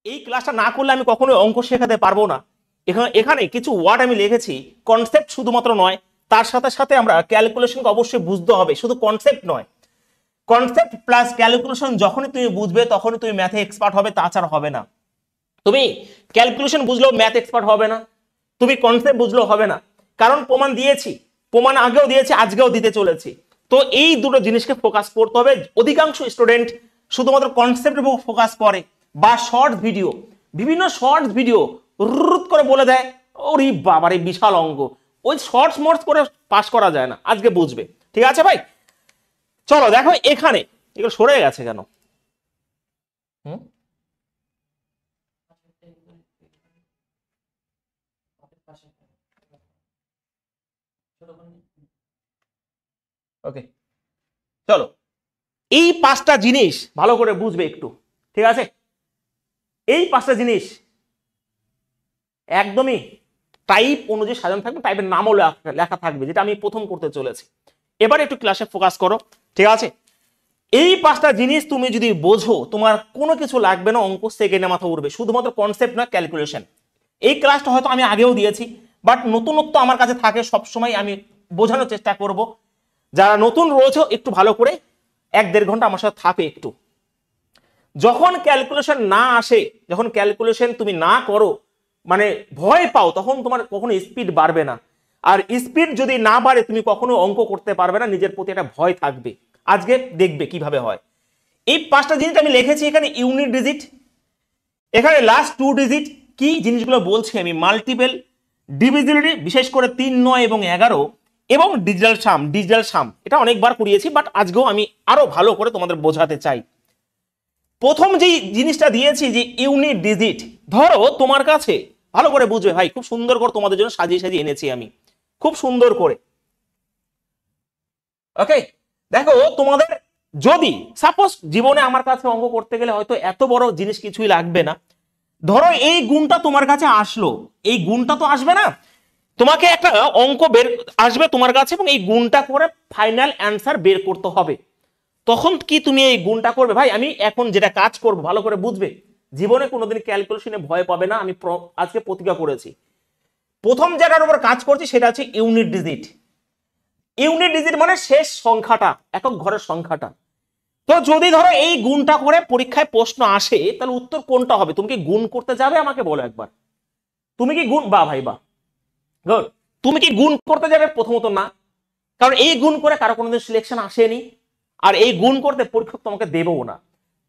এই ক্লাসটা না করলে আমি কখনোই অঙ্ক শেখাতে পারবো না। এখানে কিছু ওয়ার্ড আমি লিখেছি, কনসেপ্ট শুধুমাত্র নয়, তার সাথে সাথে আমরা ক্যালকুলেশনকে অবশ্যই বুঝতে হবে, শুধু কনসেপ্ট নয়। কনসেপ্ট প্লাস ক্যালকুলেশন যখনই তুমি বুঝবে তখনই তুমি ম্যাথে এক্সপার্ট হবে, তাছাড়া হবে না। তুমি ক্যালকুলেশন বুঝলেও ম্যাথ এক্সপার্ট হবে না, তুমি কনসেপ্ট বুঝলেও হবে না, কারণ প্রমাণ দিয়েছি, প্রমাণ আগেও দিয়েছি, আজকেও দিতে চলেছি। তো এই দুটো জিনিসকে ফোকাস করতে হবে। অধিকাংশ স্টুডেন্ট শুধুমাত্র কনসেপ্টের উপর ফোকাস করে, বা শর্ট ভিডিও, বিভিন্ন শর্টস ভিডিও রুট করে বলে দেয়, ওরে বাবারে বিশাল অঙ্ক, ওই শর্টস মোটস করে পাস করা যায় না। আজকে বুঝবে, ঠিক আছে ভাই? চলো দেখো এখানে এগুলো সরে গেছে কেন? ওকে, চলো এই পাঁচটা জিনিস ভালো করে বুঝবে একটু, ঠিক আছে? এই পাঁচটা জিনিস একদমই টাইপ অনুযায়ী সাজানো থাকবে, টাইপের নামও লেখা থাকবে, যেটা আমি প্রথম করতে চলেছি। এবার একটু ক্লাসে ফোকাস করো, ঠিক আছে? এই পাঁচটা জিনিস তুমি যদি বোঝো, তোমার কোনো কিছু লাগবে না, অঙ্ক সেকেন্ডে মাথা উঠবে। শুধুমাত্র কনসেপ্ট না, ক্যালকুলেশন। এই ক্লাসটা হয়তো আমি আগেও দিয়েছি, বাট নতুনত্ব আমার কাছে থাকে সবসময়, আমি বোঝানোর চেষ্টা করব। যারা নতুন রয়েছে একটু ভালো করে 1-1.5 ঘন্টা আমার সাথে থাকে একটু। যখন ক্যালকুলেশন না আসে, যখন ক্যালকুলেশন তুমি না করো, মানে ভয় পাও, তখন তোমার কখনো স্পিড বাড়বে না। আর স্পিড যদি না বাড়ে তুমি কখনো অঙ্ক করতে পারবে না, নিজের প্রতি একটা ভয় থাকবে। আজকে দেখবে কিভাবে হয়। এই পাঁচটা জিনিস আমি লিখেছি এখানে। ইউনিট ডিজিট, এখানে লাস্ট 2 ডিজিট, কি জিনিসগুলো বলছি আমি, মাল্টিপল, ডিভিজিবিলিটি, বিশেষ করে 3, 9 এবং 11, এবং ডিজিটাল সাম। ডিজিটাল সাম এটা অনেকবার করিয়েছি, বাট আজকেও আমি আরো ভালো করে তোমাদের বোঝাতে চাই। প্রথম যে জিনিসটা দিয়েছি যে ইউনিট ডিজিট, ধরো তোমার কাছে, ভালো করে বুঝবে ভাই, খুব সুন্দর করে তোমাদের জন্য সাজিয়ে সাজিয়ে এনেছি আমি, খুব সুন্দর করে। ওকে, দেখো তোমাদের যদি সাপোজ জীবনে আমার কাছে অঙ্ক করতে গেলে হয়তো এত বড় জিনিস কিছুই লাগবে না। ধরো এই গুণটা তোমার কাছে আসলো, এই গুণটা তো আসবে না, তোমাকে একটা অঙ্ক বের আসবে তোমার কাছে, এবং এই গুণটা করে ফাইনাল অ্যান্সার বের করতে হবে। তখন কি তুমি এই গুণটা করবে? ভাই আমি এখন যেটা কাজ করব, ভালো করে বুঝবে, জীবনে কোনোদিন ক্যালকুলেশনে ভয় পাবে না, আমি আজকে প্রতিজ্ঞা করেছি। প্রথম জায়গার উপর কাজ করছি সেটা হচ্ছে ইউনিট ডিজিট। ইউনিট ডিজিট মানে শেষ সংখ্যাটা, একক ঘরের সংখ্যাটা। তো যদি ধরো এই গুণটা করে পরীক্ষায় প্রশ্ন আসে, তাহলে উত্তর কোনটা হবে? তুমি কি গুণ করতে যাবে? আমাকে বলো একবার, তুমি কি গুণ, বা ভাই বা গুড, তুমি কি গুণ করতে যাবে? প্রথমত না, কারণ এই গুণ করে কারো কোনোদিন সিলেকশন আসেনি, আর এই গুণ করতে পরীক্ষক তোমাকে দেবও না।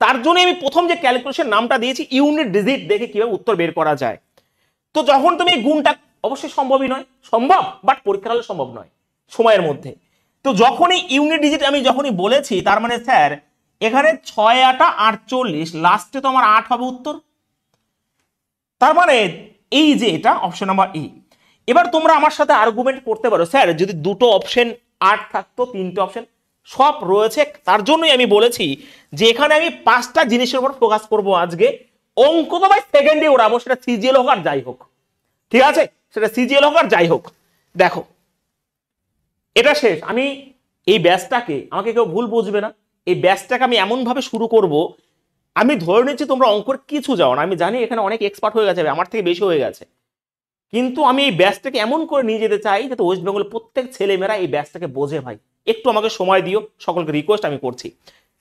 তার জন্য আমি প্রথম যে ক্যালকুলেশন নামটা দিয়েছি ইউনিট ডিজিট, দেখে কিভাবে উত্তর বের করা যায়। তো যখন তুমি গুণটা, অবশ্যই সম্ভবই নয়, সম্ভব বাট পরীক্ষার হলে সম্ভব নয় সময়ের মধ্যে। তো যখনই ইউনিট ডিজিট আমি যখনই বলেছি, তার মানে স্যার এখানে 6 8 48, লাস্টে তো আমার 8 হবে উত্তর। তার মানে এই যে এটা অপশন নাম্বার ই। এবার তোমরা আমার সাথে আর্গুমেন্ট করতে পারো, স্যার যদি দুটো অপশন 8 থাকতো, 3টে অপশন সব রয়েছে। তার জন্যই আমি বলেছি যে এখানে আমি 5টা জিনিসের উপর ফোকাস করব আজকে। অঙ্ক তো ভাই সেকেন্ডে ওড়াবো, সেটা সিজিএল হোক আর যাই হোক, ঠিক আছে? সেটা সিজিএল হোক আর যাই হোক। দেখো এটা শেষ, আমি এই ব্যাচটাকে, আমাকে কেউ ভুল বুঝবে না, এই ব্যাচটাকে আমি এমন ভাবে শুরু করব, আমি ধরে নিচ্ছি তোমরা অঙ্কের কিছু যাও না, আমি জানি এখানে অনেক এক্সপার্ট হয়ে গেছে, আমার থেকে বেশি হয়ে গেছে, কিন্তু আমি এই ব্যাচটাকে এমন করে নিয়ে যেতে চাই যাতে ওয়েস্ট বেঙ্গলের প্রত্যেক ছেলেমেয়েরা এই ব্যাচটাকে বোঝে। ভাই একটু আমাকে সময় দিও, সকলকে রিকোয়েস্ট আমি করছি,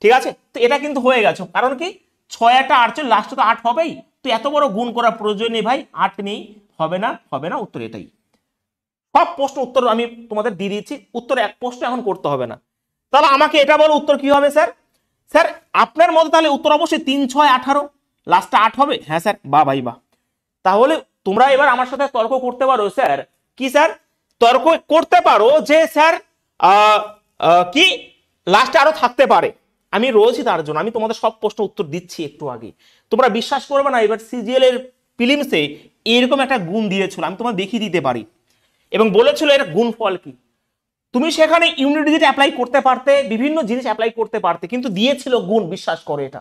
ঠিক আছে? তো এটা কিন্তু হয়ে গেছে, কারণ কি 6 8 48, লাস্টে তো 8 হবেই, তো এত বড় গুণ করার প্রয়োজন নেই ভাই, 8 নেই, হবে না, হবে না, উত্তর এটাই। সব প্রশ্ন উত্তর আমি তোমাদের দিয়ে দিচ্ছি, উত্তর এক প্রশ্ন এখন করতে হবে না। তাহলে আমাকে এটা বলো উত্তর কি হবে স্যার? স্যার আপনার মতে তাহলে উত্তর অবশ্যই 3 6 18, লাস্টে 8 হবে। হ্যাঁ স্যার, বা ভাই বা। তাহলে তোমরা এবার আমার সাথে তর্ক করতে পারো, স্যার কি স্যার তর্ক করতে পারো যে স্যার কি লাস্টে আরো থাকতে পারে। আমি রয়েছি তার জন্য, আমি তোমাদের সব প্রশ্ন উত্তর দিচ্ছি একটু আগে। তোমরা বিশ্বাস করবে না, এবার সিজিএল এর প্রিলিমসে এরকম একটা গুণ দিয়েছিল, আমি তোমাদের দেখিয়ে দিতে পারি, এবং বলেছিল এর গুণফল কি। তুমি সেখানে ইউনিট ডিজিট অ্যাপ্লাই করতে পারতে, বিভিন্ন জিনিস অ্যাপ্লাই করতে পারতে, কিন্তু দিয়েছিল গুণ, বিশ্বাস করে এটা।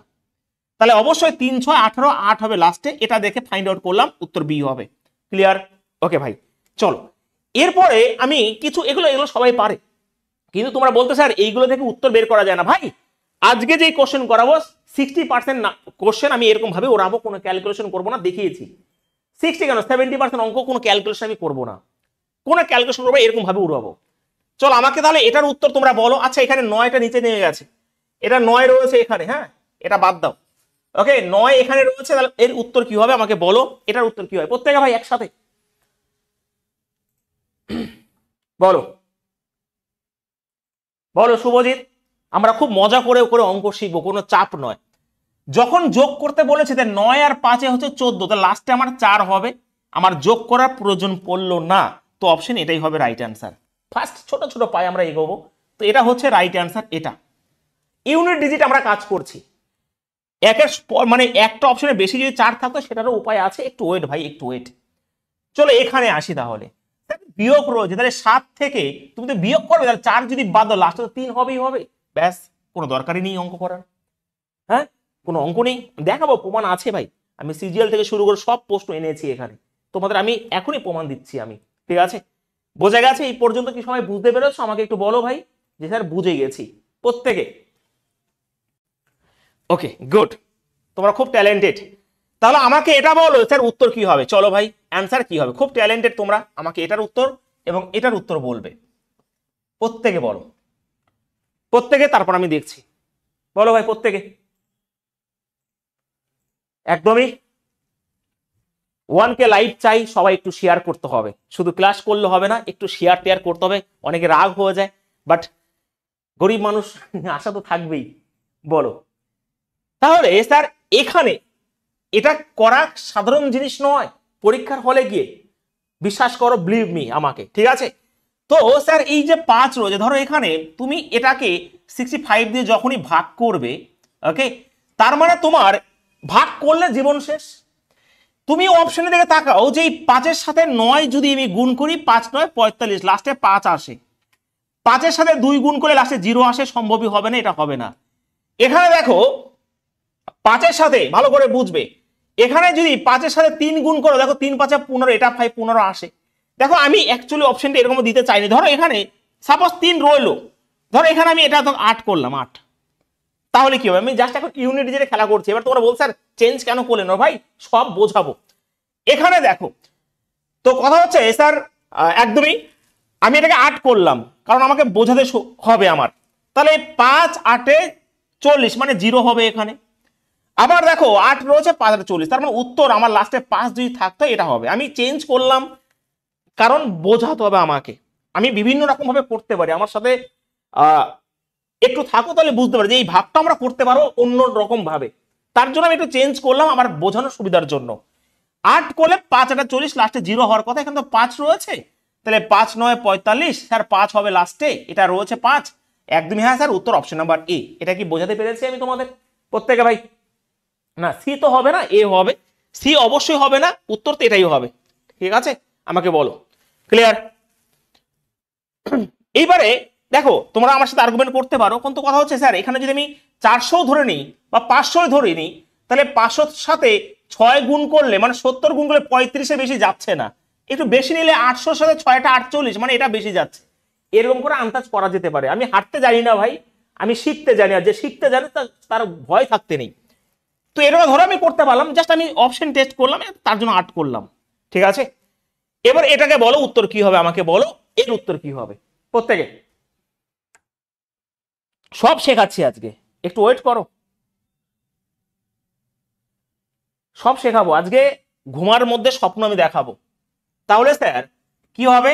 তাহলে অবশ্যই 3 6 18 8 হবে লাস্টে, এটা দেখে ফাইন্ড আউট করলাম, উত্তর বি হবে। ক্লিয়ার? ওকে ভাই চলো, এরপরে আমি কিছু, এগুলো সবাই পারে, কিন্তু তোমরা বলতে স্যার এইগুলো থেকে উত্তর বের করা যায় না। ভাই আজকে যে কোশ্চেন করাবো 60% না কোশ্চেন আমি এরকম ভাবে ওরাবো, কোনো ক্যালকুলেশন করবো না, দেখিয়েছি। 60 কেন 70% অঙ্ক কোনো ক্যালকুলেশন আমি করবো না, কোনো ক্যালকুলেশন করবো, এরকম ভাবে উড়াবো। চল আমাকে তাহলে এটার উত্তর তোমরা বলো। আচ্ছা এখানে 9টা নিচে নেমে গেছে, এটা 9 রয়েছে এখানে, হ্যাঁ এটা বাদ দাও। ওকে 9 এখানে রয়েছে, তাহলে এর উত্তর কি হবে আমাকে বলো, এটার উত্তর কি হয় প্রত্যেকে ভাই একসাথে বলো। বলো শুভজিৎ, আমরা খুব মজা করে করে অঙ্ক শিখবো, কোনো চাপ নয়। যখন যোগ করতে বলেছে 9 আর 5 হচ্ছে 14, তো লাস্টে আমার 4 হবে, আমার যোগ করার প্রয়োজন পড়লো না, তো অপশন এটাই হবে রাইট অ্যান্সার। ফার্স্ট ছোট ছোট পায়ে আমরা এগোবো, তো এটা হচ্ছে রাইট অ্যান্সার। এটা ইউনিট ডিজিট আমরা কাজ করছি, একের মানে একটা অপশনে বেশি যদি 4 থাকতো সেটারও উপায় আছে, একটু ওয়েট ভাই একটু ওয়েট। চলো এখানে আসি, তাহলে বিয়োগ রয়েছে, তাহলে 7 থেকে তুমি তো বিয়োগ করবে, তাহলে 4 যদি বাদ দাও লাস্টে তো 3 হবেই হবে, ব্যাস কোনো দরকারই নেই অঙ্ক করার। হ্যাঁ কোনো অঙ্ক নেই, দেখাবো প্রমাণ আছে ভাই, আমি সিজিএল থেকে শুরু করে সব প্রশ্ন এনেছি এখানে, তোমাদের আমি এখনই প্রমাণ দিচ্ছি আমি, ঠিক আছে? বোঝা গেছে এই পর্যন্ত কি সবাই বুঝতে পেরেছো? আমাকে একটু বলো ভাই যে স্যার বুঝে গেছি প্রত্যেকে। ওকে গুড, তোমরা খুব ট্যালেন্টেড। তাহলে আমাকে এটা বলো স্যার উত্তর কি হবে, চলো ভাই অ্যান্সার কি হবে, খুব ট্যালেন্টেড তোমরা, আমাকে এটার উত্তর এবং এটার উত্তর বলবে, প্রত্যেকে বলো, প্রত্যেকে, তারপর আমি দেখছি, বলো ভাই প্রত্যেকে একদমই। 1K লাইভ চাই, সবাই একটু শেয়ার করতে হবে, শুধু ক্লাস করলে হবে না, একটু শেয়ার টেয়ার করতে হবে, অনেকে রাগ হয়ে যায়, বাট গরিব মানুষ আশা তো থাকবেই, বলো। তাহলে স্যার এখানে এটা করা সাধারণ জিনিস নয়, পরীক্ষার হলে গিয়ে বিশ্বাস করো, বিলিভ মি আমাকে, ঠিক আছে? তো স্যার এই যে 5 রয়েছে, ধরো এখানে তুমি এটাকে 65 দিয়ে যখনই ভাগ করবে, ওকে, তার মানে তোমার ভাগ করলে জীবন শেষ। তুমি অপশনের দিকে তাকাও যে এই 5-এর সাথে 9 যদি আমি গুণ করি, 5 9 45, লাস্টে 5 আসে, 5-এর সাথে 2 গুণ করলে লাস্টে 0 আসে, সম্ভবই হবে না, এটা হবে না। এখানে দেখো 5-এর সাথে ভালো করে বুঝবে, এখানে যদি 5-এর সাথে 3 গুণ করো, দেখো 3 5 15, এটা 5 15 আসে। দেখো আমি অ্যাকচুয়ালি অপশনটা এরকম দিতে চাইনি, ধরো এখানে সাপোজ 3 রইলো, ধরো এখানে আমি এটা তো 8 করলাম, 8, তাহলে কি হবে? আমি জাস্ট এখন ইউনিট ডিজিটে খেলা করছি। এবার তোমরা বল স্যার চেঞ্জ কেন করলেন? ভাই সব বোঝাবো। এখানে দেখো তো কথা হচ্ছে স্যার একদমই আমি এটাকে 8 করলাম, কারণ আমাকে বোঝাতে হবে আমার, তাহলে 5 8 40 মানে 0 হবে এখানে। আবার দেখো 8 রয়েছে, 5 8 40, তার মানে উত্তর আমার লাস্টে 5 যদি থাকতো এটা হবে। আমি চেঞ্জ করলাম কারণ বোঝাতে হবে আমাকে, আমি বিভিন্ন রকম ভাবে করতে পারি, আমার সাথে একটু থাকো তাহলে বুঝতে পারি যে এই ভাগটা আমরা করতে পারো অন্য রকম ভাবে, তার জন্য আমি একটু চেঞ্জ করলাম আমার বোঝানোর সুবিধার জন্য। 8 করলে 5 8 40, লাস্টে 0 হওয়ার কথা, এখানে তো 5 রয়েছে, তাহলে 5 9 45, স্যার 5 হবে লাস্টে, এটা রয়েছে 5, একদমই হ্যাঁ স্যার, উত্তর অপশন নাম্বার এ। এটা কি বোঝাতে পেরেছি আমি তোমাদের প্রত্যেকে ভাই? না সি তো হবে না, এ হবে, সি অবশ্যই হবে না, উত্তর তো এটাই হবে, ঠিক আছে? আমাকে বলো ক্লিয়ার? এইবারে দেখো তোমরা আমার সাথে আর্গুমেন্ট করতে পারো, কিন্তু কথা হচ্ছে স্যার এখানে যদি আমি 400 ধরে নিই বা 500 ধরে নিই, তাহলে 500 সাথে 6 গুণ করলে মানে 70 গুণ করলে 35-এর বেশি যাচ্ছে না, একটু বেশি নিলে 800 সাথে 6টা 48, মানে এটা বেশি যাচ্ছে, এরকম করে আন্দাজ করা যেতে পারে। আমি হাঁটতে জানি না ভাই, আমি শিখতে জানি, আর যে শিখতে জানে তার ভয় থাকতে নেই। তো এরকম ধরো আমি করতে পারলাম, জাস্ট আমি অপশন টেস্ট করলাম, তার জন্য 8 করলাম, ঠিক আছে? এবার এটাকে বলো উত্তর কি হবে, আমাকে বলো এর উত্তর কি হবে প্রত্যেকে। সব শেখাচ্ছি আজকে, একটু ওয়েট করো, সব শেখাবো আজকে, ঘুমার মধ্যে স্বপ্ন আমি দেখাবো। তাহলে স্যার কি হবে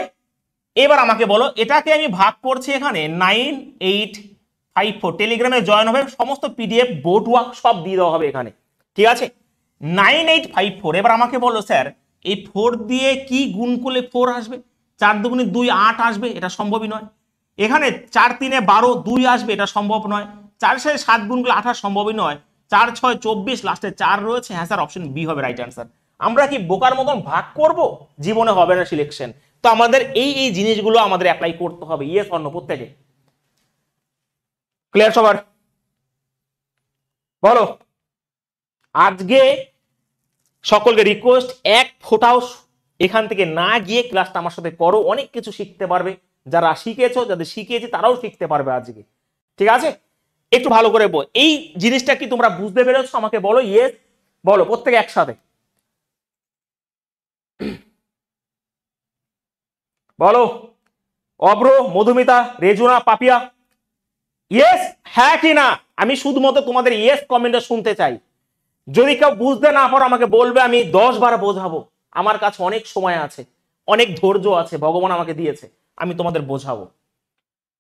এবার আমাকে বলো, এটাকে আমি ভাগ করছি এখানে 9854, টেলিগ্রামে জয়েন হবে, সমস্ত পিডিএফ বোর্ড ওয়ার্ক সব দিয়ে দেওয়া হবে এখানে, ঠিক আছে? 9854, এবার আমাকে বলো স্যার এই 4 দিয়ে কি গুণ করলে 4 আসবে? 4 দুগুণে 2 8 আসবে, এটা সম্ভবই নয়। এখানে 4 3 12 2 আসবে, এটা সম্ভব নয়। 4 সাথে 7 গুণ করলে 28 সম্ভবই নয়। 4 6 24, লাস্টে 4 রয়েছে, হ্যাঁ স্যার অপশন বি হবে রাইট অ্যান্সার। আমরা কি বোকার মতন ভাগ করব? জীবনে হবে না সিলেকশন। তো আমাদের এই এই জিনিসগুলো আমাদের অ্যাপ্লাই করতে হবে, ইয়েস অর নো প্রত্যেকে? ক্লিয়ার সবার? বলো। আজকে সকলকে রিকোয়েস্ট, এক ফোটাও এখান থেকে না গিয়ে ক্লাসটা আমার সাথে করো, অনেক কিছু শিখতে পারবে, যারা শিখেছো, যাদের শিখিয়েছি তারাও শিখতে পারবে আজকে, ঠিক আছে? একটু ভালো করে এই জিনিসটা কি তোমরা বুঝতে পেরেছো আমাকে বলো, ইয়েস বলো প্রত্যেকে একসাথে বলো। অব্র, মধুমিতা, রেজুনা, পাপিয়া, ইয়েস হ্যাঁ কি না? আমি শুধুমাত্র তোমাদের ইয়েস কমেন্টটা শুনতে চাই। যদি কেউ বুঝতে না পারো আমাকে বলবে, আমি 10 বার বোঝাবো। আমার কাছে অনেক সময় আছে, অনেক ধৈর্য আছে, ভগবান আমাকে দিয়েছে, আমি তোমাদের বোঝাবো।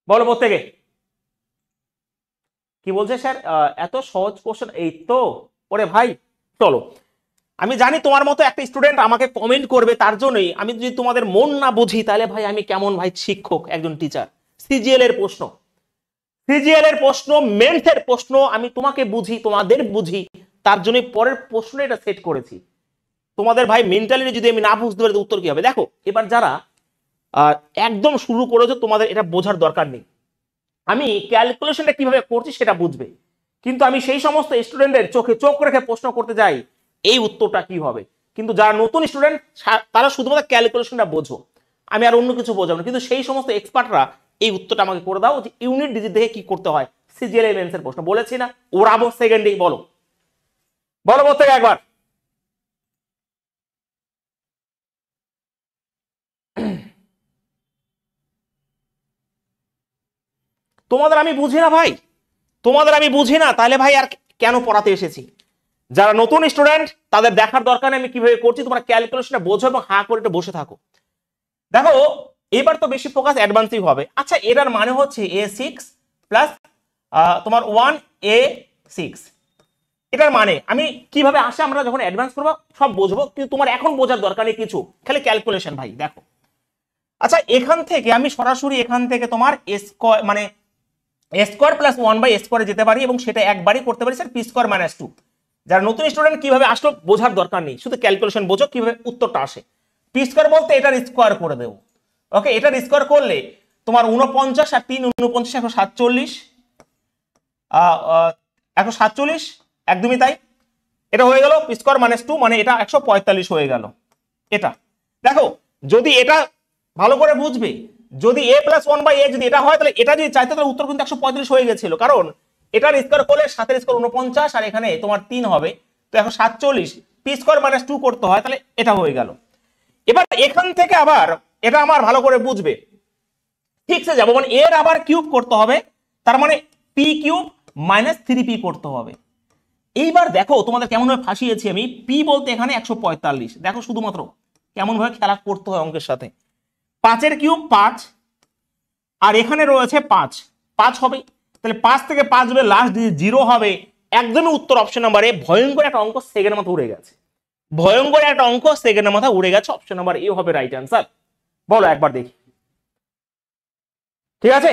বলো প্রত্যেকে। কি বলছে স্যার? এত সহজ কোশ্চেন? এই তো। ওরে ভাই চলো, আমি জানি তোমার মতো একটা স্টুডেন্ট আমাকে কমেন্ট করবে, তার জন্যই আমি যদি তোমাদের মন না বুঝি তাহলে ভাই আমি কেমন ভাই শিক্ষক, একজন টিচার। সিজিএল এর প্রশ্ন, সিজিএল এর প্রশ্ন, মেন্স এর প্রশ্ন আমি তোমাকে বুঝি, তোমাদের বুঝি, তার জন্য পরের প্রশ্ন এটা সেট করেছি। তোমাদের ভাই মেন্টালি যদি আমি না বুঝতে পারি উত্তর কি হবে? দেখো এবার যারা একদম শুরু করেছো তোমাদের এটা বোঝার দরকার নেই, আমি ক্যালকুলেশনটা কিভাবে করছি সেটা বুঝবে, কিন্তু আমি সেই সমস্ত স্টুডেন্টের চোখে চোখ রেখে প্রশ্ন করতে যাই এই উত্তরটা কি হবে। কিন্তু যারা নতুন স্টুডেন্ট তারা শুধুমাত্র ক্যালকুলেশনটা বোঝো, আমি আর অন্য কিছু বোঝাবো না। কিন্তু সেই সমস্ত এক্সপার্টরা এই উত্তরটা আমাকে করে দাও যে ইউনিট ডিজিট দেখে কি করতে হয়। সিজিএল এর প্রশ্ন বলেছি না, ওরাবো সেকেন্ডেই। বলো বলো প্রত্যেকে একবার। তোমাদের আমি বুঝি না ভাই, তোমাদের আমি বুঝি না, তাহলে ভাই আর কেন পড়াতে এসেছি? যারা নতুন স্টুডেন্ট তাদের দেখার দরকার নেই আমি কিভাবে করছি, তোমরা ক্যালকুলেশনটা বোঝো এবং হা করে বসে থাকো। দেখো এবার তো বেশি ফোকাস অ্যাডভান্সিভ হবে। আচ্ছা এটার মানে হচ্ছে A6 প্লাস তোমার 1A6, এটার মানে আমি কিভাবে আসে আমরা যখন অ্যাডভান্স করবো সব বুঝবো, কিন্তু তোমার এখন বোঝার দরকার নেই কিছু, খালি ক্যালকুলেশন ভাই। দেখো আচ্ছা এখান থেকে আমি সরাসরি এখান থেকে তোমার স্কয়ার মানে স্কয়ার প্লাস 1/স্কয়ারে যেতে পারি এবং সেটা একবারই করতে পারি স্যার p²-2। যারা নতুন স্টুডেন্ট কিভাবে আসলো বোঝার দরকার নেই, শুধু ক্যালকুলেশন বোঝো কিভাবে উত্তরটা আসে। p² বলতে এটার স্কয়ার করে দেবো। ওকে, এটার স্কয়ার করলে তোমার 49 আর 3 49 147, 147 একদমই তাই। এটা হয়ে গেল p²-2 মানে এটা 145 হয়ে গেল। এটা দেখো যদি এটা ভালো করে বুঝবে, যদি a+1/a যদি এটা হয় তাহলে এটা যদি চাইতে তাহলে উত্তর কিন্তু 145 হয়ে গেছিল, কারণ এটার স্কয়ার করলে 7 স্কয়ার 49 আর এখানে তোমার 3 হবে, তো 147 p²-2 করতে হয়, তাহলে এটা হয়ে গেল। এবার এখান থেকে আবার এটা আমার ভালো করে বুঝবে, ঠিকছে যাবো মানে এর আবার কিউব করতে হবে, তার মানে p³ - 3p করতে হবে। এইবার দেখো তোমাদের কেমন ভাবে ফাঁসিয়েছি আমি, পি বলতে এখানে 145, দেখো শুধুমাত্র কেমন ভাবে খেলা করতে হয় অঙ্কের সাথে। 5 এর কিউব 5 আর এখানে রয়েছে 5, 5 হবে, তাহলে 5 থেকে 5 হবে, লাস্ট 0 হবে, একদমই উত্তর অপশন নাম্বারে। ভয়ঙ্কর একটা অঙ্ক সেকেন্ডের মাথা উড়ে গেছে, ভয়ঙ্কর একটা অঙ্ক সেকেন্ডের মাথা উড়ে গেছে, অপশন নাম্বার এ হবে রাইট অ্যান্সার। বলো একবার দেখি, ঠিক আছে?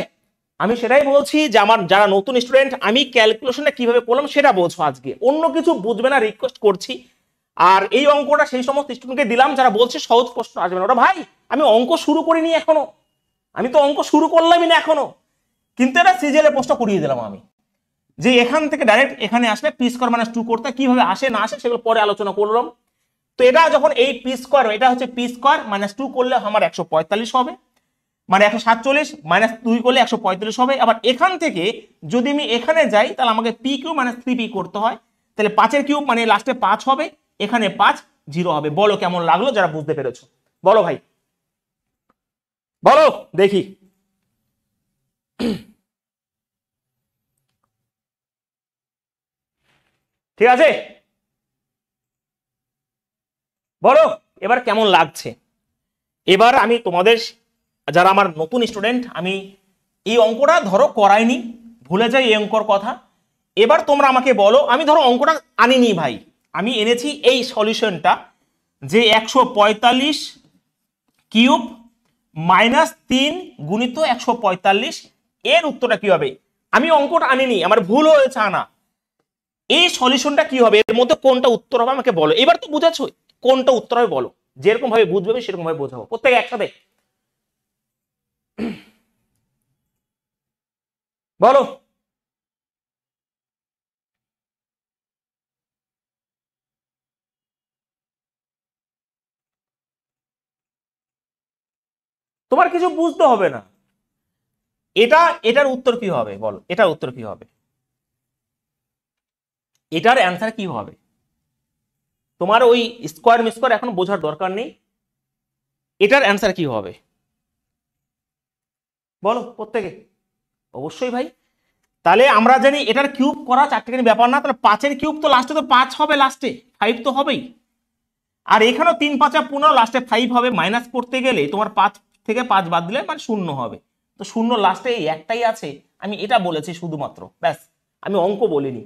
আমি সেটাই বলছি যে আমার যারা নতুন স্টুডেন্ট আমি ক্যালকুলেশনটা কিভাবে করলাম সেটা বোঝো আজকে, অন্য কিছু বুঝবে না, রিকোয়েস্ট করছি। আর এই অঙ্কটা সেই সমস্ত স্টুডেন্টকে দিলাম যারা বলছে সহজ প্রশ্ন আসবে না। ওরা ভাই আমি অঙ্ক শুরু করিনি এখনো, আমি তো অঙ্ক শুরু করলামই না এখনো, কিন্তু এটা সিজিএল এর প্রশ্ন করিয়ে দিলাম আমি, যে এখান থেকে ডাইরেক্ট এখানে আসলে p²-2 করতে কিভাবে আসে না আসে সেগুলো পরে আলোচনা করলাম। তো এটা যখন এই p², এটা হচ্ছে p²-2 করলে আমার 145 হবে, মানে 147 -2 করলে 145 হবে। আবার এখান থেকে যদি আমি এখানে যাই তাহলে আমাকে p³ - 3p করতে হয়, তাহলে 5 এর কিউব মানে লাস্টে 5 হবে, এখানে 5 0 হবে। বলো কেমন লাগলো যারা বুঝতে পেরেছো? বলো ভাই বলো দেখি। ঠিক আছে বলো এবার কেমন লাগছে। এবার আমি তোমাদের যারা আমার নতুন স্টুডেন্ট, আমি এই অঙ্কটা ধরো করাইনি, ভুলে যাই এই অঙ্কর কথা। এবার তোমরা আমাকে বলো, আমি ধরো অঙ্কটা আনিনি ভাই, আমি এনেছি এই সলিউশনটা, যে 145 কিউব -3 গুণিত 145 এর উত্তরটা কি হবে। আমি অঙ্কটা আনিনি, আমার ভুল হয়েছে আনা। এই সলিউশনটা কি হবে, এর মধ্যে কোনটা উত্তর হবে আমাকে বলো। এবার তো বুঝাচ্ছ কোনটা উত্তর হবে বলো, যেরকম ভাবে বুঝবে সেরকম ভাবে বোঝাবো প্রত্যেকে একসাথে। বলো তোমার কিছু বুঝতে হবে না, এটা এটার উত্তর কি হবে বলো, এটার উত্তর কি হবে? এটার অ্যান্সার কি হবে? তোমার ওই স্কোয়ার মিস্কোয়ার এখন বোঝার দরকার নেই, এটার অ্যান্সার কি হবে বলো প্রত্যেকে? অবশ্যই ভাই। তাহলে আমরা জানি এটার কিউব করা চারটেখানি ব্যাপার না, তাহলে 5 এর কিউব তো লাস্টে তো 5 হবে, লাস্টে 5 তো হবেই। আর এখানেও 3 5 15 লাস্টে 5 হবে, মাইনাস করতে গেলে তোমার 5 থেকে 5 বাদ দিলে মানে 0 হবে। তো 0 লাস্টে এই একটাই আছে, আমি এটা বলেছি শুধুমাত্র, ব্যাস, আমি অঙ্ক বলিনি।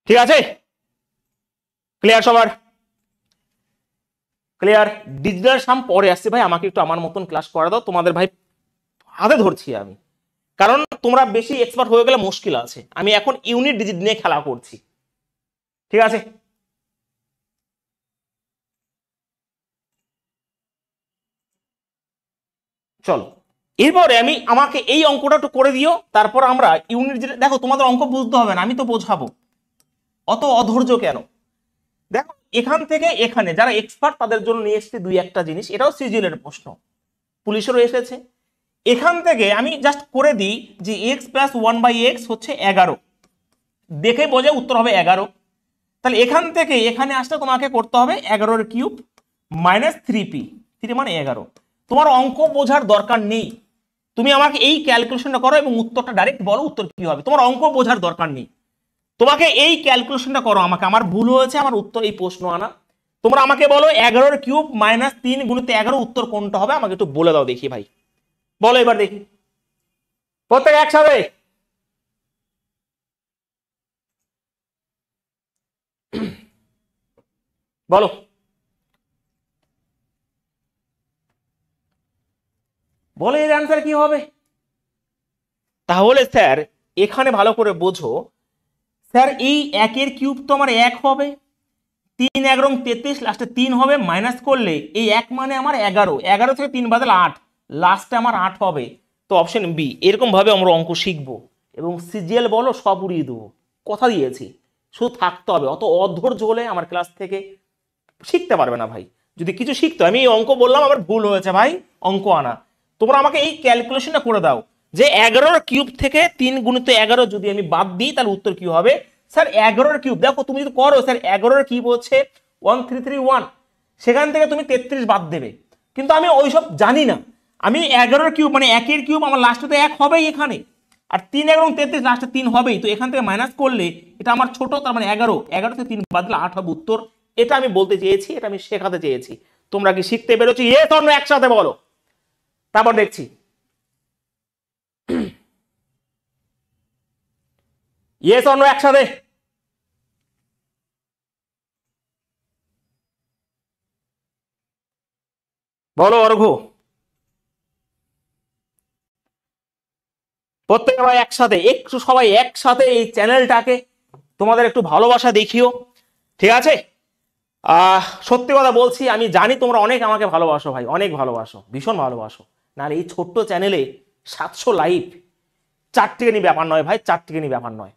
ঠিক আছে, ক্লিয়ার সবার? ক্লিয়ার? ডিজিটাল সাম পরে আসছে ভাই, আমাকে একটু আমার মতন ক্লাস করা দাও, তোমাদের ভাই হাতে ধরছি আমি, কারণ তোমরা বেশি এক্সপার্ট হয়ে গেলে মুশকিল আছে। আমি এখন ইউনিট ডিজিট নিয়ে খেলা করছি, ঠিক আছে? চলো এরপরে আমাকে এই অঙ্কটা একটু করে দিও, তারপর আমরা ইউনিট ডিজিট। দেখো তোমাদের অঙ্ক বুঝতে হবে না, আমি তো বোঝাবো, অত অধৈর্য কেন? দেখো এখান থেকে এখানে যারা এক্সপার্ট তাদের জন্য নিয়ে এসেছি দুই একটা জিনিস, এটাও সিজিএল এর প্রশ্ন, পুলিশেরও এসেছে। এখান থেকে আমি জাস্ট করে দিই যে x প্লাস 1/x হচ্ছে 11, দেখে বোঝে উত্তর হবে 11। তাহলে এখান থেকে এখানে আসলে তোমাকে করতে হবে 11 কিউব মাইনাস 3p, 3 মানে 11। তোমার অঙ্ক বোঝার দরকার নেই, তুমি আমাকে এই ক্যালকুলেশনটা করো এবং উত্তরটা ডাইরেক্ট বলো উত্তর কি হবে, তোমার অঙ্ক বোঝার দরকার নেই, তোমাকে এই ক্যালকুলেশনটা করো। আমাকে আমার ভুল হয়েছে, আমার উত্তর এই প্রশ্ন আনা, তোমরা আমাকে বলো 11 কিউব মাইনাস 3 গুণিত 11 উত্তর কোনটা হবে, আমাকে একটু বলে দাও দেখি ভাই, বলো এবার দেখি প্রত্যেক একসাথে। বলো বলো এর অ্যান্সার কি হবে? তাহলে স্যার এখানে ভালো করে বোঝো, স্যার এই 1 এর কিউব তো আমার 1 হবে, 3 11 33 লাস্টে 3 হবে, মাইনাস করলে এই 1 মানে আমার 11, 11 থেকে 3 বাদলে 8, লাস্টে আমার 8 হবে। তো অপশন বি, এরকম ভাবে আমরা অঙ্ক শিখবো এবং সিজিএল বলো সব উড়িয়ে দেবো, কথা দিয়েছি। শুধু থাকতে হবে, অত অধৈর্য হলে আমার ক্লাস থেকে শিখতে পারবে না ভাই। যদি কিছু শিখতে, আমি এই অঙ্ক বললাম আমার ভুল হয়েছে ভাই, অঙ্ক আনা, তোমরা আমাকে এই ক্যালকুলেশনটা করে দাও যে 11 কিউব থেকে 3 গুণিত 11 যদি আমি বাদ দিই তাহলে উত্তর কি হবে। স্যার 11 কিউব, দেখো তুমি যদি করো স্যার 11 কিউব হচ্ছে 1331, সেখান থেকে তুমি 33 বাদ দেবে, কিন্তু আমি ওইসব জানি না। আমি 11 কিউব মানে 1 এর কিউব আমার লাস্টে তো 1 হবেই এখানে, আর 3 11 33 লাস্টে 3 হবেই, তো এখান থেকে মাইনাস করলে এটা আমার ছোট, তার মানে 11, 11 থেকে 3 বাদ দিলে 8 হবে উত্তর। এটা আমি বলতে চেয়েছি, এটা আমি শেখাতে চেয়েছি। তোমরা কি শিখতে পেরেছো? ইয়েস অর নো একসাথে বলো, তারপর দেখছি। ইয়েস অর নো একসাথে। বলো অর্ঘ, প্রত্যেকে ভাই একসাথে, একটু সবাই একসাথে এই চ্যানেলটাকে তোমাদের একটু ভালোবাসা দেখিও, ঠিক আছে? সত্যি কথা বলছি, আমি জানি তোমরা অনেক আমাকে ভালোবাসো ভাই, অনেক ভালোবাসো, ভীষণ ভালোবাসো, নাহলে এই ছোট্ট চ্যানেলে 700 লাইভ, চারটিখানি ব্যাপার নয় ভাই, চারটিখানি ব্যাপার নয়,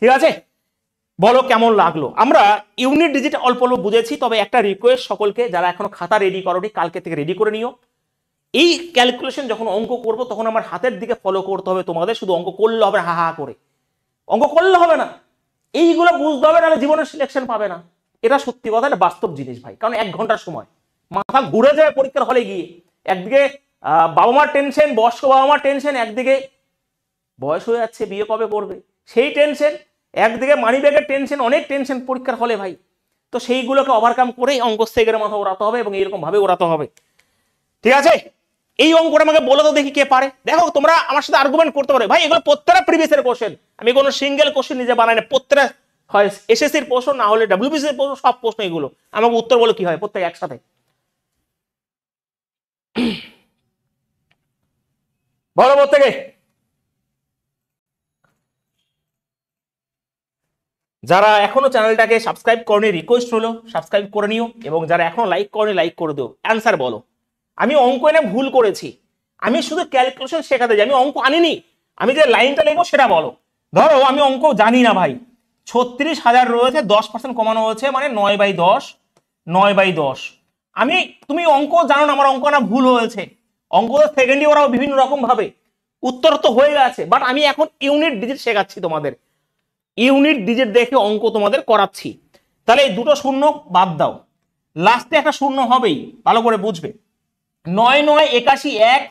ঠিক আছে? বলো কেমন লাগলো? আমরা ইউনিট ডিজিট অল্প অল্প বুঝেছি, তবে একটা রিকোয়েস্ট সকলকে, যারা এখনো খাতা রেডি করোনি কালকে থেকে রেডি করে নিও। এই ক্যালকুলেশন যখন অঙ্ক করব তখন আমার হাতের দিকে ফলো করতে হবে তোমাদের, শুধু অঙ্ক করলে হবে হা হা করে, অঙ্ক করলে হবে না, এইগুলো বুঝতে হবে, নাহলে জীবনের সিলেকশন পাবে না। এটা সত্যি কথা, এটা বাস্তব জিনিস ভাই, কারণ 1 ঘন্টার সময় মাথা ঘুরে যায় পরীক্ষার হলে গিয়ে। একদিকে বাবা মার টেনশন, বয়স্ক বাবা মার টেনশন, একদিকে বয়স হয়ে যাচ্ছে বিয়ে কবে করবে সেই টেনশন, একদিকে মানি ব্যাগের টেনশন, অনেক টেনশন পরীক্ষার হলে ভাই। তো সেইগুলোকে ওভারকাম করেই অঙ্ক সেগের মাথা ওড়াতে হবে এবং এরকম ভাবে ওড়াতে হবে, ঠিক আছে? এই অঙ্কটা আমাকে বলে তো দেখি কে পারে। দেখো তোমরা আমার সাথে আর্গুমেন্ট করতে পারো, ভাই এগুলো প্রত্যেকটা প্রিভিয়াস এর কোশ্চেন, আমি কোনো সিঙ্গেল কোশ্চেন নিজে বানাই না, প্রত্যেকটা হয় এসএসসির প্রশ্ন, না হলে ডব্লিউবিসি এর প্রশ্ন, সব প্রশ্ন এগুলো। আমাকে উত্তর বলো কি হয় প্রত্যেক একসাথে, বলো প্রত্যেকে। যারা এখনো চ্যানেলটাকে সাবস্ক্রাইব করনি, রিকোয়েস্ট হলো সাবস্ক্রাইব করে নিও, এবং যারা এখনো লাইক করনি লাইক করে দিও। অ্যান্সার বলো। আমি অঙ্ক এনে ভুল করেছি, আমি শুধু ক্যালকুলেশন শেখাতে যাই, আমি অঙ্ক আনিনি। আমি যে লাইনটা লিখবো সেটা বলো। ধরো আমি অঙ্ক জানি না ভাই, 36,000 রয়েছে, 10% কমানো হয়েছে মানে 9/10, 9/10। তুমি অঙ্ক জানো না, আমার অঙ্ক না ভুল হয়েছে, অঙ্ক তো সেকেন্ডে ওরাও বিভিন্ন রকম ভাবে, উত্তর তো হয়ে গেছে, বাট আমি এখন ইউনিট ডিজিট শেখাচ্ছি তোমাদের। ইউনিট ডিজিট দেখে অঙ্ক তোমাদের করাচ্ছি। তাহলে এই দুটো শূন্য বাদ দাও, লাস্টে একটা শূন্য হবেই, ভালো করে বুঝবে। 9 9 81 1,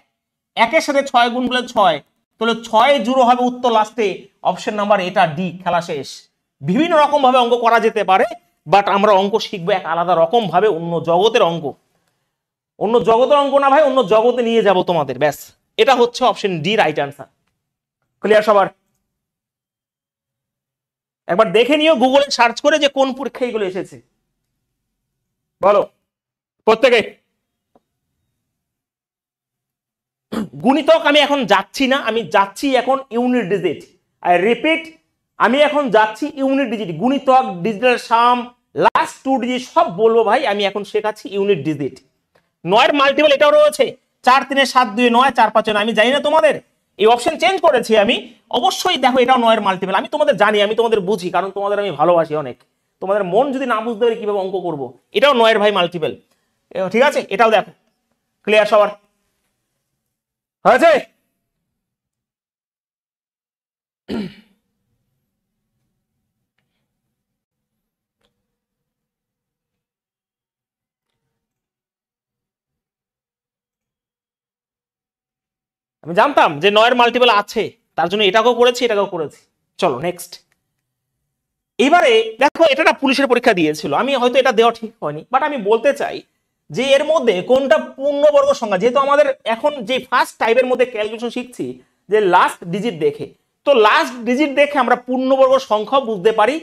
একের সাথে 6 গুণ করলে 6, তাহলে 6 জুড়ো হবে উত্তর লাস্টে অপশন নাম্বার এটা ডি। খেলা শেষ। বিভিন্ন রকম ভাবে অঙ্ক করা যেতে পারে, বাট আমরা অঙ্ক শিখবো এক আলাদা রকম ভাবে, অন্য জগতের অঙ্ক, অন্য জগতের অঙ্ক না ভাই, অন্য জগতে নিয়ে যাব তোমাদের, ব্যাস। এটা হচ্ছে option D right answer. Clear সবার? একবার দেখে নিও গুগলে সার্চ করে যে কোন পরীক্ষা এগুলো এসেছে, বলো প্রত্যেকে। গুণিতক আমি এখন যাচ্ছি না, আমি যাচ্ছি এখন ইউনিট ডিজিট। আই রিপিট, আমি এখন যাচ্ছি ইউনিট ডিজিট। গুণিতক, ডিজিটাল সাম, লাস্ট 2 ডিজিট সব বলবো ভাই, আমি এখন শেখাচ্ছি ইউনিট ডিজিট। 9 এর মাল্টিপল এটাও রয়েছে, 4 3 7 2 9, 4 5 9। আমি জানি না তোমাদের, এই অপশন চেঞ্জ করেছি আমি, অবশ্যই দেখো এটাও 9 এর মাল্টিপল। আমি তোমাদের জানি, আমি তোমাদের বুঝি, কারণ তোমাদের আমি ভালোবাসি অনেক। তোমাদের মন যদি না বুঝতে পারি কিভাবে অঙ্ক করবো, এটাও 9 এর ভাই মাল্টিপল, ঠিক আছে? এটাও দেখো। ক্লিয়ার সবার? হয়েছে? আমি জানতাম যে 9 এর মাল্টিপল আছে, তার জন্য এটাকেও করেছি, এটাকেও করেছি। চলো নেক্সট। এবারে দেখো, এটা একটা পুলিশের পরীক্ষা দিয়েছিল, আমি হয়তো এটা দেওয়া ঠিক হয়নি, বাট আমি বলতে চাই যে এর মধ্যে কোনটা পূর্ণবর্গ সংখ্যা। যেহেতু আমাদের এখন যে ফার্স্ট টাইপের মধ্যে ক্যালকুলেশন শিখছি যে লাস্ট ডিজিট দেখে, তো লাস্ট ডিজিট দেখে আমরা পূর্ণবর্গ সংখ্যা বুঝতে পারি,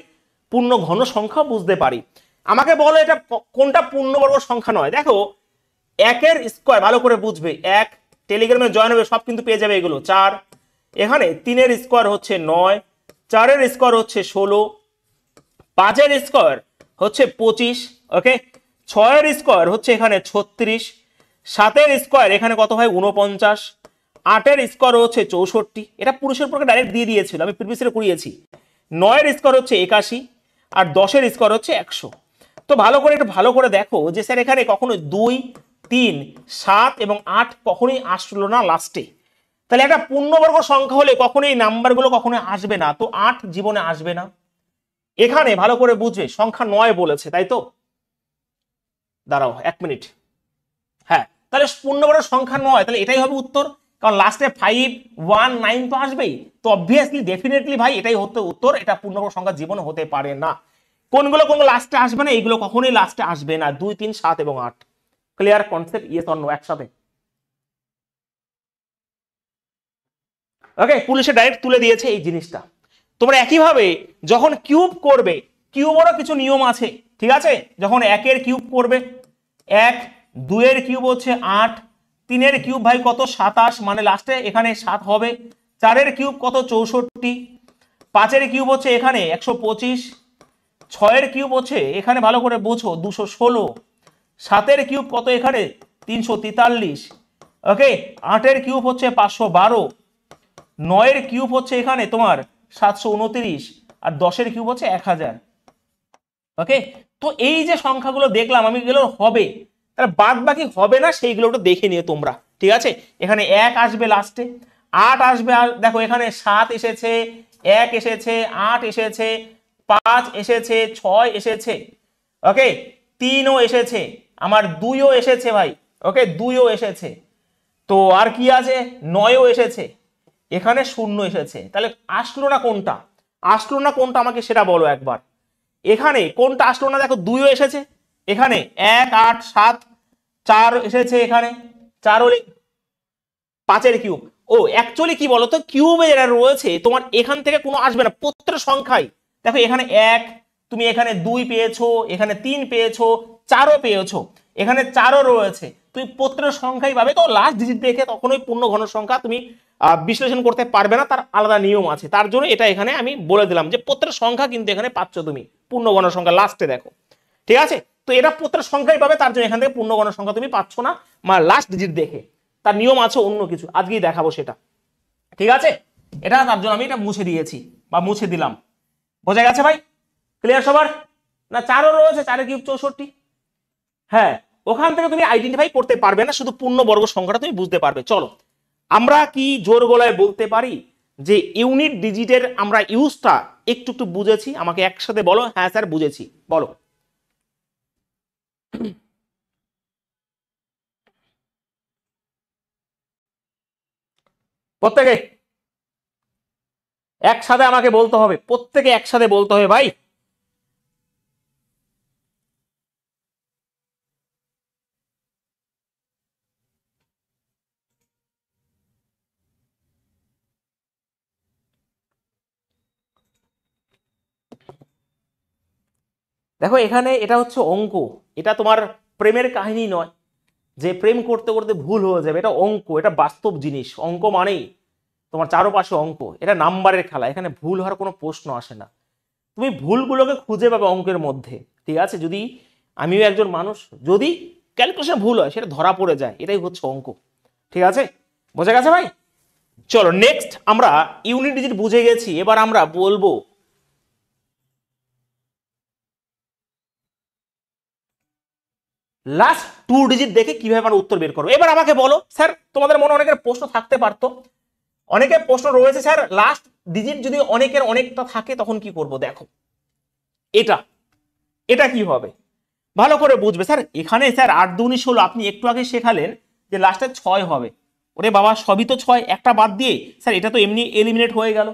পূর্ণ ঘন সংখ্যা বুঝতে পারি। আমাকে বলো এটা কোনটা পূর্ণবর্গ সংখ্যা নয়। দেখো, একের স্কোয়ার ভালো করে বুঝবে, এক, টেলিগ্রামে জয়েন হবে সব কিন্তু পেয়ে যাবে এগুলো। 4, এখানে 3 এর স্কোয়ার হচ্ছে 9, 4 এর স্কোয়ার হচ্ছে 16, 5 এর স্কোয়ার হচ্ছে 25, ওকে, 6 এর স্কোয়ার হচ্ছে এখানে 36, 7 এর স্কোয়ার এখানে কত হয় 49, 8 এর স্কোয়ার হচ্ছে 64। এটা পুরুষের পক্ষে ডাইরেক্ট দিয়ে দিয়েছিল, আমি প্রিভিয়াসে করিয়েছি। 9 এর স্কোয়ার হচ্ছে 81, আর 10 এর স্কোয়ার হচ্ছে 100। তো ভালো করে একটু ভালো করে দেখো যে স্যার এখানে কখনো 2, 3, 7 এবং 8 কখনোই আসলো না লাস্টে। তাহলে একটা পূর্ণবর্গ সংখ্যা হলে কখনোই নাম্বারগুলো কখনোই আসবে না, তো 8 জীবনে আসবে না। এখানে ভালো করে বুঝবে, সংখ্যা 9 বলেছে, তাই তো? দাঁড়াও 1 মিনিট। হ্যাঁ, তাহলে পূর্ণবর্গ সংখ্যা 9, তাহলে এটাই হবে উত্তর, কারণ লাস্টে 5, 1, 9 তো আসবেই। তো অবভিয়াসলি ডেফিনেটলি ভাই এটাই হতে উত্তর, এটা পূর্ণবর্গ সংখ্যা জীবনে হতে পারে না। কোনগুলো লাস্টে আসবে না, এইগুলো কখনোই লাস্টে আসবে না, 2, 3, 7 এবং 8। Clear concept? Yes or no একসাথে? ওকে, পুলিশে ডাইরেক্ট তুলে দিয়েছে এই জিনিসটা। তোমরা একইভাবে যখন কিউব করবে, কিউবেরও কিছু নিয়ম আছে, ঠিক আছে? যখন 1 এর কিউব করবে, 1, 2 এর কিউব হচ্ছে 8, 3 এর কিউব ভাই কত 27, মানে লাস্টে এখানে 7 হবে। 4 এর কিউব কত 64, 5 এর কিউব হচ্ছে এখানে 125, 6 এর কিউব হচ্ছে এখানে ভালো করে বোঝো 216, 7 এর কিউব কত এখানে 343, ওকে, 8 এর কিউব হচ্ছে 512, 9 এর কিউব হচ্ছে এখানে তোমার 729, আর 10 এর কিউব হচ্ছে 1000। ওকে, তো এই যে সংখ্যাগুলো দেখলাম আমি, এগুলো হবে, তাহলে বাদ বাকি হবে না সেইগুলো একটু দেখে নিও তোমরা, ঠিক আছে? এখানে 1 আসবে লাস্টে, 8 আসবে, আর দেখো এখানে 7 এসেছে, 1 এসেছে, 8 এসেছে, 5 এসেছে, 6 এসেছে, ওকে, 3ও এসেছে, আমার 2ও এসেছে ভাই, ওকে, 2ও এসেছে, তো আর কি আছে 9ও এসেছে, এখানে 0 এসেছে। তাহলে আসলো না কোনটা, আসলো না কোনটা আমাকে সেটা বলো একবার। এখানে কোনটা আসলো না? দেখো 2ও এসেছে, এখানে 1, 8, 7, 4 এসেছে, এখানে 4 হলে 5 এর কিউব। ও অ্যাকচুয়ালি কি বলতো, কিউবে যেটা রয়েছে তোমার এখান থেকে কোনো আসবে না, প্রত্যেক সংখ্যায় দেখো এখানে 1, তুমি এখানে 2 পেয়েছো, এখানে 3 পেয়েছো, 4ও পেয়েছো, এখানে 4ও রয়েছে, তুমি প্রত্যেক সংখ্যাই পাবে। তো লাস্ট ডিজিট দেখে তখনই পূর্ণ ঘন সংখ্যা তুমি বিশ্লেষণ করতে পারবে না, তার আলাদা নিয়ম আছে। তার জন্য এটা এখানে আমি বলে দিলাম যে প্রত্যেক সংখ্যা কিন্তু এখানে পাচ্ছ তুমি পূর্ণ ঘন সংখ্যা লাস্টে দেখো, ঠিক আছে? তো এটা প্রত্যেক সংখ্যাই পাবে, তার জন্য এখান থেকে পূর্ণ ঘন সংখ্যা তুমি পাচ্ছ না লাস্ট ডিজিট দেখে। তার নিয়ম আছে অন্য কিছু, আজকেই দেখাবো সেটা, ঠিক আছে? এটা তার জন্য আমি এটা মুছে দিয়েছি বা মুছে দিলাম। বোঝা গেছে ভাই? ক্লিয়ার সবার? না 4ও রয়েছে, 4 এর কিউব 64। হ্যাঁ, ওখান থেকে তুমি আইডেন্টিফাই করতে পারবে না, শুধু পূর্ণ বর্গ সংখ্যাটা তুমি বুঝতে পারবে। চলো আমরা কি জোর গলায় বলতে পারি যে ইউনিট ডিজিটের আমরা ইউজটা একটু একটু বুঝেছি, আমাকে একসাথে বলো। হ্যাঁ স্যার বুঝেছি, বলো। প্রত্যেকে একসাথে আমাকে বলতে হবে, প্রত্যেকে একসাথে বলতে হবে ভাই। দেখো এখানে এটা হচ্ছে অঙ্ক, এটা তোমার প্রেমের কাহিনী নয় যে প্রেম করতে করতে ভুল হয়ে যাবে। এটা অঙ্ক, এটা বাস্তব জিনিস। অঙ্ক মানেই তোমার চারপাশে অঙ্ক, এটা নাম্বারের খেলা, এখানে ভুল হওয়ার কোনো প্রশ্ন আসে না। তুমি ভুলগুলোকে খুঁজে পাবে অঙ্কের মধ্যে, ঠিক আছে? যদি আমিও একজন মানুষ, যদি ক্যালকুলেশন ভুল হয় সেটা ধরা পড়ে যায়, এটাই হচ্ছে অঙ্ক, ঠিক আছে? বোঝা গেছে ভাই? চলো নেক্সট, আমরা ইউনিট ডিজিট বুঝে গেছি, এবার আমরা বলবো লাস্ট 2 ডিজিট দেখে কিভাবে আমরা উত্তর বের করবো। এবার আমাকে বলো স্যার, তোমাদের মনে অনেকের প্রশ্ন থাকতে পারতো, অনেকের প্রশ্ন রয়েছে স্যার লাস্ট ডিজিট যদি অনেকের অনেকটা থাকে তখন কি করব। দেখো এটা এটা কি হবে ভালো করে বুঝবে। স্যার এখানে স্যার 8 2 16, আপনি একটু আগে শেখালেন যে লাস্টে 6 হবে। ওরে বাবা সবই তো 6, একটা বাদ দিয়ে স্যার এটা তো এমনি এলিমিনেট হয়ে গেল,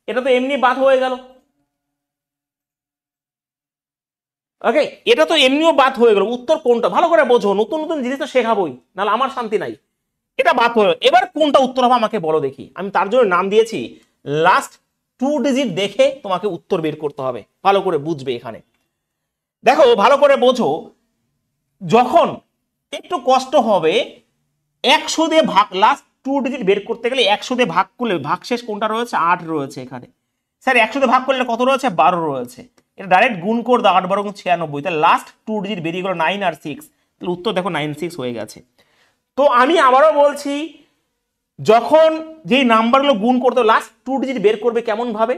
এটা তো এমনি বাদ হয়ে গেল। ওকে, এটা তো এমনিও বাদ হয়ে গেল। উত্তর কোনটা ভালো করে বোঝো, নতুন নতুন জিনিস তো শেখাবোই, নাহলে আমার শান্তি নাই। এটা বাদ হয়ে এবার কোনটা উত্তর হবে আমাকে বলো দেখি। আমি তার জন্য নাম দিয়েছি লাস্ট 2 ডিজিট দেখে তোমাকে উত্তর বের করতে হবে। ভালো করে বুঝবে এখানে, দেখো ভালো করে বোঝো। যখন একটু কষ্ট হবে 100 দিয়ে ভাগ, লাস্ট 2 ডিজিট বের করতে গেলে 100 দিয়ে ভাগ করলে ভাগশেষ কোনটা রয়েছে? 8 রয়েছে এখানে। স্যার 100 দিয়ে ভাগ করলে কত রয়েছে? 12 রয়েছে। এটা ডাইরেক্ট গুণ করে দাও, 8 12 96, তাহলে লাস্ট 2 ডিজিট বেরিয়ে গেল 9 আর 6, তাহলে উত্তর দেখো 9 6 হয়ে গেছে। তো আমি আবারও বলছি, যখন যেই নাম্বারগুলো গুণ করতে লাস্ট 2 ডিজিট বের করবে কেমন ভাবে?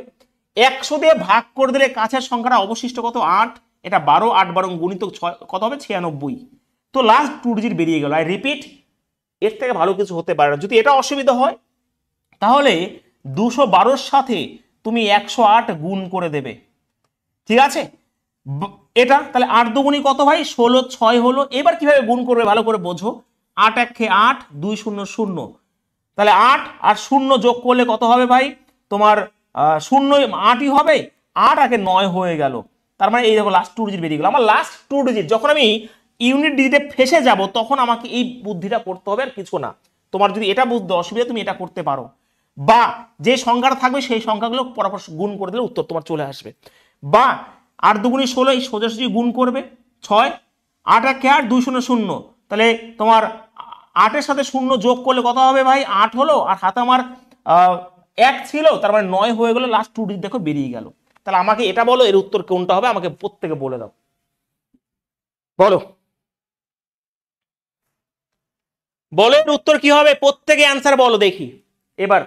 100 দিয়ে ভাগ করে দিলে কাছের সংখ্যাটা অবশিষ্ট কত? 8, এটা 12, 8 12 গুণিত 6 কত হবে? 96। তো লাস্ট 2 ডিজিট বেরিয়ে গেল। আই রিপিট, এর থেকে ভালো কিছু হতে পারে না। যদি এটা অসুবিধা হয় তাহলে 212 সাথে তুমি 108 গুণ করে দেবে, ঠিক আছে? এটা তাহলে 8 দুগুণি কত ভাই? 16, 6 হলো। এবার কিভাবে গুণ করবে ভালো করে বোঝো। 8 1 8, 2 0 0, তাহলে 8 আর 0 যোগ করলে কত হবে ভাই? তোমার 0 8ই হবে। 8 আগে 9 হয়ে গেল। তার মানে এই দেখো লাস্ট 2 ডিজিট বেরিয়ে গেল। আমার লাস্ট 2 ডিজিট যখন আমি ইউনিট ডিজিটে ফেসে যাব তখন আমাকে এই বুদ্ধিটা করতে হবে, আর কিছু না। তোমার যদি এটা বুঝতে অসুবিধা তুমি এটা করতে পারো, বা যে সংখ্যাটা থাকবে সেই সংখ্যাগুলো পরপর গুণ করে দিলে উত্তর তোমার চলে আসবে। বা 8 দুগুণি 16, এই সোজাসুজি গুণ করবে 6, 8 1 8, 2 0 0, তাহলে তোমার 8-এর সাথে 0 যোগ করলে কত হবে ভাই? 8 হলো। আর হাতে আমার 1 ছিল, তার মানে 9 হয়ে গেল। লাস্ট 2 ডিজিট দেখো বেরিয়ে গেল। তাহলে আমাকে এটা বলো, এর উত্তর কোনটা হবে? আমাকে প্রত্যেকে বলে দাও, বলো বলো এর উত্তর কি হবে? প্রত্যেকে অ্যান্সার বলো দেখি এবার।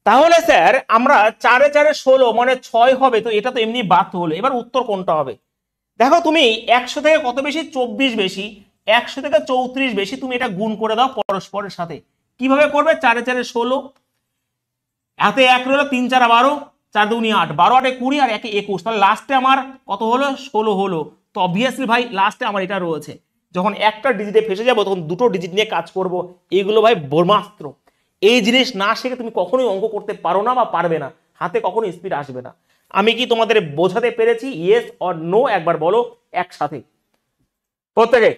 তাহলে স্যার আমরা 4 4 16 মানে 6 হবে, তো এটা তো এমনি বাদ হলো। এবার উত্তর কোনটা হবে? দেখো তুমি 100 থেকে কত বেশি? 24 বেশি। 100 থেকে 34 বেশি, তুমি এটা গুণ করে দাও পরস্পরের সাথে। কিভাবে করবে? 4 4 16, হাতে 1 রইলো, 3 4 12, 4 2 8, 12 8 20 আর 1 21, তাহলে লাস্টে আমার কত হলো? 16 হলো। তো অবভিয়াসলি ভাই লাস্টে আমার এটা রয়েছে। যখন একটা ডিজিটে ফেসে যাবো তখন দুটো ডিজিট নিয়ে কাজ করব। এইগুলো ভাই ব্রহ্মাস্ত্র। এই জিনিস না শিখে তুমি কখনোই অঙ্ক করতে পারো না বা পারবে না, হাতে কখনো স্পিড আসবে না। আমি কি তোমাদের বোঝাতে পেরেছি? ইয়েস অর নো একবার বলো একসাথে, প্রত্যেকে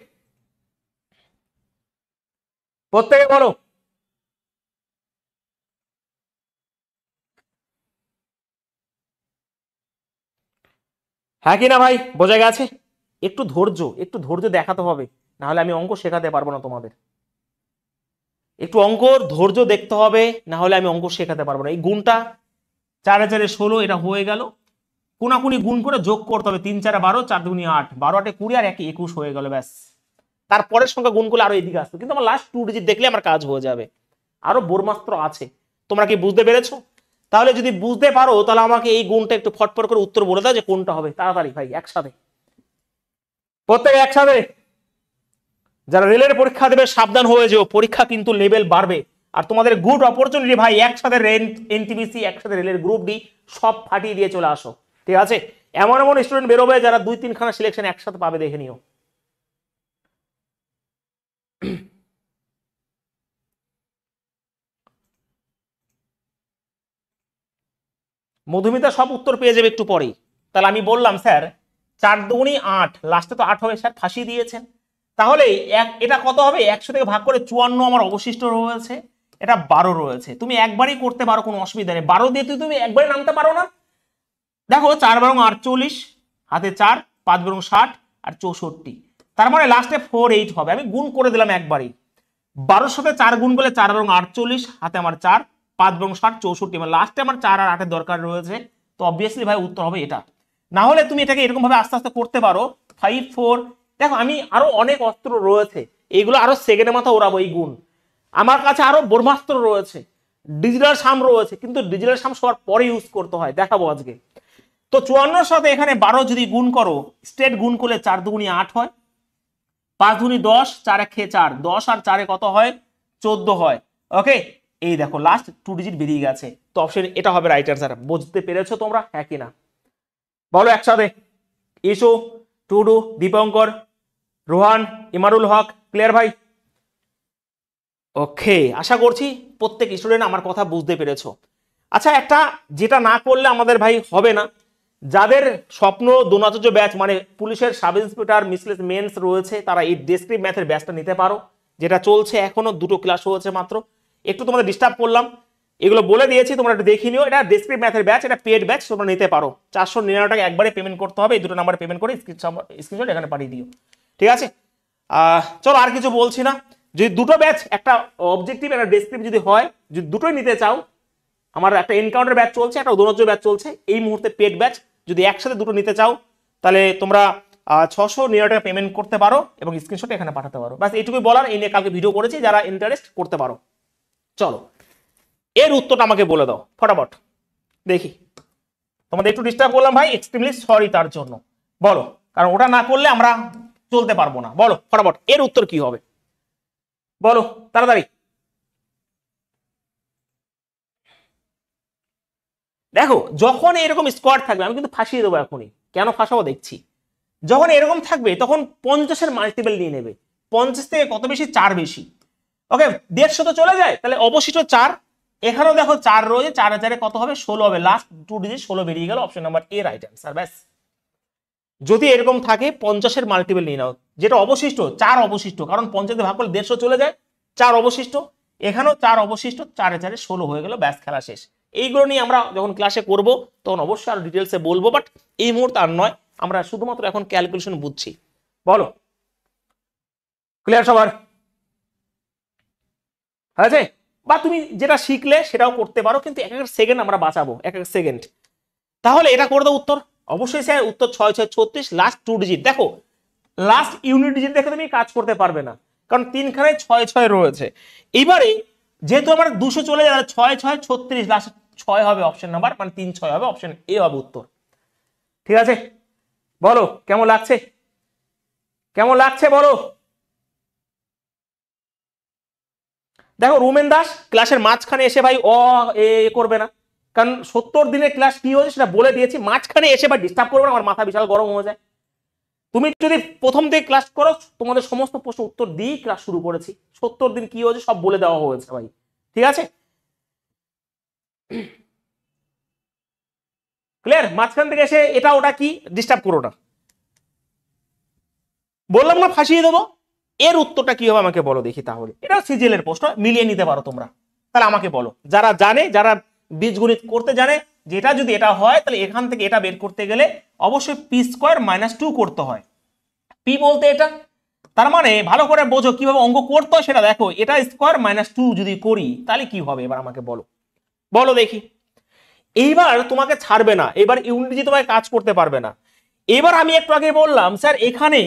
প্রত্যেকে বলো। হ্যাঁ কি না ভাই? বোঝা গেছে? একটু ধৈর্য দেখাতে হবে, না হলে আমি অঙ্ক শেখাতে পারবো না তোমাদের। একটু অঙ্কর ধৈর্য দেখতে হবে, না হলে আমি অঙ্ক শেখাতে পারবো না। এই গুণটা 4 4 16 এটা হয়ে গেল। কোনাকুনি গুণ করে যোগ করতে হবে। 3 4 12, 4 2 8, 12 8 20 আর 1 21 হয়ে গেল, ব্যাস। তারপরের সংখ্যা গুণ করলে আরো এদিকে আসতো, কিন্তু আমার লাস্ট 2 ডিজিট দেখলে আমার কাজ হয়ে যাবে। আরো ব্রহ্মাস্ত্র আছে। তোমরা কি বুঝতে পেরেছো? তাহলে যদি বুঝতে পারো তাহলে আমাকে এই গুণটা একটু ফটফট করে উত্তর বলে দাও যে কোনটা হবে, তাড়াতাড়ি ভাই একসাথে, প্রত্যেকে একসাথে। যারা রেলের পরীক্ষা দেবে সাবধান হয়ে যেও, পরীক্ষা কিন্তু লেভেল বাড়বে। আর তোমাদের গুড অপরচুনিটি ভাই, একসাথে এনটিপিসি, একসাথে রেলের গ্রুপ ডি সব ফাটিয়ে দিয়ে চলে আসো। ঠিক আছে, এমন এমন স্টুডেন্ট বেরোবে যারা 2-3খানা সিলেকশন একসাথে পাবে, দেখে নিও। মধুমিতা সব উত্তর পেয়ে যাবে একটু পরেই। তাহলে আমি বললাম স্যার 4 দুগুণী 8, লাস্টে তো 8 হবে স্যার, ফাঁসিয়ে দিয়েছেন। তাহলে এটা কত হবে? 100 থেকে ভাগ করে 54 আমার অবশিষ্ট রয়েছে, এটা 12 রয়েছে। তুমি একবারই করতে পারো, কোনো অসুবিধা নেই। 12 দিয়ে তুমি একবারে নামতে পারো না? দেখো 4 বারং 48, হাতে 4, 5 বারং 60 আর 64, তার মানে লাস্টে 48 হবে। আমি গুণ করে দিলাম একবারই, 12 সাথে 4 গুণ করলে 4 বারং 48, হাতে আমার 4, 5 বারং 60, 64, মানে লাস্টে আমার 4 আর 8 এর দরকার রয়েছে। তো অবভিয়াসলি ভাই উত্তর হবে এটা। না হলে তুমি এটাকে এরকম ভাবে আস্তে আস্তে করতে পারো 5 4। দেখো আমি আরো অনেক অস্ত্র রয়েছে, এইগুলো আরো সেকেন্ডের মাথা ওড়াবো। এই গুণ আমার কাছে আরো ব্রহ্মাস্ত্র রয়েছে, ডিজিটাল সাম রয়েছে, কিন্তু ডিজিটাল সাম সবার পরে ইউজ করতে হয়, দেখাবো আজকে। তো 54 সাথে এখানে 12 যদি গুণ করো, স্ট্রেট গুণ করলে 4 দুগুণী 8 হয়, 5 দুগুণী 10, 4 এক খেয়ে 4, 10 আর 4 কত হয়? 14 হয়। ওকে, এই দেখো লাস্ট 2 ডিজিট বেরিয়ে গেছে। তো অপশন এটা হবে রাইট অ্যান্সার। বুঝতে পেরেছো তোমরা, হ্যাঁ কি না? বলো একসাথে। ইসু, টুডু, দীপঙ্কর, রোহান, ইমারুল হক, ক্লিয়ার ভাই? ওকে, আশা করছি প্রত্যেক স্টুডেন্ট আমার কথা বুঝতে পেরেছো। আচ্ছা, একটা যেটা না করলে আমাদের ভাই হবে না, যাদের স্বপ্ন দ্রোণাচার্য ব্যাচ মানে পুলিশের সাব ইন্সপেক্টর মিসলেস মেন্স রয়েছে, তারা এই ডেসক্রিপ ম্যাথের ব্যাচটা নিতে পারো, যেটা চলছে এখনো, 2টো ক্লাস হয়েছে মাত্র। একটু তোমাদের ডিস্টার্ব করলাম, এগুলো বলে দিয়েছি, তোমরা একটু দেখে নিও। এটা ডেসক্রিপ ম্যাথের ব্যাচ, এটা পেড ব্যাচ, তোমরা নিতে পারো। 499 টাকা একবারে পেমেন্ট করতে হবে, এই 2টো নাম্বারে পেমেন্ট করে স্ক্রিনশট এখানে পাঠিয়ে দিও। ঠিক আছে, চলো আর কিছু বলছি না। যদি 2টো ব্যাচ, একটা অবজেক্টিভ একটা ডেসক্রিপ যদি হয়, যদি দুটোই নিতে চাও, আমার একটা এনকাউন্টার ব্যাচ চলছে, একটা দ্রোণাচার্য ব্যাচ চলছে এই মুহূর্তে পেড ব্যাচ, যদি একসাথে দুটো নিতে চাও তাহলে তোমরা 699 টাকা পেমেন্ট করতে পারো এবং স্ক্রিনশট এখানে পাঠাতে পারো। বাস এইটুকুই বলার। এই নিয়ে কালকে ভিডিও করেছি, যারা ইন্টারেস্ট করতে পারো। চলো এর উত্তরটা আমাকে বলে দাও ফটাফট দেখি। তোমাদের একটু ডিস্টার্ব করলাম ভাই, এক্সট্রিমলি সরি তার জন্য। বলো, কারণ ওটা না করলে আমরা চলতে পারবো না। বলো ফটাফট এর উত্তর কি হবে, বলো তাড়াতাড়ি। দেখো যখন এরকম স্কোয়াড থাকবে, আমি কিন্তু ফাঁসিয়ে দেবো এখনই, কেন ফাঁসাবো দেখছি। যখন এরকম থাকবে তখন 50-এর মাল্টিপল নিয়ে নেবে। 50 থেকে কত বেশি? 4 বেশি। ওকে, 150 তো চলে যায়, তাহলে অবশিষ্ট 4। এখানেও দেখো 4 রয়েছে, 4 আর 4 কত হবে? 16 হবে। লাস্ট 2 ডিজিট 16 বেরিয়ে গেল। Option number A right answer. ব্যাস, যদি এরকম থাকে 50-এর মাল্টিপল নিয়ে নাও। যেটা অবশিষ্ট 4 অবশিষ্ট, কারণ 50 দিয়ে ভাগ করলে 150 চলে যায়, 4 অবশিষ্ট। এখানেও 4 অবশিষ্ট, 4 এ 4 16 হয়ে গেল। ব্যাস, খেলা শেষ। এইগুলো নিয়ে আমরা যখন ক্লাসে করব তখন অবশ্যই আরো ডিটেলসে বলবো, বাট এই মুহূর্তে আর নয়, আমরা শুধুমাত্র এখন ক্যালকুলেশন বুঝছি। বলো ক্লিয়ার সবার? হয়েছে? বা তুমি যেটা শিখলে সেটাও করতে পারো, কিন্তু এক এক সেকেন্ড আমরা বাঁচাবো, এক এক সেকেন্ড। তাহলে এটা করে দাও উত্তর। অবশ্যই স্যার উত্তর 6 6 36, লাস্ট 2 ডিজিট। দেখো লাস্ট ইউনিট ডিজিট দেখে তুমি কাজ করতে পারবে না, কারণ 3খানায় 6 6 রয়েছে। এইবারে যেহেতু আমার 200 চলে যাবে, 6 6 36, লাস্ট 6 হবে অপশন নাম্বার, মানে 3 6 হবে, অপশন এ হবে উত্তর। ঠিক আছে, বলো কেমন লাগছে? কেমন লাগছে বলো? দেখো রুমেন দাস ক্লাসের মাঝখানে এসে ভাই এ করবে না, কারণ 70 দিনের ক্লাস কি হয়েছে সেটা বলে দিয়েছি। মাঝখানে এসে ভাই ডিস্টার্ব করবে না, আমার মাথা বিশাল গরম হয়ে যায়। তুমি যদি প্রথম থেকে ক্লাস করো, তোমাদের সমস্ত প্রশ্ন উত্তর দিয়ে ক্লাস শুরু করেছি। 70 দিন কি হয়েছে সব বলে দেওয়া হয়েছে ভাই। ঠিক আছে, ক্লিয়ার? মাঝখান থেকে এসে এটা ওটা কি ডিস্টার্ব করো না, বললাম না ফাঁসিয়ে দেবো। এর উত্তরটা কি হবে আমাকে বলো দেখি। তাহলে এটা সিজিএল এর প্রশ্ন, মিলিয়ে নিতে পারো তোমরা। তাহলে আমাকে বলো, যারা জানে, যারা বীজগণিত করতে জানে, যেটা যদি এটা হয় তাহলে এখান থেকে এটা বের করতে গেলে অবশ্যই পি স্কোয়ার -2 করতে হয়। পি বলতে এটা, তার মানে ভালো করে বোঝো কিভাবে অঙ্ক করতে হয় সেটা দেখো। এটা স্কোয়ার -2 যদি করি তাহলে কি হবে এবার আমাকে বলো, বলো দেখি। এইবার তোমাকে ছাড়বে না, এবার ইউনিটি তোমাকে কাজ করতে পারবে না। এবার আমি একটু আগে বললাম স্যার এখানে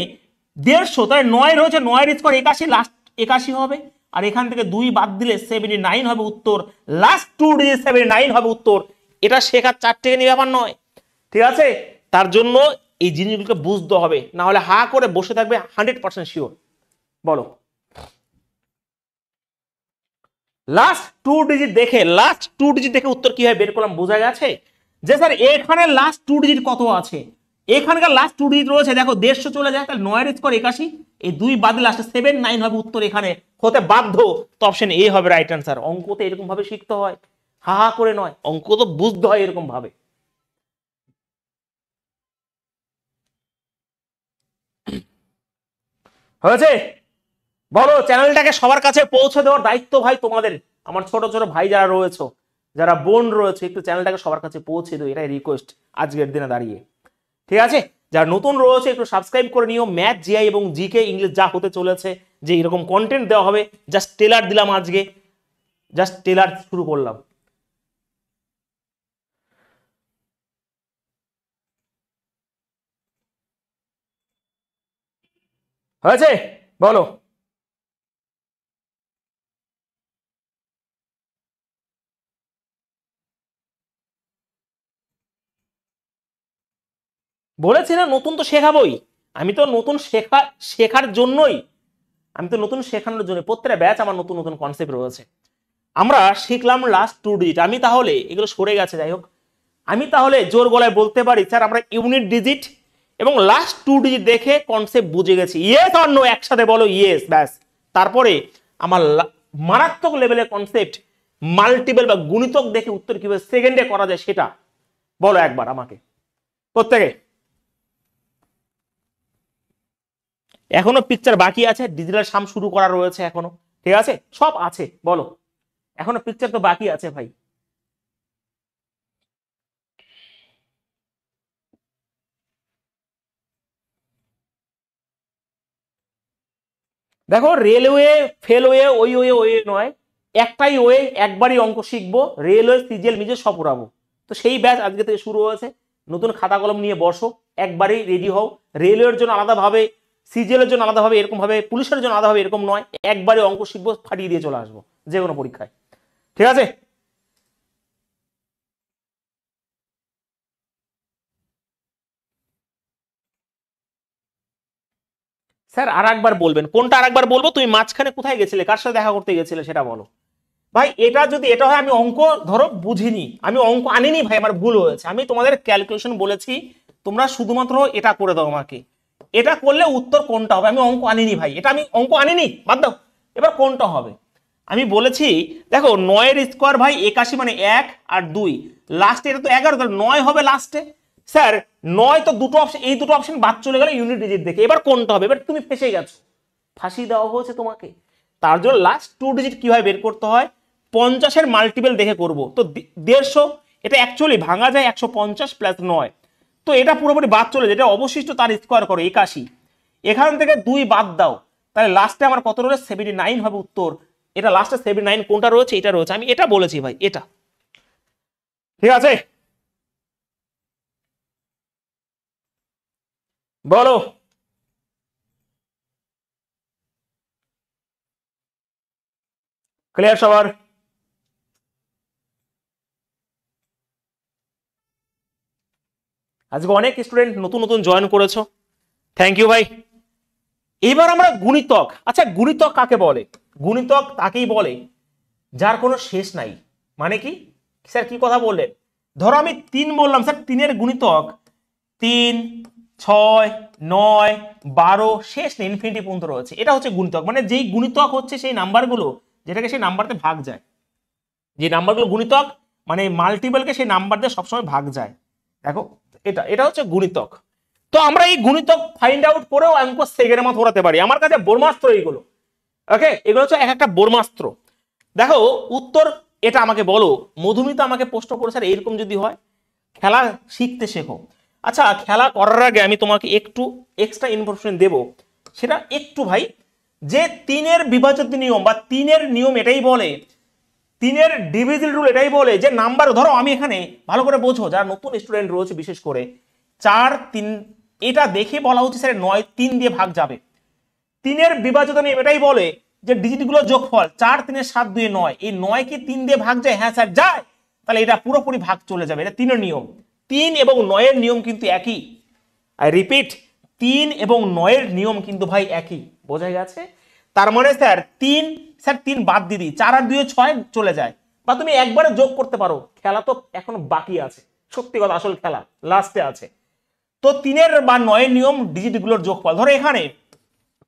150, তাহলে 9 রয়েছে, 9 স্কোয়ার 81, লাস্ট 81 হবে। আর এখান থেকে 2 বাদ দিলে 79 হবে উত্তর। লাস্ট 2 ডিজিট 79 হবে উত্তর। এটা শেখার 4 টাকা নিয়ে ব্যাপার নয়। ঠিক আছে, তার জন্য এই জিনিসগুলোকে বুঝতে হবে, না হলে হা করে বসে থাকবে 100% শিওর। বলো লাস্ট টু ডিজিট দেখে উত্তর কিভাবে বের করলাম বোঝা গেছে যে স্যার এখানে লাস্ট টু ডিজিট কত আছে, এখানকার লাস্ট টু ডিজিট রয়েছে দেখো 150 চলে যায়, তাহলে 9 এর স্কোয়ার 81, এই 2 বাদ লাস্টে 79 হবে উত্তর, এখানে হতে বাধ্য, তো অপশন এ হবে রাইট আনসার। অঙ্ক তো এরকম ভাবে শিখতে হয়, হা হা করে নয়, অঙ্ক তো বুঝতে হয় এরকম ভাবে। হয়েছে? বলো, চ্যানেলটাকে সবার কাছে পৌঁছে দেওয়ার দায়িত্ব ভাই তোমাদের, আমার ছোট ছোট ভাই যারা রয়েছে, যারা বোন রয়েছে, একটু চ্যানেলটাকে সবার কাছে পৌঁছে দিও, এটাই রিকোয়েস্ট আজকের দিনে দাঁড়িয়ে। ঠিক আছে, যারা নতুন রয়েছে একটু সাবস্ক্রাইব করে নিও। ম্যাথ, জিআই এবং জিকে ইংলিশ যা হতে চলেছে, যে এরকম কন্টেন্ট দেওয়া হবে, জাস্ট টেলার দিলাম আজকে, জাস্ট টেলার শুরু করলাম। হয়েছে? বলো। বলেছি না নতুন তো শেখাবোই, আমি তো নতুন শেখার জন্যই, আমি তো নতুন শেখানোর জন্য, প্রত্যেকটা ব্যাচ আমার নতুন নতুন কনসেপ্ট রয়েছে। আমরা শিখলাম লাস্ট টু ডিজিট, আমি তাহলে এগুলো সরে গেছে যাই হোক, আমি তাহলে জোর গলায় বলতে পারি স্যার আমরা ইউনিট ডিজিট এবং লাস্ট টু ডিজিট দেখে কনসেপ্ট বুঝে গেছি। ইয়েস অর নো একসাথে বলো ইয়েস, ব্যাস। তারপরে আমার মারাত্মক লেভেলের কনসেপ্ট মাল্টিপল বা গুণিতক দেখে উত্তর কিভাবে সেকেন্ডে করা যায় সেটা বলো একবার আমাকে প্রত্যেকে। এখনো পিকচার বাকি আছে, ডিজিটাল সাম শুরু করা রয়েছে এখনো, ঠিক আছে, সব আছে, বলো এখনো পিকচার তো বাকি আছে ভাই। দেখো রেলওয়ে ফেলওয়ে ওই ওয়ে ওয়ে নয়, একটাই ওয়ে, একবারই অঙ্ক শিখবো, রেলওয়ে সিজিএল মিজে সব উড়াবো। তো সেই ব্যাচ আজকে থেকে শুরু হয়েছে, নতুন খাতা কলম নিয়ে বসো, একবারেই রেডি হও। রেলওয়ের জন্য আলাদাভাবে, সিজিএল এর জন্য আলাদাভাবে এরকম ভাবে, পুলিশের জন্য আলাদাভাবে এরকম নয়, একবারে অঙ্ক শিখবো, ফাটিয়ে দিয়ে চলে আসবো যে কোনো পরীক্ষায়। ঠিক আছে? স্যার আর একবার বলবেন কোনটা, আর একবার বলবো, তুমি মাঝখানে কোথায় গেছিলে, কার সাথে দেখা করতে গেছিলে সেটা বলো। ভাই এটা যদি এটা হয়, আমি অঙ্ক ধরো বুঝিনি, আমি অঙ্ক আনিনি ভাই, আমার ভুল হয়েছে, আমি তোমাদের ক্যালকুলেশন বলেছি, তোমরা শুধুমাত্র এটা করে দাও আমাকে, এটা করলে উত্তর কোনটা হবে, আমি অঙ্ক আনিনি ভাই, এটা আমি অঙ্ক আনিনি, বাদ দাও, এবার কোনটা হবে আমি বলেছি। দেখো 9 এর স্কোয়ার ভাই 81, মানে 1 আর 2, লাস্টে এটা তো 11, তাহলে 9 হবে লাস্টে। স্যার 9 তো দুটো অপশন, এই দুটো অপশন বাদ চলে গেল ইউনিট ডিজিট দেখে, এবার কোনটা হবে, এবার তুমি ফেসে গেছো, ফাঁসি দেওয়া হয়েছে তোমাকে। তার জন্য লাস্ট টু ডিজিট কিভাবে বের করতে হয়, 50-এর মাল্টিপল দেখে করব। তো 150, এটা অ্যাকচুয়ালি ভাঙা যায় 150 প্লাস 9, তো এটা পুরোপুরি বাদ চলে, যেটা অবশিষ্ট তার স্কোয়ার করো 81, এখান থেকে 2 বাদ দাও, তাহলে লাস্টে আমার কত রয়েছে 79 হবে উত্তর। এটা লাস্টে 79 কোনটা রয়েছে, এটা রয়েছে, আমি এটা বলেছি ভাই, এটা ঠিক আছে। বলো। ক্লিয়ার সবার? আজকে অনেক স্টুডেন্ট নতুন নতুন জয়েন করেছো, থ্যাংক ইউ ভাই। এবার আমরা গুণিতক, আচ্ছা গুণিতক কাকে বলে? গুণিতক তাকেই বলে যার কোনো শেষ নাই। মানে কি স্যার, কি কথা বললেন? ধরো আমি 3 বললাম, স্যার 3-এর গুণিতক 3, 6, 9, 12, শেষ নেই, ইনফিনিটি পর্যন্ত রয়েছে, এটা হচ্ছে গুণিতক। মানে যেই গুণিতক হচ্ছে সেই নাম্বারগুলো যেটাকে সেই নাম্বারতে ভাগ যায়, যে নাম্বারগুলো গুণিতক মানে মাল্টিপলকে সেই নাম্বার দিয়ে সবসময় ভাগ যায়। দেখো এটা এটা হচ্ছে গুণিতক। তো আমরা এই গুণিতক ফাইন্ড আউট করেও অঙ্ক সেকেন্ডের মতো করাতে পারি, আমার কাছে ব্রহ্মাস্ত্র এইগুলো। ওকে, এগুলো হচ্ছে এক একটা ব্রহ্মাস্ত্র। দেখো উত্তর এটা আমাকে বলো, মধুমিতা আমাকে প্রশ্ন করে স্যার এরকম যদি হয়, খেলা শিখতে শেখো। আচ্ছা খেলা করার আগে আমি তোমাকে একটু এক্সট্রা ইনফরমেশন দেব, সেটা একটু ভাই, যে 3-এর বিভাজ্য নিয়ম বা 3-এর নিয়ম এটাই বলে, 3-এর ডিভিজিল রুল এটাই বলে যে নাম্বার, ধরো আমি এখানে ভালো করে বোঝো যারা নতুন স্টুডেন্ট রয়েছে বিশেষ করে, 4, 3, এটা দেখে বলা হচ্ছে স্যার 9 3 দিয়ে ভাগ যাবে। 3-এর বিভাজ্যতা নিয়ম এটাই বলে যে ডিজিটগুলো যোগফল 4, 3, 7, 2, 9, এই 9 কি 3 দিয়ে ভাগ যায়? হ্যাঁ স্যার যায়, তাহলে এটা পুরোপুরি ভাগ চলে যাবে, এটা 3-এর নিয়ম। 3 এবং 9-এর নিয়ম কিন্তু একই, আই রিপিট, 3 এবং 9-এর নিয়ম কিন্তু ভাই একই, বোঝা গেছে? তার মানে স্যার 3, স্যার 3 বাদ দিয়ে দিই, 4 আর 2 6 চলে যায়, বা তুমি একবারে যোগ করতে পারো, খেলা তো এখনো বাকি আছে, সত্যি কথা আসল খেলা লাস্টে আছে। তো 3 বা 9 নিয়ম ডিজিটগুলোর যোগফল, ধরো এখানে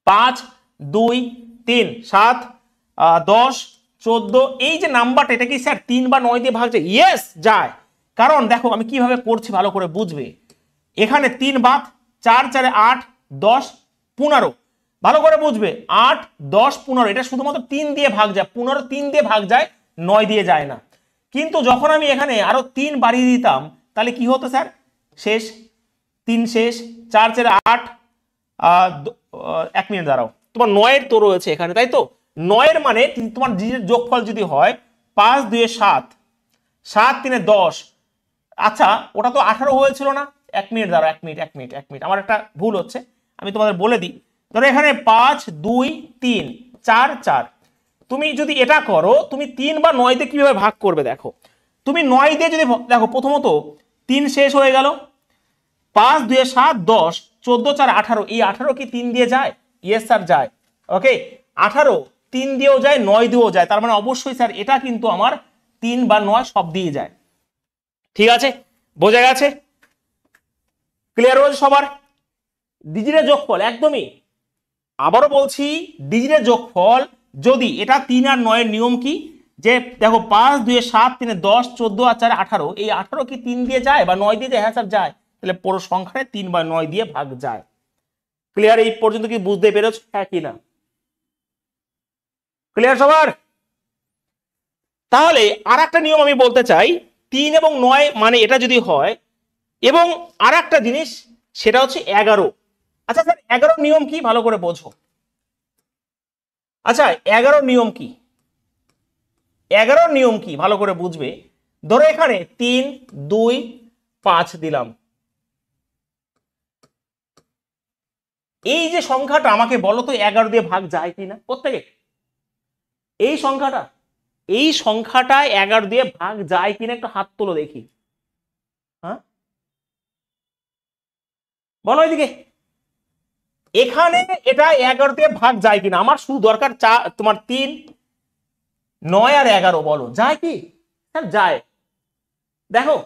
5 2 3 7 10 14, এই যে নাম্বারটা এটা কি স্যার 3 বা 9 দিয়ে ভাগ যায়? ইয়েস যায়। কারণ দেখো আমি কিভাবে করছি ভালো করে বুঝবে, এখানে 3 বাদ, 4 4 8 10 15, ভালো করে বুঝবে 8 10 15, এটা শুধুমাত্র 3 দিয়ে ভাগ যায়, 15 3 দিয়ে ভাগ যায়, 9 দিয়ে যায় না। কিন্তু যখন আমি এখানে আরো 3 বাড়িয়ে দিতাম তাহলে কি হতো স্যার, শেষ 3 শেষ, 4 4 8, 1 মিনিট দাঁড়াও, তোমার 9 তো রয়েছে এখানে তাই তো, 9 মানে তোমার যোগফল যদি হয় 5 2 7 7 3 10, আচ্ছা ওটা তো 18 হয়েছিল না, 1 মিনিট দাঁড়াও, 1 মিনিট আমার একটা ভুল হচ্ছে, আমি তোমাদের বলে দিই। ধরো এখানে 5 2 3 4 4, তুমি যদি এটা করো তুমি 3 বা 9 দিয়ে কিভাবে ভাগ করবে দেখো, তুমি 9 দিয়ে যদি দেখো, প্রথমত 3 শেষ হয়ে গেল, 5 2 7 10 14 4 18, এই 18 কি 3 দিয়ে যায়? ইয়েস স্যার যায়। ওকে, 18 3 দিয়েও যায় 9 দিয়েও যায়, তার মানে অবশ্যই স্যার এটা কিন্তু আমার 3 বা 9 সব দিয়ে যায়। ঠিক আছে, বোঝা গেছে? ক্লিয়ার হয়েছে সবার? ডিজিটের যোগফল একদমই, আবারও বলছি ডিজিটের যোগফল যদি এটা 3 আর 9 এর নিয়ম কি, যে দেখো 5 2 7 3 10 14 আর 4 18, এই 18 কি 3 দিয়ে যায় বা 9 দিয়ে যায়? হ্যাঁ স্যার যায়, তাহলে পুরো সংখ্যায় 3 বা 9 দিয়ে ভাগ যায়। ক্লিয়ার? এই পর্যন্ত কি বুঝতে পেরেছো হ্যাঁ কি না? ক্লিয়ার সবার? তাহলে আর একটা নিয়ম আমি বলতে চাই, 3 এবং 9 মানে এটা যদি হয়, এবং আর একটা জিনিস সেটা হচ্ছে 11। আচ্ছা স্যার 11 নিয়ম কি ভালো করে বোঝো। আচ্ছা 11 নিয়ম কি, 11 নিয়ম কি ভালো করে বুঝবে। ধরো এখানে 3 2 5 দিলাম, এই যে সংখ্যাটা আমাকে বলো তো 11 দিয়ে ভাগ যায় কিনা প্রত্যেকে, এই সংখ্যাটা, এই সংখ্যাটা 11 দিয়ে ভাগ যায় কিনা একটু হাত তোলো দেখি। হ্যাঁ বলো এদিকে, এখানে এটা 11 দিয়ে ভাগ যায় কিনা, আমার শুধু দরকার তোমার 3 9 আর 11, বলো যায় কি? হ্যাঁ যায়, দেখো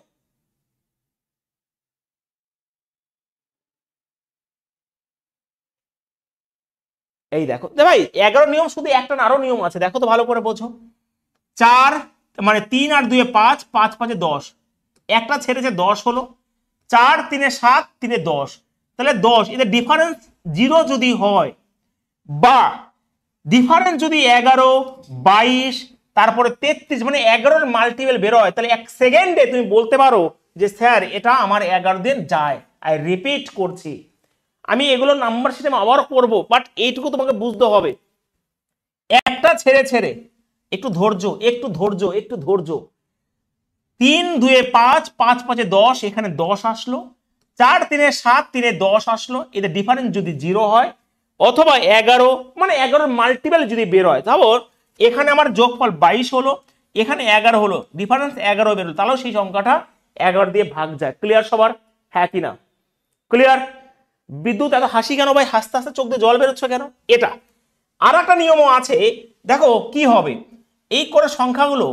এই দেখো ভাই 11 নিয়ম শুধু একটা না, আরো নিয়ম আছে, দেখো তো ভালো করে বোঝো। 4 মানে 3 আর 2 5, 5 5 10, একটা ছেড়েছে 10 হলো, 4 3 7 3 10, তাহলে 10, এদের ডিফারেন্স 0 যদি হয়, বা ডিফারেন্স যদি 11 22 তারপরে 33 মানে 11-এর মাল্টিপল বের হয়, তাহলে 1 সেকেন্ডে তুমি বলতে পারো যে স্যার এটা আমার 11 দিয়ে যায়। আই রিপিট করছি, আমি এগুলো নাম্বার সিস্টেম আবার করব, বাট এইটুকু তোমাকে বুঝতে হবে, একটা ছেড়ে ছেড়ে, একটু ধৈর্য একটু ধৈর্য একটু ধৈর্য, 3 2 5 5 5 10, এখানে 10 আসলো, 4 3 7 3 10 আসলো, এদের ডিফারেন্স যদি 0 হয়, অথবা 11 মানে 11-এর মাল্টিপল যদি বের হয়, তাহলে এখানে আমার যোগফল 22 হলো, এখানে 11 হলো, ডিফারেন্স 11 বেরোলো, তাহলেও সেই সংখ্যাটা 11 দিয়ে ভাগ যায়। ক্লিয়ার সবার হ্যাঁ কি না? ক্লিয়ার? বিদ্যুৎ এত হাসি কেন ভাই, হাসতে হাসতে চোখ দিয়ে জল বেরোচ্ছে কেন? এটা আর একটা নিয়মও আছে, দেখো কি হবে, এই করে সংখ্যাগুলো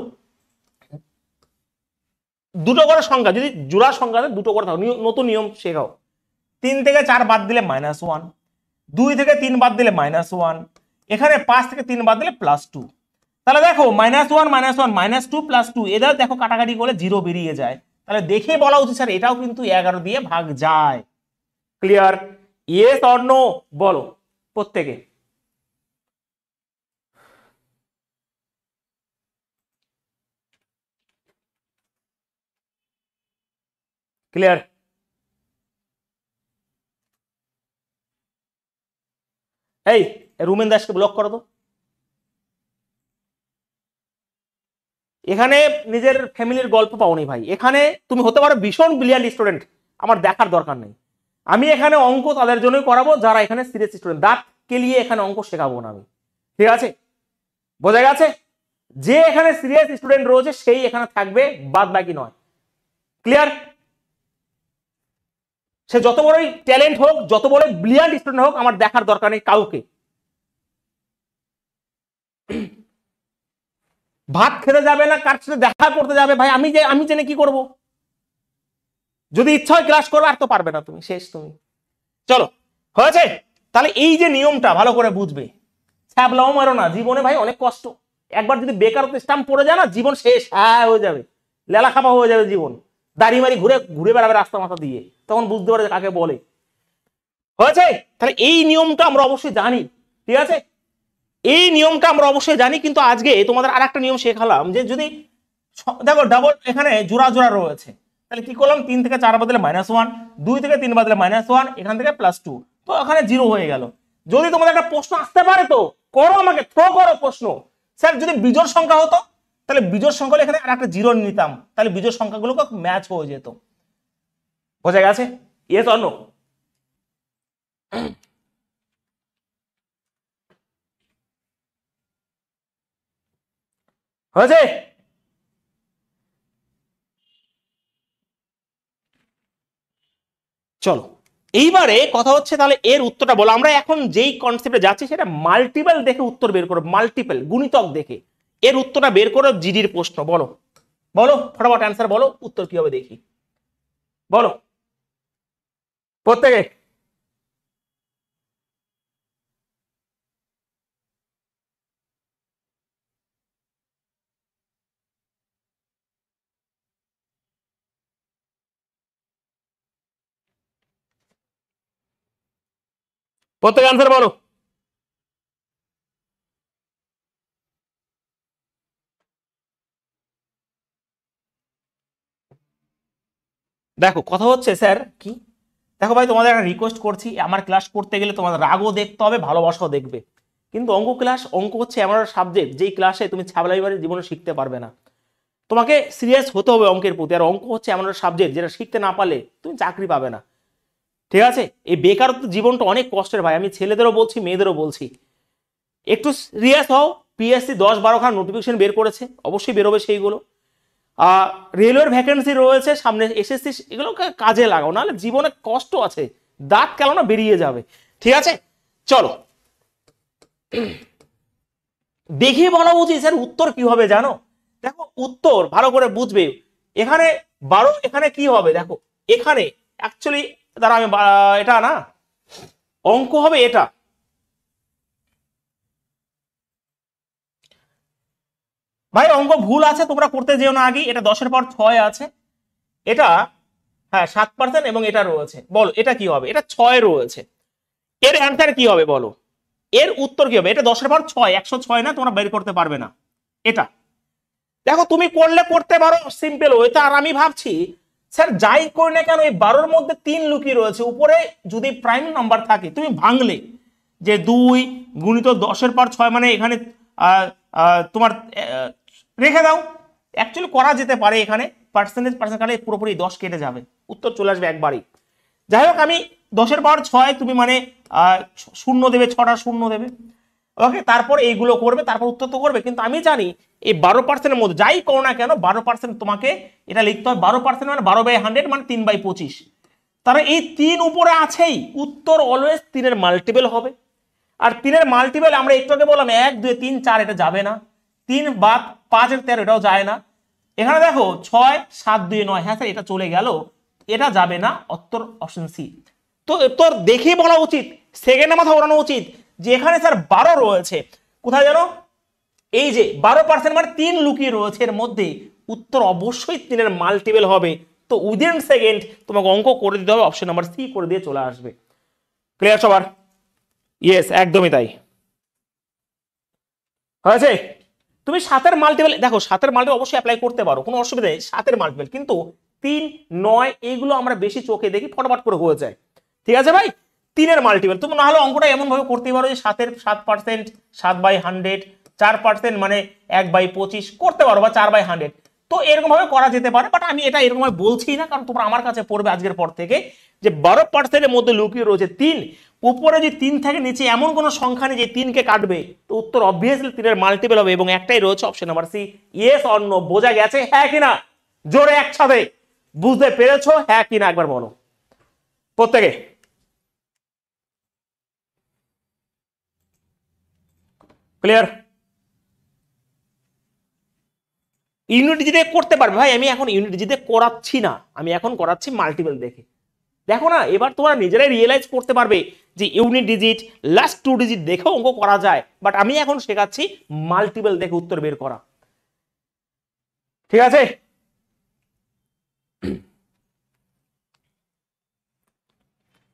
দুটো করে সংখ্যা যদি জোড়া সংখ্যা দুটো করে থাকো, নতুন নিয়ম শেখাও। 3 থেকে 4 বাদ দিলে -1, 2 থেকে 3 বাদ দিলে -1, এখানে 5 থেকে 3 বাদ দিলে +2, তাহলে দেখো -1 -1 -2 +2, এদের দেখো কাটাকাটি করে 0 বেরিয়ে যায়, তাহলে দেখে বলা উচিত স্যার এটাও কিন্তু 11 দিয়ে ভাগ যায়। ক্লিয়ার? ইয়েস অর নো বলো প্রত্যেকে। ক্লিয়ার? এই রুমেন দাসকে ব্লক করো তো, এখানে নিজের ফ্যামিলির গল্প পাওনি ভাই, এখানে তুমি হতে পারো ভীষণ ব্রিলিয়ান্ট স্টুডেন্ট, আমার দেখার দরকার নেই, আমি এখানে অঙ্ক তাদের জন্যই করাবো যারা এখানে সিরিয়াস স্টুডেন্ট, দাঁত কেলিয়ে এখানে অঙ্ক শেখাবো না আমি। ঠিক আছে, বোঝা গেছে? যে এখানে সিরিয়াস স্টুডেন্ট রয়েছে সেই এখানে থাকবে, বাদ বাকি নয়। ক্লিয়ার? সে যত বড়ই ট্যালেন্ট হোক, যত বড় ব্রিলিয়ান্ট স্টুডেন্ট হোক, আমার দেখার দরকার নেই কাউকে। ভাত খেতে যাবে না, কার সাথে দেখা করতে যাবে, ভাই আমি জেনে কি করব? যদি ইচ্ছা হয় ক্লাস করবে, আর তো পারবে না, তুমি শেষ। তুমি চলো, হয়েছে? তাহলে এই যে নিয়মটা ভালো করে বুঝবে, ছ্যাবলাও মারো না জীবনে ভাই, অনেক কষ্ট। একবার যদি বেকারত্ব স্ট্যাম্প পড়ে যায় না, জীবন শেষ, হ্যাঁ হয়ে যাবে, লেলা খাপা হয়ে যাবে জীবন। দাড়ি মারি ঘুরে ঘুরে বেড়াবে রাস্তা মাথা দিয়ে, তখন বুঝতে পারে কাকে বলে। হয়েছে? তাহলে এই নিয়মটা আমরা অবশ্যই জানি, ঠিক আছে? এই নিয়মটা আমরা অবশ্যই জানি, কিন্তু আজকে তোমাদের আর একটা নিয়ম শেখালাম, যে যদি দেখো ডাবল এখানে জোড়া জোড়া রয়েছে, তাহলে কি করলাম, 3 থেকে 4 বদলে -1, 2 থেকে 3 বদলে -1, এখান থেকে +2, তো এখানে 0 হয়ে গেল। যদি তোমাদের একটা প্রশ্ন আসতে পারে, তো করো, আমাকে থ্রো করো প্রশ্ন, স্যার যদি বিজোড় সংখ্যা হতো, তাহলে বিজোড় সংখ্যা এখানে আর একটা 0 নিতাম, তাহলে বিজোড় সংখ্যাগুলোকে ম্যাচ হয়ে যেত। বোঝা গেছে? Yes or no? হয়েছে? চলো, এইবারে কথা হচ্ছে তাহলে এর উত্তরটা বলো। আমরা এখন যেই কনসেপ্টে যাচ্ছি সেটা মাল্টিপল দেখে উত্তর বের করো, মাল্টিপল গুণিতক দেখে এর উত্তরটা বের করো। জিডির প্রশ্ন বলো, বলো ফটাফট অ্যান্সার বলো, উত্তর কি হবে দেখি, বলো প্রত্যেকে। প্রত্যেকে অ্যান্সার বলো। দেখো কথা হচ্ছে স্যার কি, দেখো ভাই তোমাদের একটা রিকোয়েস্ট করছি, আমার ক্লাস করতে গেলে তোমাদের রাগও দেখতে হবে, ভালোবাসাও দেখবে। কিন্তু অঙ্ক ক্লাস, অঙ্ক হচ্ছে এমন একটা সাবজেক্ট যেই ক্লাসে তুমি ছাবলাইবারে জীবনে শিখতে পারবে না। তোমাকে সিরিয়াস হতে হবে অঙ্কের প্রতি। আর অঙ্ক হচ্ছে এমন একটা সাবজেক্ট যেটা শিখতে না পারলে তুমি চাকরি পাবে না, ঠিক আছে? এই বেকারত্ব জীবনটা অনেক কষ্টের ভাই, আমি ছেলেদেরও বলছি মেয়েদেরও বলছি, একটু সিরিয়াস হও। পিএসসি 10-12 খান নোটিফিকেশন বের করেছে, অবশ্যই বেরোবে সেইগুলো। রেলওয়ের ভ্যাকেন্সি রয়েছে সামনে, এসএসসি, এগুলো কাজে লাগাও, নাহলে জীবনে কষ্ট আছে, দাঁত কেন বেরিয়ে যাবে, ঠিক আছে? চলো, দেখে বলা উচিত স্যার উত্তর কি হবে জানো? দেখো উত্তর ভালো করে বুঝবে, এখানে 12, এখানে কি হবে দেখো, এখানে অ্যাকচুয়ালি দাঁড়া আমি এটা না, অঙ্ক হবে এটা, ভাই অঙ্ক ভুল আছে, তোমরা করতে যেও না আগে। এটা 10-এর পাওয়ার 6 আছে, এটা হ্যাঁ 7% এবং এটা রয়েছে, বলো এটা কি হবে? এটা 6 রয়েছে, এর অ্যান্সার কি হবে বলো? এর উত্তর কি হবে? এটা 10-এর পাওয়ার 6, 106 না, তোমরা বের করতে পারবে না এটা। দেখো তুমি করলে করতে পারো সিম্পল ওয়েতে, আর আমি ভাবছি স্যার যাই করি না কেন এই 12-র মধ্যে 3 লুকিয়ে রয়েছে, উপরে যদি প্রাইম নাম্বার থাকে তুমি ভাঙলে যে 2 গুণিত 10-এর পাওয়ার 6, মানে এখানে তোমার রেখে দাও, অ্যাকচুয়ালি করা যেতে পারে, এখানে পার্সেন্টেজ কাটলে পুরোপুরি 10 কেটে যাবে, উত্তর চলে আসবে একবারই। যাই হোক, আমি 10-এর পাওয়ার 6 তুমি মানে শূন্য দেবে, 6টা শূন্য দেবে, ওকে, তারপর এইগুলো করবে, তারপর উত্তর তো করবে। কিন্তু আমি জানি এই 12%-এর মধ্যে যাই করো না কেন 12% তোমাকে এটা লিখতে হয়, 12% মানে 12/100 মানে 3/25, তারা এই 3 উপরে আছেই, উত্তর অলওয়েজ 3-এর মাল্টিপল হবে। আর 3-এর মাল্টিপল আমরা একটু আগে বললাম 1 2 3 4, এটা যাবে না, 3 বাদ 5-এর 13, এটাও যায় না। এখানে দেখো 6 7 2 9, হ্যাঁ স্যার এটা চলে গেল, এটা যাবে না, উত্তর অপশন সি। তো তোর দেখে বলা উচিত, সেকেন্ডে মাথা ওড়ানো উচিত যে এখানে স্যার 12 রয়েছে, কোথায় জানো, এই যে 12% মানে 3 লুকিয়ে রয়েছে এর মধ্যে, উত্তর অবশ্যই 3-এর মাল্টিপল হবে। তো উইদিন সেকেন্ড তোমাকে অঙ্ক করে দিতে হবে, অপশন নাম্বার সি করে দিয়ে চলে আসবে। ক্লিয়ার সবার? ইয়েস, একদমই তাই। হয়েছে? তুমি 7-এর মাল্টিপল দেখো, 7-এর মাল্টিপল অবশ্যই অ্যাপ্লাই করতে পারো, কোনো অসুবিধা নেই 7-এর মাল্টিপল, কিন্তু 3 9 এইগুলো আমরা বেশি চোখে দেখি, ফটাফট করে হয়ে যায়, ঠিক আছে ভাই? 3-এর মাল্টিপল তুমি না হলে অঙ্কটা এমন ভাবে করতে পারো যে 7-এর 7%, 7/100, 4% মানে 1/25 করতে পারো, বা 4/100, তো এরকম ভাবে করা যেতে পারে। বাট আমি এটা এরকম ভাবে বলছি না, কারণ তোমরা আমার কাছে পড়বে আজকের পর থেকে যে 12%-এর মধ্যে লুকিয়ে রয়েছে 3, উপরে যদি 3 থেকে নিচে এমন কোন সংখ্যা নেই যে 3-কে কাটবে, তো উত্তর অবভিয়াসলি 3-এর মাল্টিপল হবে, এবং একটাই রয়েছে option number C. Yes or no? বোঝা গেছে হ্যাঁ কিনা? জোরে একসাথে বুঝতে পেরেছো হ্যাঁ কিনা একবার বলো প্রত্যেকে। ক্লিয়ার? ইউনিট ডিজিটে করতে পারবে ভাই, আমি এখন ইউনিট ডিজিটে করাচ্ছি না, আমি এখন করাচ্ছি মাল্টিপল দেখে। দেখো না, এবার তোমরা নিজেরাই রিয়েলাইজ করতে পারবে যে ইউনিট ডিজিট লাস্ট 2 ডিজিট দেখেও অঙ্ক করা যায়, বাট আমি এখন শেখাচ্ছি মাল্টিপল দেখে উত্তর বের করা। ঠিক আছে,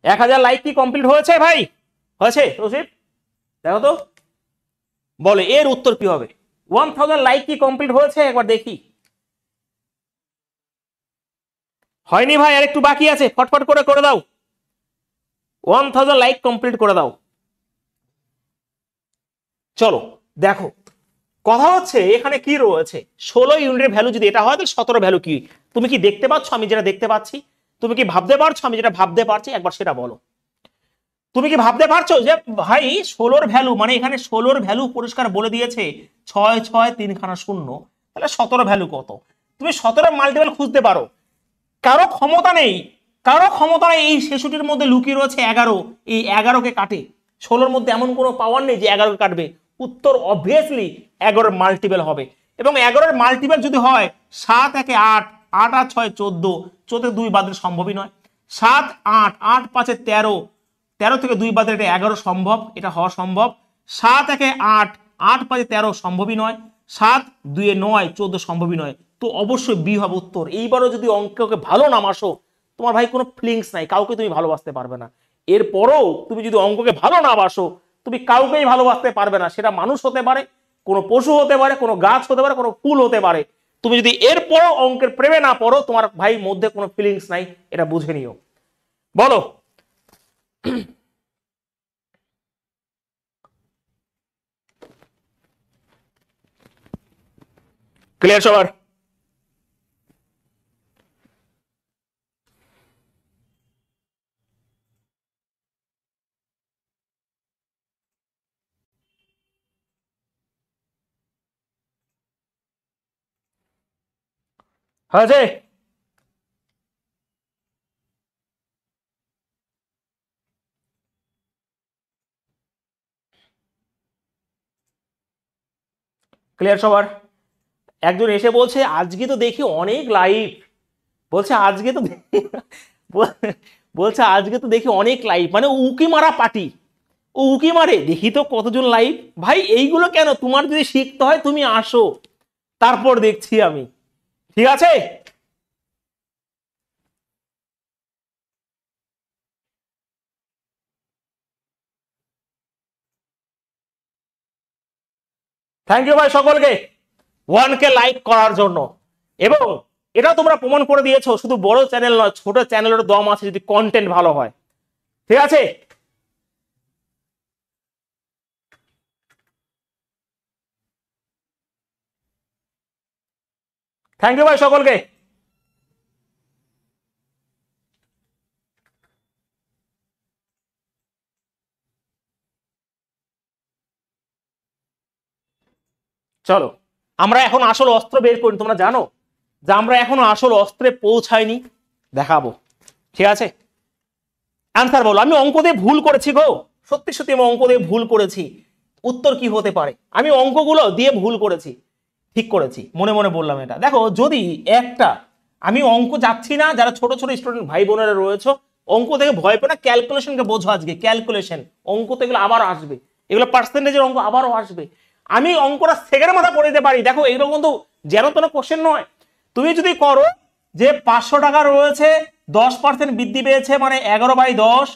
1000 লাইক কি কমপ্লিট হয়েছে ভাই? হয়েছে রশিদ? দেখো তো, বলে এর উত্তর কি হবে? 1000 লাইক কি কমপ্লিট হয়েছে একবার দেখি। হয়নি ভাই, আর একটু বাকি আছে, ফটফট করে করে দাও, 1000 লাইক কমপ্লিট করে দাও। চলো দেখো, কথা হচ্ছে এখানে কি রয়েছে, 16 ইউনিটের ভ্যালু যদি এটা হয় তাহলে 17 ভ্যালু কি? তুমি কি দেখতে পাচ্ছ আমি যেটা দেখতে পাচ্ছি? তুমি কি ভাবতে পারছো আমি যেটা ভাবতে পারছি? একবার সেটা বলো। তুমি কি ভাবতে পারছো যে ভাই 16 ভ্যালু মানে এখানে 16 ভ্যালু পরিষ্কার বলে দিয়েছে 6 6 3খানা শূন্য, তাহলে 17 ভ্যালু কত? তুমি 17 মাল্টিপল খুঁজতে পারো, কারো ক্ষমতা নেই, কারো ক্ষমতা নেই এই 66 মধ্যে লুকিয়ে রয়েছে 11, এই 11কে কাটে। 16 মধ্যে এমন কোনো পাওয়ার নেই যে 11কে কাটবে। উত্তর অবভিয়াসলি 11 মাল্টিপল হবে, এবং 11 মাল্টিপল যদি হয় 7 1 8, 8 আর 6 14, 14 2 বাদ দিলে সম্ভবই নয়। 7 8, 8 5 13, 13 থেকে 2 বাদ দিলে এটা 11 সম্ভব, এটা হওয়া সম্ভব। 7 1 8, 8 5 13 সম্ভবই নয়। 7 2 9, 14 সম্ভবই নয়। তো অবশ্যই বি হবে উত্তর। এইবারও যদি অঙ্ককে ভালো নামাসো, তোমার ভাই কোনো ফিলিংস নাই, কাউকে তুমি ভালোবাসতে পারবে না। এরপরও তুমি যদি অঙ্ককে ভালো না বাসো, তুমি কাউকেই ভালোবাসতে পারবে না। সেটা মানুষ হতে পারে, কোনো পশু হতে পারে, কোনো গাছ হতে পারে, কোনো ফুল হতে পারে। তুমি যদি এরপরও অঙ্কের প্রেমে না পড়ো, তোমার ভাই মধ্যে কোনো ফিলিংস নাই, এটা বুঝে নিও। বলো ক্লিয়ার সবার? হয়েছে? ক্লিয়ার সবার? একজন এসে বলছে আজকে তো দেখি অনেক লাইভ, বলছে আজকে তো বলছে আজকে তো দেখি অনেক লাইভ, মানে উকি মারা পার্টি, ও উকি মারে, দেখি তো কতজন লাইভ। ভাই এইগুলো কেন? তোমার যদি শিখতে হয় তুমি আসো, তারপর দেখছি আমি। ঠিক আছে, থ্যাংক ইউ ভাই সকলকে 1K লাইক করার জন্য। এবং এটা তোমরা প্রমাণ করে দিয়েছো, শুধু বড় চ্যানেল নয়, ছোট চ্যানেলের দম আছে যদি কন্টেন্ট ভালো হয়। ঠিক আছে, থ্যাংক ইউ ভাই সকলকে। চলো আমরা এখন আসল অস্ত্র বের করি। তোমরা জানো যে আমরা এখনো আসল অস্ত্রে পৌঁছাইনি, দেখাবো। ঠিক আছে, আনসার বলো। আমি অঙ্ক দিয়ে ভুল করেছি গো, সত্যি সত্যি আমি অঙ্ক দিয়ে ভুল করেছি। উত্তর কি হতে পারে? আমি অঙ্কগুলো দিয়ে ভুল করেছি, ঠিক করেছি, মনে মনে বললাম এটা। দেখো যদি একটা, আমি অঙ্ক যাচ্ছি না, যারা ছোট ছোট স্টুডেন্ট ভাই বোনেরা রয়েছে, অঙ্ক থেকে ভয় পেয়ে না, ক্যালকুলেশনকে বোঝো আজকে। ক্যালকুলেশন অঙ্ক তো এগুলো আবার আসবে, এগুলো পার্সেন্টেজের অঙ্ক আবারও আসবে। আমি অঙ্কটা সেকেন্ডের মাথা করে দিতে পারি। দেখো এইরকম কিন্তু যেন তেন কোশ্চেন নয়। তুমি যদি করো যে 500 টাকা রয়েছে, 10% বৃদ্ধি পেয়েছে মানে 11/10,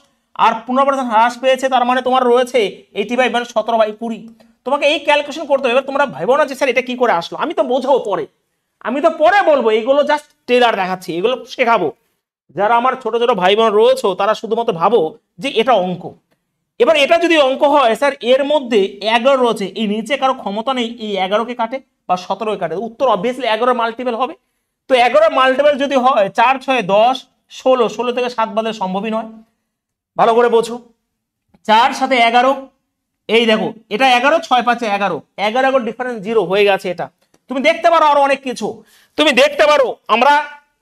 আর 15% হ্রাস পেয়েছে তার মানে তোমার রয়েছে 85 মানে 17/20। তোমাকে এই ক্যালকুলেশন করতে হবে। এবার তোমরা ভাইবো না যে স্যার এটা কি করে আসলো, আমি তো বোঝাবো পরে, আমি তো পরে বলবো, এইগুলো জাস্ট ট্রেলার দেখাচ্ছি, এগুলো শেখাবো। যারা আমার ছোট ছোট ভাই বোন রয়েছে তারা শুধুমাত্র ভাবো যে এটা অঙ্ক। এবার এটা যদি অঙ্ক হয় স্যার এর মধ্যে 11 রয়েছে, এই নিচে কারো ক্ষমতা নেই এই 11কে কাটে বা 17কে কাটে, উত্তর অবভিয়াসলি 11 মাল্টিপল হবে। তো 11 মাল্টিপল যদি হয় 4 6 10 16, 16 থেকে 7 বাদে সম্ভবই নয়। ভালো করে বোঝো, 4 সাথে 11, এই দেখো এটা 11, 6 5 11, 11 ডিফারেন্স 0 হয়ে গেছে। এটা তুমি দেখতে পারো, আরো অনেক কিছু তুমি দেখতে পারো। আমরা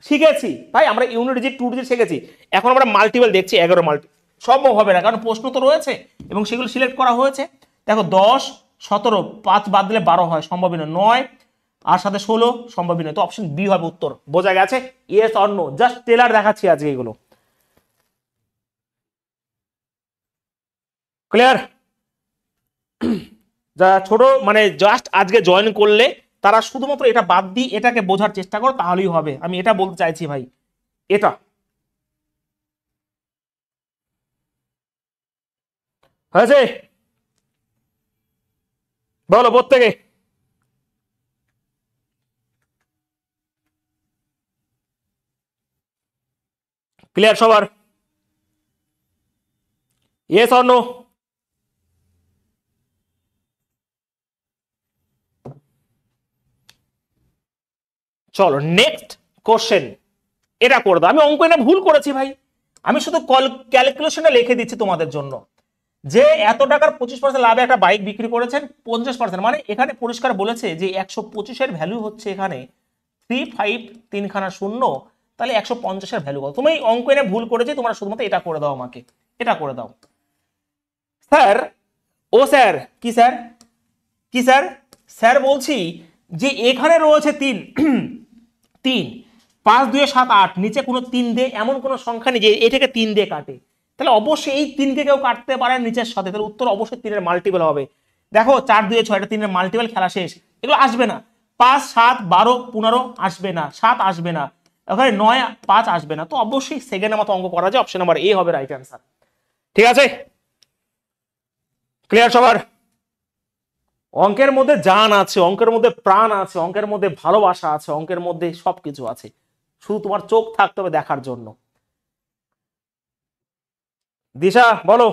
শিখেছি ভাই, আমরা ইউনিট ডিজিট 2 ডিজিট শিখেছি, এখন আমরা মাল্টিপল দেখছি। 11 মাল্টি সম্ভব হবে না, কারণ প্রশ্ন তো রয়েছে এবং সেগুলো সিলেক্ট করা হয়েছে। দেখো 10 17, 5 বাদ দিলে 12 হয়, সম্ভবই না। 9 আর সাথে 16 সম্ভবই নয়, তো অপশন বি হবে উত্তর। বোঝা গেছে? Yes or no? Just trailer দেখাচ্ছি আজকে এগুলো। ক্লিয়ার? যা ছোট মানে জাস্ট আজকে জয়েন করলে তারা শুধুমাত্র এটা বাদ দিয়ে এটাকে বোঝার চেষ্টা করো, তাহলেই হবে। আমি এটা বলতে চাইছি ভাই, এটা হয়েছে। বলো প্রত্যেকে। ক্লিয়ার সবার? Yes or no? চলো নেক্সট কোশ্চেন। এটা করে দাও। আমি অঙ্ক এটা ভুল করেছি ভাই, আমি শুধু ক্যালকুলেশনে লিখে দিচ্ছি তোমাদের জন্য, যে এত টাকার 25% লাভে একটা বাইক বিক্রি করেছেন 50%, মানে এখানে পরিষ্কার বলেছে যে 125-এর ভ্যালু হচ্ছে এখানে 35, তিনখানা শূন্য, তাহলে 150-এর ভ্যালু কত? তুমি অঙ্ক এনে ভুল করেছি, তোমরা শুধুমাত্র এটা করে দাও, আমাকে এটা করে দাও। স্যার, ও স্যার, কি স্যার, কি স্যার? স্যার বলছি যে এখানে রয়েছে 3 3 5 2 7 8, নিচে কোনো 3 দিয়ে এমন কোনো সংখ্যা নেই যে এটাকে 3 দিয়ে কাটে, তাহলে অবশ্যই এই 3কে কেউ কাটতে পারে নিচের সাথে, তাহলে উত্তর অবশ্যই 3-এর মাল্টিপল হবে। দেখো 4 2 6, এটা 3-এর মাল্টিপল, খেলা শেষ। এগুলো আসবে না। 5 7 12 15 আসবে না, 7 আসবে না, ওখানে 9 5 আসবে না, তো অবশ্যই সেকেন্ডের মতো অঙ্ক করা যায়, অপশন নাম্বার এ হবে রাইট অ্যান্সার। ঠিক আছে? ক্লিয়ার সবার? অঙ্কের মধ্যে জান আছে, অঙ্কের মধ্যে প্রাণ আছে, অঙ্কের মধ্যে ভালোবাসা আছে, অঙ্কের মধ্যে সবকিছু আছে, শুধু তোমার চোখ থাকতে হবে দেখার জন্য। দিশা বলো।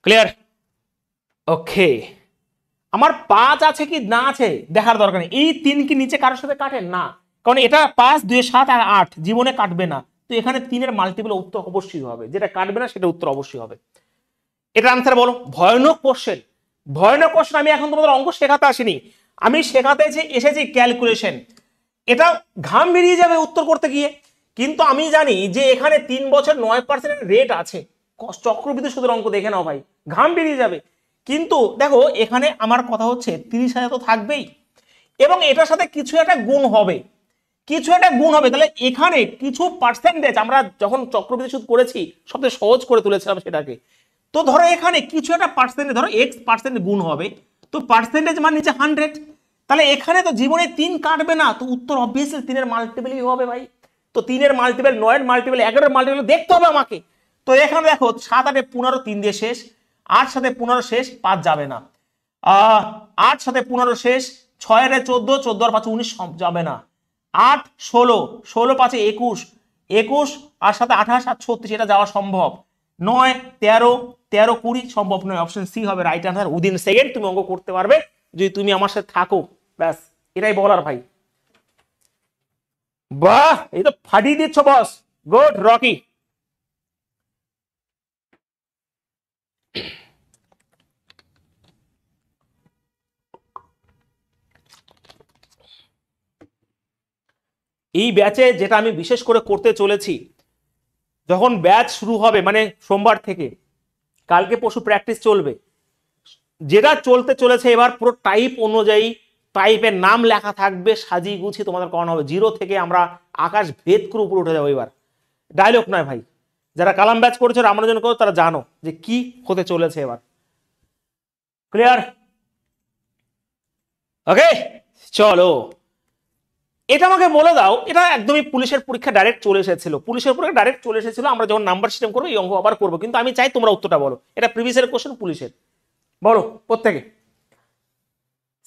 ক্লিয়ার? ওকে, আমার 5 আছে কি না আছে দেখার দরকার নেই। এই 3 কি নিচে কারোর সাথে কাটে না, কারণ এটা 5 2 7 আর 8 জীবনে কাটবে না, তো এখানে 3-এর মাল্টিপল উত্তর অবশ্যই হবে, যেটা কাটবে না সেটা উত্তর অবশ্যই হবে। এটা আনসার বলো। ভয়ানক কোশ্চেন, ভয়ানক কোশ্চেন। আমি এখন তোমাদের অঙ্ক শেখাতে আসিনি, আমি শেখাতে এসেছি ক্যালকুলেশন। এটা ঘাম বেরিয়ে যাবে উত্তর করতে গিয়ে, কিন্তু আমি জানি যে এখানে 3 বছর 9% রেট আছে। চক্রবৃদ্ধি সুদের অঙ্ক দেখে নাও ভাই, ঘাম বেরিয়ে যাবে। কিন্তু দেখো এখানে আমার কথা হচ্ছে 30,000 তো থাকবেই, এবং এটার সাথে কিছু একটা গুণ হবে, কিছু একটা গুণ হবে, তাহলে এখানে কিছু পার্সেন্টেজ আমরা যখন চক্রবৃদ্ধি সুদ করেছি সবচেয়ে সহজ করে তুলেছিলাম সেটাকে, তো ধরো এখানে কিছু একটা পার্সেন্টেজ, ধরো x% গুণ হবে, তো পার্সেন্টেজ মানে নিচে 100, তাহলে এখানে তো জীবনে 3 কাটবে না, তো উত্তর অবভিয়াসলি 3-এর মাল্টিপলই হবে ভাই। তো 3-এর মাল্টিপল, 9-এর মাল্টিপল, 11-এর মাল্টিপল দেখতে হবে আমাকে। তো এখানে দেখো 7 8 15 3 দিয়ে শেষ, 8 7 15 শেষ, 5 যাবে না, 8 7 15 শেষ, 6 এর 14, 14 আর 5 19 সব যাবে না, 8 16, 16 5 21, 21 আর সাথে 28 আর 36, এটা যাওয়া সম্ভব। 9 13, 13 20 সম্ভব নয়, অপশন সি হবে রাইট আনসার। উইদিন সেকেন্ড তুমি অঙ্ক করতে পারবে যদি তুমি আমার সাথে থাকো, ব্যাস এটাই বলার ভাই। বাহ, এই তো ফাটিয়ে দিচ্ছ বস, গুড রকি। এই ব্যাচে যেটা আমি বিশেষ করে করতে চলেছি, যখন ব্যাচ শুরু হবে মানে সোমবার থেকে, কালকে পরশু প্র্যাকটিস চলবে, যেটা চলতে চলেছে এবার পুরো টাইপ অনুযায়ী টাইপের নাম লেখা থাকবে, সাজিয়ে গুছিয়ে তোমাদের করানো হবে, জিরো থেকে আমরা আকাশ ভেদ করে উপরে উঠে যাবো এবার, ডায়লগ নয় ভাই। যারা কালাম ব্যাচ করেছে রামানুজন করো তারা জানো যে কি হতে চলেছে এবার। ক্লিয়ার? ওকে চলো, এটা আমাকে বলে দাও, এটা একদমই পুলিশের পরীক্ষা ডাইরেক্ট চলে এসেছিল, পুলিশের পরীক্ষা ডাইরেক্ট চলে এসেছিল, আমরা যখন নাম্বার সিস্টেম করবো এই অঙ্ক আবার করবো, কিন্তু আমি চাই তোমরা উত্তরটা বলো, এটা প্রিভিয়াস কোশ্চেন পুলিশের। বলো প্রত্যেকে।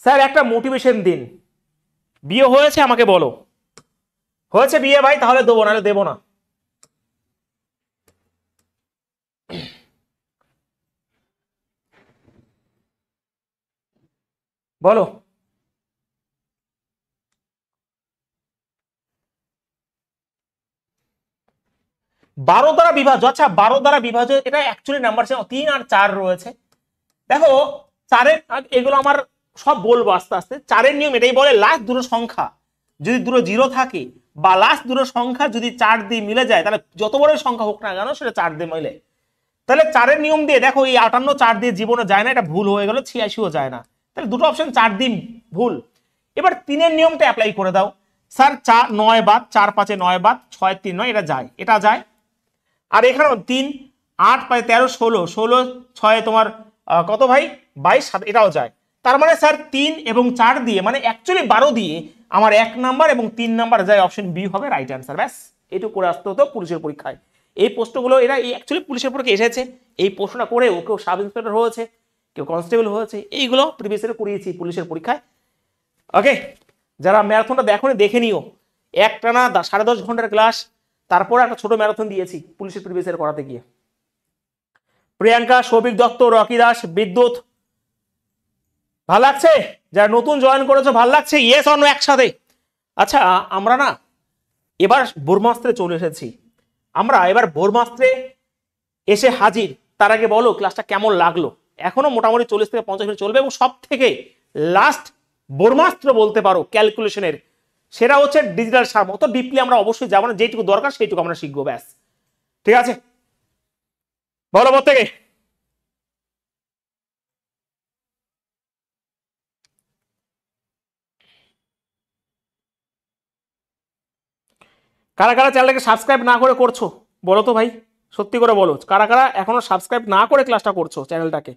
স্যার একটা মোটিভেশন দিন, বিয়ে হয়েছে আমাকে বলো, হয়েছে বিয়ে ভাই, তাহলে দেবো, নাহলে দেবো না। বলো। 12 দ্বারা বিভাজ্য, আচ্ছা 12 দ্বারা বিভাজ্য, এটা অ্যাকচুয়ালি নাম্বার 3 আর 4 রয়েছে। দেখো চারের এগুলো আমার সব বলবো আস্তে আস্তে। চারের নিয়ম এটাই বলে, লাস্ট দুটো সংখ্যা যদি দুটো জিরো থাকে বা লাস্ট দুটো সংখ্যা যদি 4 দিয়ে মিলে যায়, তাহলে যত বড় সংখ্যা হোক না কেন সেটা 4 দিয়ে মিলে। তাহলে চারের নিয়ম দিয়ে দেখো, এই 58 4 দিয়ে জীবনে যায় না, এটা ভুল হয়ে গেল। 86ও যায় না, তাহলে দুটো অপশন 4 দিয়ে ভুল। এবার 3-এর নিয়মটা অ্যাপ্লাই করে দাও। স্যার 4 9 বাদ, 4 5 9 বাদ, 6 3 9, এটা যায়, এটা যায়। আর এখানেও 3 8 5 13 16, 16 6 তোমার কত ভাই 22 7, এটাও যায়। তার মানে স্যার 3 এবং 4 দিয়ে, মানে অ্যাকচুয়ালি 12 দিয়ে আমার 1 নাম্বার এবং 3 নাম্বার যায়, অপশন বি হবে রাইট অ্যান্সার। ব্যাস এটুকু করে আসতে হতো পুলিশের পরীক্ষায়। এই প্রশ্নগুলো এরা অ্যাকচুয়ালি পুলিশের পরীক্ষায় এসেছে, এই প্রশ্নটা করে কেউ সাব ইন্সপেক্টর হয়েছে, কেউ কনস্টেবল হয়েছে, এইগুলো প্রিভিয়াস ইয়ারে করিয়েছি পুলিশের পরীক্ষায়। ওকে, যারা ম্যারাথনটা দেখোনি দেখে নিও, একটানা 10.5 ঘন্টার ক্লাস, তারপরে একটা ছোট ম্যারাথন দিয়েছি পুলিশের প্রিভিয়াস ইয়ার করাতে গিয়ে। প্রিয়াঙ্কা, সৌভিক দত্ত, রকি দাস, বিদ্যুৎ, ভাল লাগছে? যারা নতুন জয়েন করেছো ভাল লাগছে? ইয়েস অর নো একসাথে। আচ্ছা, আমরা না এবার ব্রহ্মাস্ত্রে চলে এসেছি, আমরা এবার ব্রহ্মাস্ত্রে এসে হাজির। তার আগে বলো ক্লাসটা কেমন লাগলো? এখনো মোটামুটি 40 থেকে 50 মিনিট চলবে, এবং সব থেকে লাস্ট ব্রহ্মাস্ত্র বলতে পারো ক্যালকুলেশনের, সেটা হচ্ছে ডিজিটাল সাম। অত ডিপলি আমরা অবশ্যই যাবো না, যেটুকু দরকার সেইটুকু আমরা শিখবো, ব্যাস। ঠিক আছে, বলো প্রত্যেকে। কারা কারা চ্যানেলটাকে সাবস্ক্রাইব না করে করছো বলো তো ভাই, সত্যি করে বলো, কারা কারা এখনো সাবস্ক্রাইব না করে ক্লাসটা করছো চ্যানেলটাকে?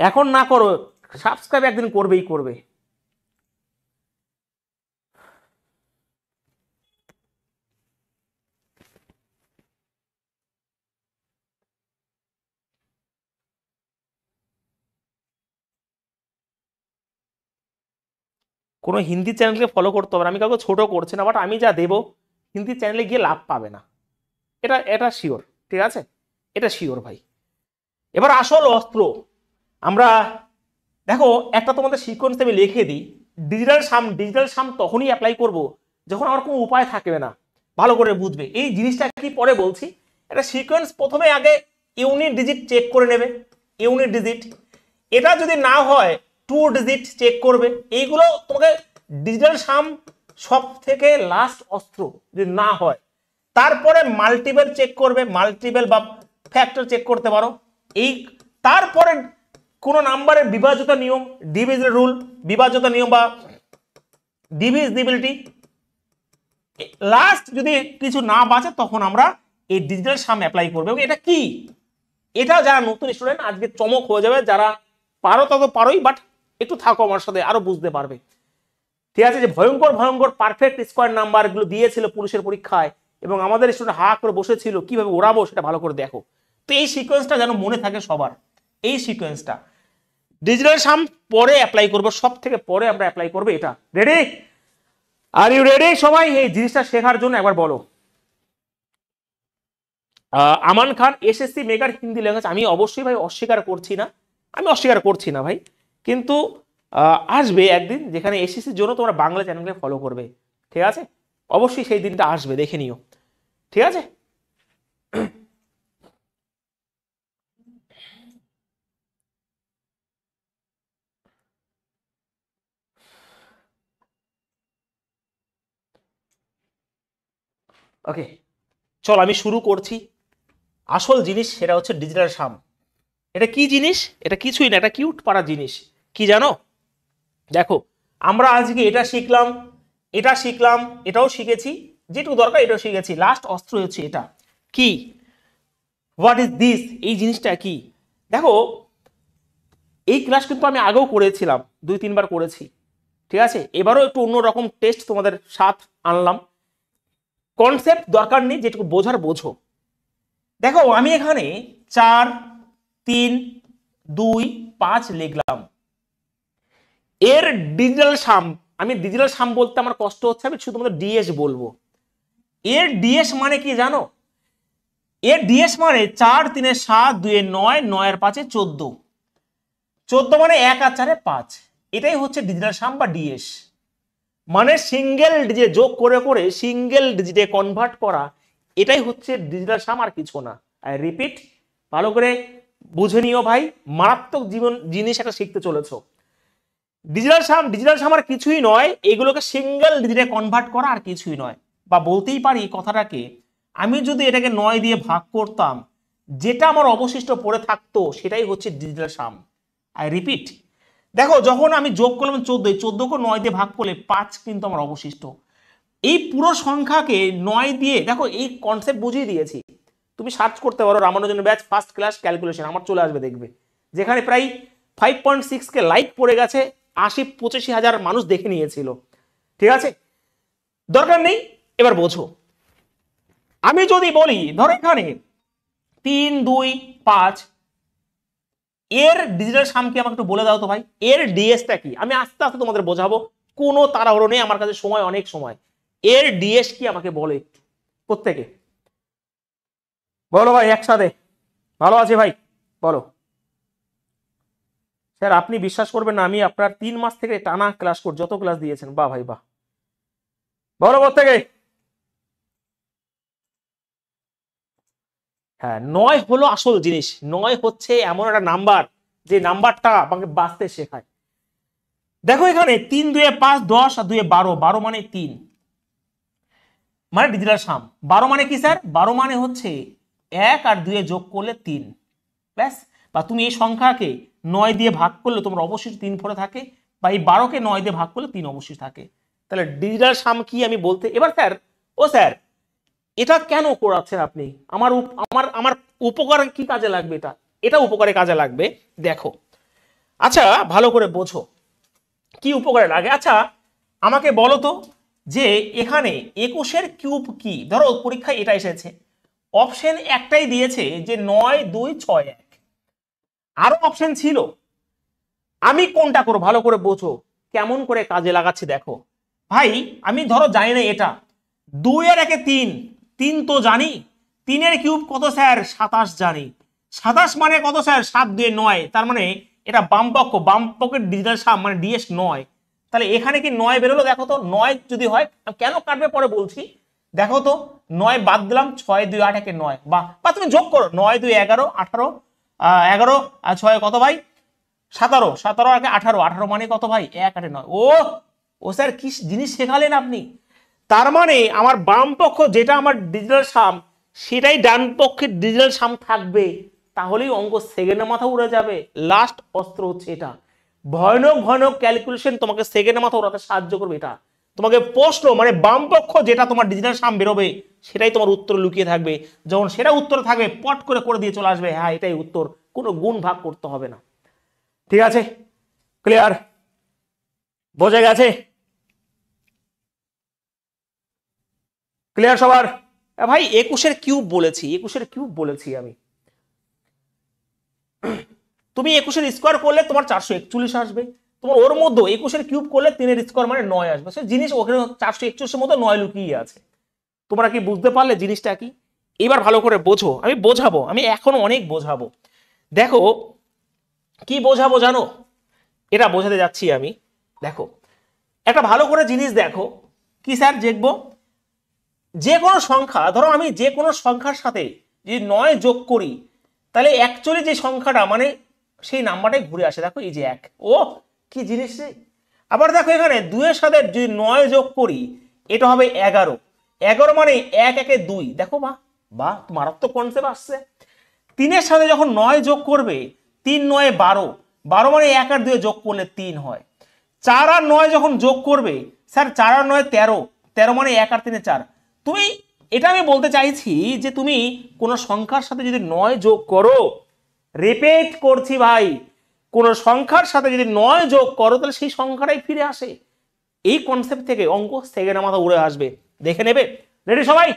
এখন না করো, সাবস্ক্রাইব একদিন করবেই করবে। কোনো হিন্দি চ্যানেলকে ফলো করতে হবে না, আমি কাউকে ছোট করছি না, বাট আমি যা দেবো হিন্দি চ্যানেলে গিয়ে লাভ পাবে না, এটা এটা শিওর। ঠিক আছে, এটা শিওর ভাই। এবার আসল অস্ত্র আমরা দেখো, একটা তোমাদের সিকোয়েন্স আমি লিখে দিই। ডিজিটাল সাম তখনই অ্যাপ্লাই করব যখন আমার কোনো উপায় থাকবে না। ভালো করে বুঝবে এই জিনিসটা কি, পরে বলছি। একটা সিকোয়েন্স প্রথমে আগে ইউনিট ডিজিট চেক করে নেবে, ইউনিট ডিজিট। এটা যদি না হয় 2 ডিজিট চেক করবে। এইগুলো তোমাকে ডিজিটাল সাম সব থেকে লাস্ট অস্ত্র যদি না হয়। তারপরে মাল্টিপল চেক করবে, মাল্টিপল বা ফ্যাক্টর চেক করতে পারো। এই তারপরে কোন নাম্বারের বিভাজ্যতা নিয়ম, ডিভিজিবল রুল, বিভাজ্যতা নিয়ম বা ডিভিজিবিলিটি, লাস্ট যদি কিছু না বাঁচে তখন আমরা এই ডিজিটাল সাম অ্যাপ্লাই করবো। এবং এটা কি, এটা যারা নতুন স্টুডেন্ট আজকে চমক হয়ে যাবে, যারা পারো তত পারোই, বাট একটু থাকো আমার সাথে আরো বুঝতে পারবে। ঠিক আছে, যে ভয়ঙ্কর ভয়ঙ্কর পারফেক্ট স্কোয়ার নাম্বারগুলো দিয়েছিল পুলিশের পরীক্ষায়, এবং আমাদের স্টুডেন্ট হা করে বসেছিল কিভাবে ওড়াবো সেটা ভালো করে দেখো। তো এই সিকোয়েন্সটা যেন মনে থাকে সবার, এই সিকোয়েন্সটা ডিজিটাল সাম পরে অ্যাপ্লাই করবো, সব থেকে পরে আমরা অ্যাপ্লাই করবো এটা। রেডি? আর ইউ রেডি সবাই এই জিনিসটা শেখার জন্য? একবার বলো। আমান খান, এসএসসি মেগার হিন্দি ল্যাঙ্গুয়েজ। আমি অবশ্যই ভাই অস্বীকার করছি না, আমি অস্বীকার করছি না ভাই, কিন্তু আসবে একদিন যেখানে এসএসসির জন্য তোমরা বাংলা চ্যানেলকে ফলো করবে। ঠিক আছে, অবশ্যই সেই দিনটা আসবে, দেখে নিও। ঠিক আছে, ওকে চল আমি শুরু করছি। আসল জিনিস সেটা হচ্ছে ডিজিটাল সাম। এটা কি জিনিস? এটা কিছুই না, এটা কিউট পাড়া জিনিস। কি জানো? দেখো, আমরা আজকে এটা শিখলাম, এটা শিখলাম, এটাও শিখেছি, যেটুকু দরকার এটাও শিখেছি। লাস্ট অস্ত্র হচ্ছে এটা। কি? What is this? এই জিনিসটা কি? দেখো, এই ক্লাস কিন্তু আমি আগেও করেছিলাম, 2-3 বার করেছি। ঠিক আছে, এবারও একটু অন্যরকম টেস্ট তোমাদের সাথ আনলাম। কনসেপ্ট দরকার নেই, যেটুকু বোঝার বোঝো। দেখো, আমি এখানে 4 3 2 5 লিখলাম। এর ডিজিটাল সাম, আমি ডিজিটাল সাম বলতে আমার কষ্ট হচ্ছে, আমি শুধু তোমাদের ডিএস বলবো। এর ডিএস মানে কি জানো? এর ডিএস মানে 4 3 7 2 9 9 5 14, 14 মানে 1 আর 4 5। এটাই হচ্ছে ডিজিটাল সাম বা ডিএস, মানে সিঙ্গেল ডিজিটে যোগ করে করে সিঙ্গেল ডিজিটে কনভার্ট করা। এটাই হচ্ছে ডিজিটাল সাম, আর কিছু না। আই রিপিট, ভালো করে বুঝে নিও ভাই, মারাত্মক জিনিস একটা শিখতে চলেছো। ডিজিটাল সাম আর কিছুই নয়, এগুলোকে সিঙ্গেল ডিজিটে কনভার্ট করা, আর কিছুই নয়। বা বলতেই পারি কথাটাকে, আমি যদি এটাকে 9 দিয়ে ভাগ করতাম, যেটা আমার অবশিষ্ট পড়ে থাকতো সেটাই হচ্ছে ডিজিটাল সাম। আই রিপিট, দেখো যখন আমি যোগ করলাম 14, 14কে 9 দিয়ে ভাগ করলে 5 কিন্তু আমার অবশিষ্ট। এই পুরো সংখ্যাকে 9 দিয়ে, দেখো এই কনসেপ্ট বুঝিয়ে দিয়েছি, তুমি সার্চ করতে পারো Ramanujan batch first class calculation, আমার চলে আসবে দেখবে, যেখানে প্রায় 5.6K লাইক পড়ে গেছে, 85,000 মানুষ দেখে নিয়েছিল। ঠিক আছে, দরকার নেই, এবার বোঝো। আমি যদি বলি ধরো এখানে 3, 2, 5, এর ডিজিটাল সাম কি আমাকে একটু বলে দাও তো ভাই, এর ডিএসটা কি? আমি আস্তে আস্তে তোমাদের বোঝাবো, কোনো তাড়াহুড়ো নেই, আমার কাছে সময় অনেক সময়। এর ডিএস কি আমাকে বলে একটু প্রত্যেকে বলো ভাই একসাথে। ভালো আছে ভাই, বলো। স্যার আপনি বিশ্বাস করবেন না, আমি আপনার 3 মাস থেকে টানা ক্লাস করছি, যত ক্লাস দিয়েছেন, বাহ ভাই বাহ, বলো প্রত্যেকে। হ্যাঁ, 9 হলো আসল জিনিস। 9 হচ্ছে এমন একটা নাম্বার যে নাম্বারটা আমাকে বাঁচতে শেখায়। দেখো এখানে 3, 2, 5, 10 আর 2, 12, 12 মানে 3, মানে ডিজিটাল সাম। 12 মানে কি স্যার? 12 মানে হচ্ছে 1 আর 2 যোগ করলে 3, ব্যাস। বা তুমি এই সংখ্যাকে 9 দিয়ে ভাগ করলে তোমার অবশিষ্ট 3 পড়ে থাকে, বা এই 12কে 9 দিয়ে ভাগ করলে 3 অবশিষ্ট থাকে। তাহলে ডিজিটাল সাম কি আমি বলতে, এবার স্যার, ও স্যার এটা কেন করাচ্ছেন আপনি? আমার আমার আমার উপকার কি কাজে লাগবে? এটা এটা উপকারে কাজে লাগবে, দেখো। আচ্ছা ভালো করে বোঝো কি উপকারে লাগে। আচ্ছা আমাকে বলো তো, যে এখানে 21-এর কিউব কি? ধরো পরীক্ষায় এটা এসেছে, অপশন একটাই দিয়েছে যে 9, 2, 6, 1, আরো অপশন ছিল, আমি কোনটা করব ভালো করে বোঝো, কেমন করে কাজে লাগাচ্ছি দেখো ভাই। আমি ধরো জানি না এটা, 2 এর 1-এ 3, 3 তো জানি, 3-এর কিউব কত স্যার? 27 জানি। 27 মানে কত স্যার? 7, 2, 9, তার মানে এটা বাম পকেট ডিজিটাল সাম, মানে ডিএস 9। তাহলে এখানে কি 9 বেরোলো? দেখো তো 9 যদি হয়, কেন কাটবে পরে বলছি, দেখো তো 9 বাদ দিলাম, 6, 2, 8, 1, 9, বা তুমি যোগ করো, 9, 2, 11, 18, 11 আর 6 কত ভাই? 17, 17 আগে 18, 18 মানে কত ভাই? 1, 8, 9। ও স্যার কি জিনিস শেখালেন আপনি! তার মানে আমার বাম পক্ষ যেটা আমার ডিজিটাল সাম, সেটাই ডান পক্ষের ডিজিটাল সাম থাকবে, তাহলেই অঙ্ক সেকেন্ডের মাথা উড়ে যাবে। লাস্ট অস্ত্র হচ্ছে এটা, ভয়ানক ভয়ানক ক্যালকুলেশন তোমাকে সেকেন্ডের মাথা উড়াতে সাহায্য করবে এটা। তোমাকে প্রশ্ন মানে বাম পক্ষ যেটা তোমার ডিজিটাল সাম বেরোবে, সেটাই তোমার উত্তর লুকিয়ে থাকবে। যখন সেটা উত্তর থাকবে, পট করে করে দিয়ে চলে আসবে, হ্যাঁ এটাই উত্তর, কোনো গুণ ভাগ করতে হবে না। ঠিক আছে, ক্লিয়ার, বোঝা গেছে? ক্লিয়ার সবার? ভাই 21-এর কিউব বলেছি, 21-এর কিউব বলেছি আমি। তুমি 21-এর স্কোয়ার করলে তোমার 441 আসবে, তোমার ওর মধ্যে 21-এর কিউব করলে 3-এর স্কোয়ার মানে 9 আসবে। সে জিনিস ওখানে 441-এর মধ্যে 9 লুকিয়ে আছে। তোমরা কি বুঝতে পারলে জিনিসটা কি? এবার ভালো করে বোঝো, আমি বোঝাবো, আমি এখনো অনেক বোঝাবো। দেখো কি বোঝাবো জানো, এটা বোঝাতে যাচ্ছি আমি। দেখো একটা ভালো করে জিনিস দেখো, কি স্যার দেখবো, যে কোনো সংখ্যা, ধরো আমি যে কোনো সংখ্যার সাথে যদি 9 যোগ করি, তাহলে অ্যাকচুয়ালি যে সংখ্যাটা মানে সেই নাম্বারটাই ঘুরে আসে। দেখো এই যে 1, ও কি জিনিস রে! আবার দেখো এখানে 2 এর সাথে যদি 9 যোগ করি, এটা হবে 11, 11 মানে 1, 1, 2, দেখো বাহ বাহ, মারাত্মক কনসেপ্ট আসছে। 3-এর সাথে যখন 9 যোগ করবে, 3, 9, 12, 12 মানে 1 আর 2 যোগ করলে 3 হয়। 4 আর 9 যখন যোগ করবে, স্যার 4 আর 9, 13, 13 মানে 1 আর 3, 4। তুমি, এটা আমি বলতে চাইছি যে তুমি কোন সংখ্যার সাথে যদি 9 যোগ করো, রিপিট করছি ভাই, কোন সংখ্যার সাথে যদি 9 যোগ করো, তাহলে সেই সংখ্যাটাই ফিরে আসে। এই কনসেপ্ট থেকে অঙ্ক সেকেন্ডের মাথা উড়ে আসবে, দেখে নেবে। রেডি সবাই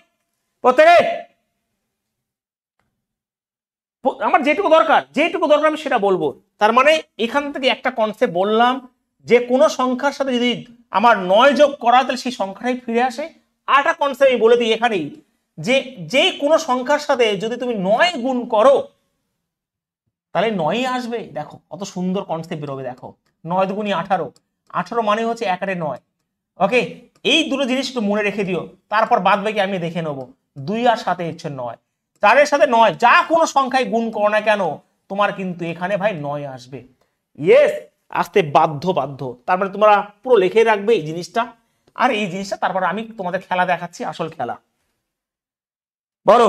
প্রত্যেকে? আমার যেটুকু দরকার আমি সেটা বলবো। তার মানে এখান থেকে একটা কনসেপ্ট বললাম, যে কোনো সংখ্যার সাথে যদি আমার 9 যোগ করা, তাহলে সেই সংখ্যাটাই ফিরে আসে। আর একটা কনসেপ্ট আমি বলে দিই এখানেই, যে কোনো সংখ্যার সাথে যদি তুমি 9 গুণ করো, তাহলে 9ই আসবে। দেখো কত সুন্দর কনসেপ্ট বেরোবে। দেখো 9 দুগুণী 18, 18 মানে হচ্ছে 1 আর 9। ওকে, এই দুটো জিনিস একটু মনে রেখে দিও, তারপর বাদ বাকি আমি দেখে নেবো। 2 আর 7 হচ্ছে 9, 4-এর সাথে 9 যা কোনো সংখ্যায় গুণ করো না কেন, তোমার কিন্তু এখানে ভাই 9 আসবে। ইয়েস, আসতে বাধ্য বাধ্য। তারপরে তোমরা পুরো লিখে রাখবে এই জিনিসটা, আর এই জিনিসটা তারপর আমি তোমাদের খেলা দেখাচ্ছি, আসল খেলা। বলো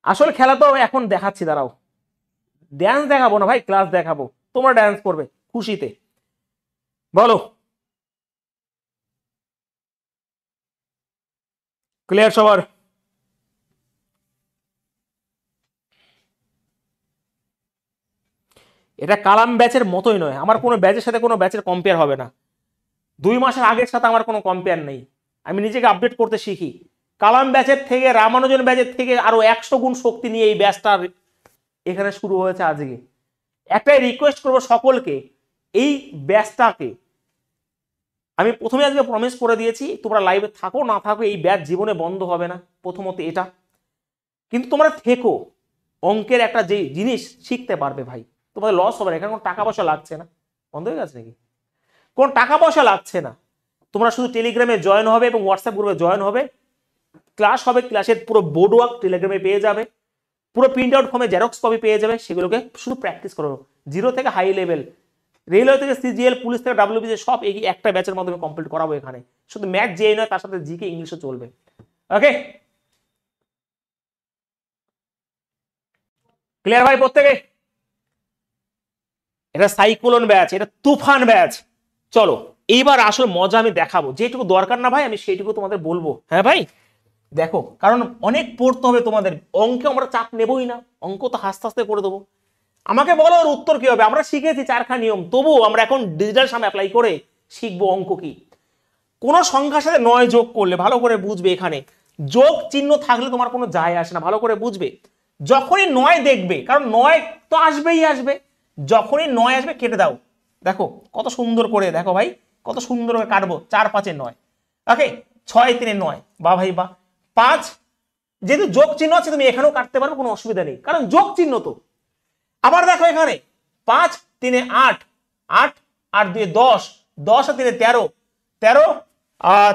আসল খেলা তো এখন দেখাচ্ছি, দাঁড়াও। ড্যান্স দেখাবো না ভাই, ক্লাস দেখাবো, তোমরা ড্যান্স করবে খুশিতে। বলো ক্লিয়ার সবার? এটা কালাম ব্যাচের মতোই নয়, আমার কোনো ব্যাচের সাথে কোনো ব্যাচের কম্পেয়ার হবে না। 2 মাসের আগের সাথে আমার কোনো কম্পেয়ার নেই, আমি নিজেকে আপডেট করতে শিখি। কালাম ব্যাচের থেকে, রামানুজন ব্যাচের থেকে আরো 100 গুণ শক্তি নিয়ে এই ব্যাচটা এখানে শুরু হয়েছে আজকে। একটাই রিকোয়েস্ট করবো সকলকে, এই ব্যাচটাকে আমি প্রথমে আজকে প্রমিস করে দিয়েছি, তোমরা লাইভে থাকো না থাকো এই ব্যাচ জীবনে বন্ধ হবে না, প্রথমত এটা। কিন্তু তোমরা থেকো, অঙ্কের একটা যে জিনিস শিখতে পারবে ভাই, তোমাদের লস হবে না, এখানে কোনো টাকা পয়সা লাগছে না। বন্ধ হয়ে গেছে নাকি? কোনো টাকা পয়সা লাগছে না, তোমরা শুধু টেলিগ্রামে জয়েন হবে এবং হোয়াটসঅ্যাপ গ্রুপে জয়েন হবে, ক্লাস হবে, ক্লাসের পুরো বোর্ড ওয়ার্ক টেলিগ্রামে পেয়ে যাবে, পুরো প্রিন্ট আউট ফর্মে জেরক্স কপি পেয়ে যাবে, সেগুলোকে শুধু প্র্যাকটিস করো। জিরো থেকে হাই লেভেল, রেলওয়ে থেকে সিজিএল, পুলিশ থেকে ডাব্লিউবিসি, সব এই একটা ব্যাচের মাধ্যমে কমপ্লিট করাবো এখানে। শুধু ম্যাথ যেই নয়, তার সাথে জিকে ইংলিশও চলবে। ওকে, ক্লিয়ার ভাই প্রত্যেকে? এটা সাইক্লোন ব্যাচ, এটা তুফান ব্যাচ। চলো এইবার আসল মজা আমি দেখাবো, যেটুকু দরকার না ভাই আমি সেইটুকু তোমাদের বলবো। হ্যাঁ ভাই দেখো, কারণ অনেক পড়তে হবে তোমাদের, অঙ্কে আমরা চাপ নেবই না, অঙ্ক তো হাসতে হাসতে করে দেবো। আমাকে বলো ওর উত্তর কি হবে, আমরা শিখেছি 4খা নিয়ম, তবুও আমরা এখন ডিজিটাল সামনে অ্যাপ্লাই করে শিখবো অঙ্ক কি। কোন সংখ্যার সাথে 9 যোগ করলে ভালো করে বুঝবে, এখানে যোগ চিহ্ন থাকলে তোমার কোনো যায় আসে না, ভালো করে বুঝবে। যখনই 9 দেখবে, কারণ 9 তো আসবেই আসবে, যখনই 9 আসবে কেটে দাও। দেখো কত সুন্দর করে, দেখো ভাই কত সুন্দর করে কাটবো, 4 5 9, ওকে 6 3 9, বা ভাই বা 5, যেহেতু যোগ চিহ্ন আছে তুমি এখানেও কাটতে পারো, কোনো অসুবিধা নেই, কারণ যোগ চিহ্ন তো। আবার দেখো এখানে 5 3 8, 8 8 2 10, 10 আর 3 13, 13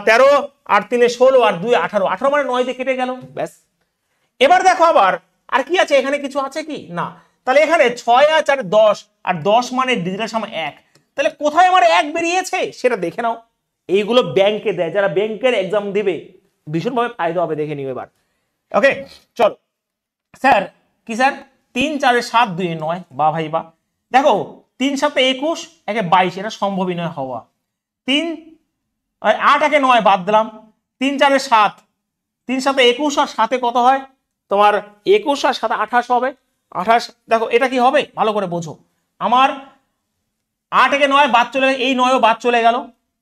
13 8 3 16 আর 2 18, 18 মানে 9 দিয়ে কেটে গেল, ব্যাস। এবার দেখো আবার আর কি আছে, এখানে কিছু আছে কি না, তাহলে এখানে 6 আর 4 10, আর 10 মানে ডিজিটাল সামনে 1, তাহলে কোথায় আমার 1 বেরিয়েছে সেটা দেখে নাও। এইগুলো ব্যাংকে দেয়, যারা ব্যাংকের এক্সাম দিবে ভীষণভাবে ফায়দা হবে, দেখে নিও এবার। ওকে চলো স্যার, কি স্যার 3 4 7 2 9, বা ভাই বা। দেখো 3 7 21, 1 22, এটা সম্ভবই নয় হওয়া। 3 8 1 9 বাদ দিলাম, 3 4 7, 3 7 21, আর 7 কত হয় তোমার 21, আর 7 28 হবে, 28। দেখো এটা কি হবে ভালো করে বোঝো, আমার 8 1 9 বাদ চলে গেল, এই 9ও বাদ চলে গেল,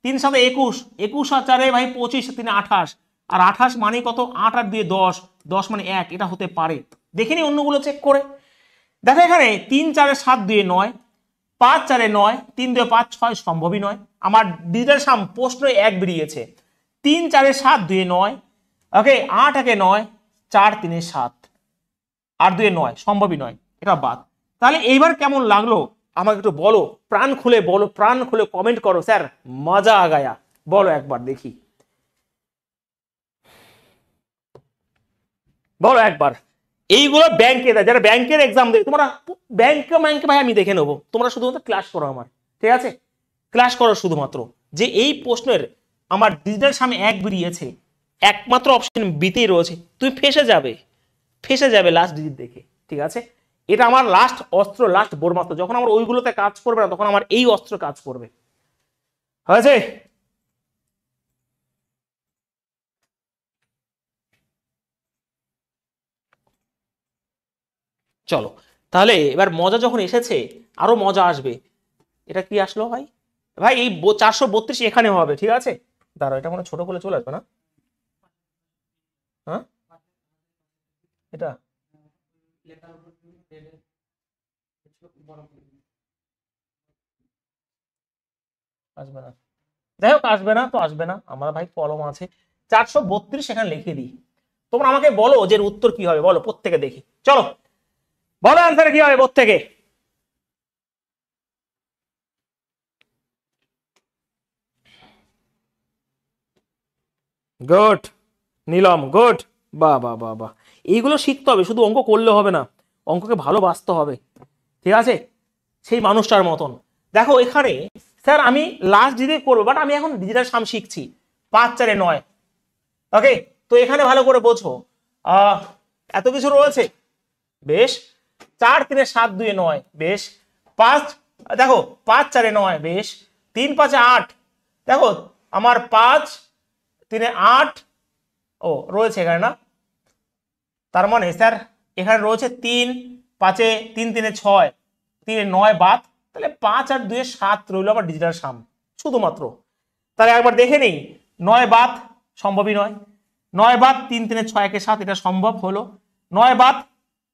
3 7 21, 21 আর 4 ভাই 25, 3 28, আর 28 মানে কত, 8 আর 2 10, 10 মানে 1, এটা হতে পারে, দেখিনি অন্যগুলো চেক করে। দেখো এখানে 3 4 7 2 9, 5 4 9, 3 2 5 6, সম্ভবই নয়। আমার ডিজিটাল সাম প্রশ্ন 1 বেরিয়েছে, 3 4 7 2 9, ওকে 8 1 9, 4 3 7, আর 2 9, সম্ভবই নয়, এটা বাদ। তাহলে এইবার কেমন লাগলো আমাকে একটু বলো, প্রাণ খুলে বলো, প্রাণ খুলে কমেন্ট করো, স্যার মজা আ গায়া, বলো একবার দেখি, বলো একবার। এইগুলো ব্যাংকে দেয়, যারা ব্যাংকের এক্সাম দেয়, তোমরা ব্যাংকে ভাই আমি দেখে নেবো, তোমরা শুধুমাত্র ক্লাস করো আমার, ঠিক আছে? ক্লাস করো শুধুমাত্র, যে এই প্রশ্নের আমার ডিজিটাল সামনে 1 বেরিয়েছে, একমাত্র অপশন বিতেই রয়েছে, তুমি ফেসে যাবে লাস্ট ডিজিট দেখে, ঠিক আছে? এটা আমার লাস্ট অস্ত্র, লাস্ট বোরমাস্ত্র, যখন আমার ওইগুলোতে কাজ করবে না, তখন আমার এই অস্ত্র কাজ করবে, হয়েছে? চলো তাহলে এবার মজা যখন এসেছে, আরো মজা আসবে। এটা কি আসলো ভাই? ভাই এই 432 এখানে হবে, ঠিক আছে? দাঁড়াও, এটা মনে হয় ছোট করে চলে আসবে না? হ্যাঁ এটা আসবে না, যাই হোক আসবে না তো আসবে না, আমার ভাই কলম আছে। 432 এখানে লিখে দিই, তোমরা আমাকে বলো যে এর উত্তর কি হবে, বলো প্রত্যেকে দেখি, চলো বলো অ্যান্সার কি হবে প্রত্যেকে। Good, Nilam good. বাহ বাহ বাহ বাহ, এইগুলো শিখতে হবে, শুধু অঙ্ক করলে হবে না, অঙ্ককে ভালোবাসতে হবে, ঠিক আছে, সেই মানুষটার মতন। দেখো এখানে স্যার আমি লাস্ট দিকে করবো, বাট আমি এখন ডিজিটাল সাম শিখছি। 5 4 9, ওকে, তো এখানে ভালো করে বোঝো, এত কিছু রয়েছে, বেশ। 4 3 7 2 9, বেশ। 5, দেখো 5 4 9, বেশ। 3 5 8, দেখো আমার 5 3 8, ও রয়েছে এখানে না, তার মানে স্যার এখানে রয়েছে 3 5 3 3 6, 3 9 বাদ, তাহলে 5 আর 2 7 রইল আমার ডিজিটাল সাম শুধুমাত্র। তাহলে একবার দেখে নেই, 9 বাদ সম্ভবই নয়, 9 বাদ 3 3 6 1 7, এটা সম্ভব হলো, 9 বাদ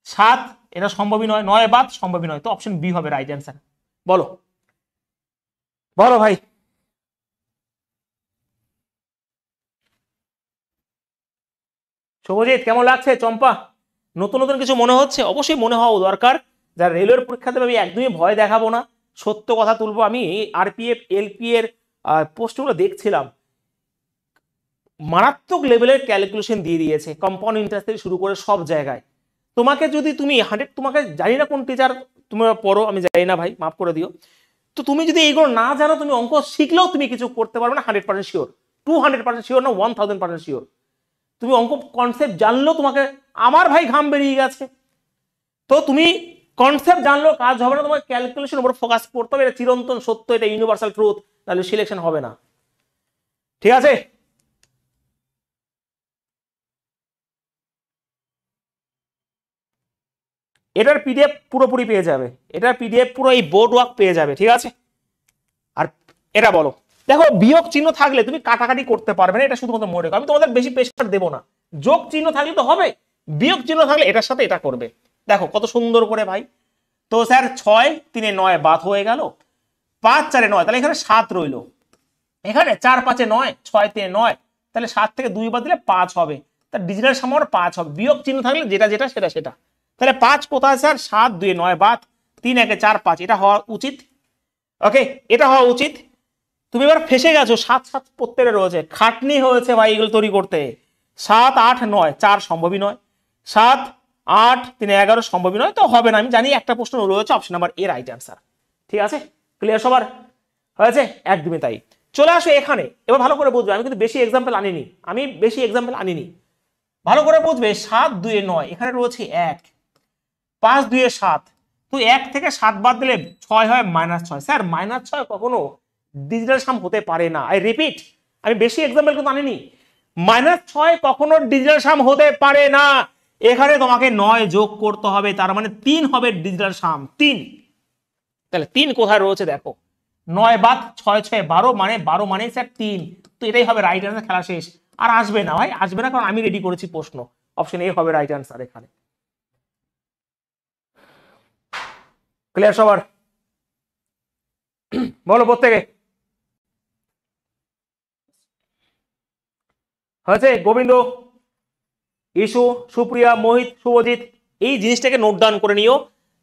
7 এটা সম্ভবই নয়, 9 বাদ সম্ভবই নয়, তো অপশন বি হবে রাইট অ্যান্সার। বলো বলো ভাই। শুভজিৎ কেমন লাগছে? চম্পা নতুন নতুন কিছু মনে হচ্ছে? অবশ্যই মনে হওয়া দরকার। যারা রেলওয়ের পরীক্ষা দেবে আমি একদমই ভয় দেখাবো না, সত্য কথা তুলবো। আমি আরপিএফ এলপি এর পোস্টগুলো দেখছিলাম, মারাত্মক লেভেলের ক্যালকুলেশন দিয়ে দিয়েছে, কম্পাউন্ড ইন্টারেস্ট থেকে শুরু করে সব জায়গায়। তোমাকে যদি তুমি 100, তোমাকে জানি না কোন টিচার তোমরা পড়ো, আমি জানি না ভাই, মাফ করে দিও, তো তুমি যদি এইগুলো না জানো, তুমি অঙ্ক শিখলেও তুমি কিছু করতে পারবে না 100% শিওর, 200% শিওর না, 1000% শিওর। তুমি অঙ্ক কনসেপ্ট জানলেও তোমাকে, আমার ভাই ঘাম বেরিয়ে গেছে, তো তুমি কনসেপ্ট জানলেও কাজ হবে না, তোমাকে ক্যালকুলেশন উপর ফোকাস করতে হবে, এটা চিরন্তন সত্য, এটা ইউনিভার্সাল ট্রুথ, তাহলে সিলেকশন হবে না, ঠিক আছে। এটার পিডিএফ পুরোপুরি পেয়ে যাবে, এটার পিডিএফ পুরো এই বোর্ড ওয়ার্ক পেয়ে যাবে, ঠিক আছে। আর এটা বলো, দেখো বিয়োগ চিহ্ন থাকলে তুমি কাটাকাটি করতে পারবে না, এটা শুধুমাত্র মনে রাখো, আমি তোমাদের বেশি প্রেশার দেবো না। যোগ চিহ্ন থাকলে তো হবে, বিয়োগ চিহ্ন থাকলে এটার সাথে এটা করবে। দেখো কত সুন্দর করে ভাই। তো স্যার 6 3 9 বাদ হয়ে গেল, 5 4 9, তাহলে এখানে 7 রইল, এখানে 4 5 9, 6 3 9, তাহলে 7 থেকে 2 বাদ দিলে 5 হবে, তার ডিজিটাল সামার 5 হবে, বিয়োগ চিহ্ন থাকলে যেটা যেটা সেটা সেটা। তাহলে 5 কোথায় স্যার? 7 2 9 বাদ, 3 1 4 5, এটা হওয়া উচিত, ওকে, এটা হওয়া উচিত। তুমি এবার ফেসে গেছো, 7 7 প্রত্যেকটা রয়েছে, খাটনি হয়েছে ভাই এগুলো তৈরি করতে। 7 8 9, 4 সম্ভবই নয়, 7 8 3 11 সম্ভবই নয়, তো হবে না, আমি জানি একটা প্রশ্ন রয়েছে, option number A right answer, ঠিক আছে। ক্লিয়ার সবার? হয়েছে? একদমই তাই। চলে আসো এখানে, এবার ভালো করে বুঝবে, আমি কিন্তু বেশি এক্সাম্পল আনিনি, ভালো করে বুঝবে। 7 2 9, এখানে রয়েছে 1, 5 2 7, তো 1 থেকে 7 বাদ দিলে 6 হয় -6। স্যার -6 কখনো ডিজিটাল সাম হতে পারে না, আই রিপিট, আমি বেশি এক্সাম্পল কিন্তু আনিনি, -6 কখনো ডিজিটাল সাম হতে পারে না। এখানে তোমাকে 9 যোগ করতে হবে, তার মানে 3 হবে ডিজিটাল সাম, 3। তাহলে 3 কোথায় রয়েছে দেখো, 9 বাদ 6 6 12, মানে 12 মানে স্যার 3, তো এটাই হবে রাইট অ্যান্সার, খেলা শেষ। আর আসবে না ভাই, আসবে না, কারণ আমি রেডি করেছি প্রশ্ন, অপশন এ হবে রাইট অ্যান্সার এখানে। ক্লিয়ার সবার? বলো প্রত্যেকে। হয়েছে? গোবিন্দ, ইস্যু, সুপ্রিয়া, মোহিত, শুভজিৎ, এই জিনিসটাকে নোট ডাউন করে নিও,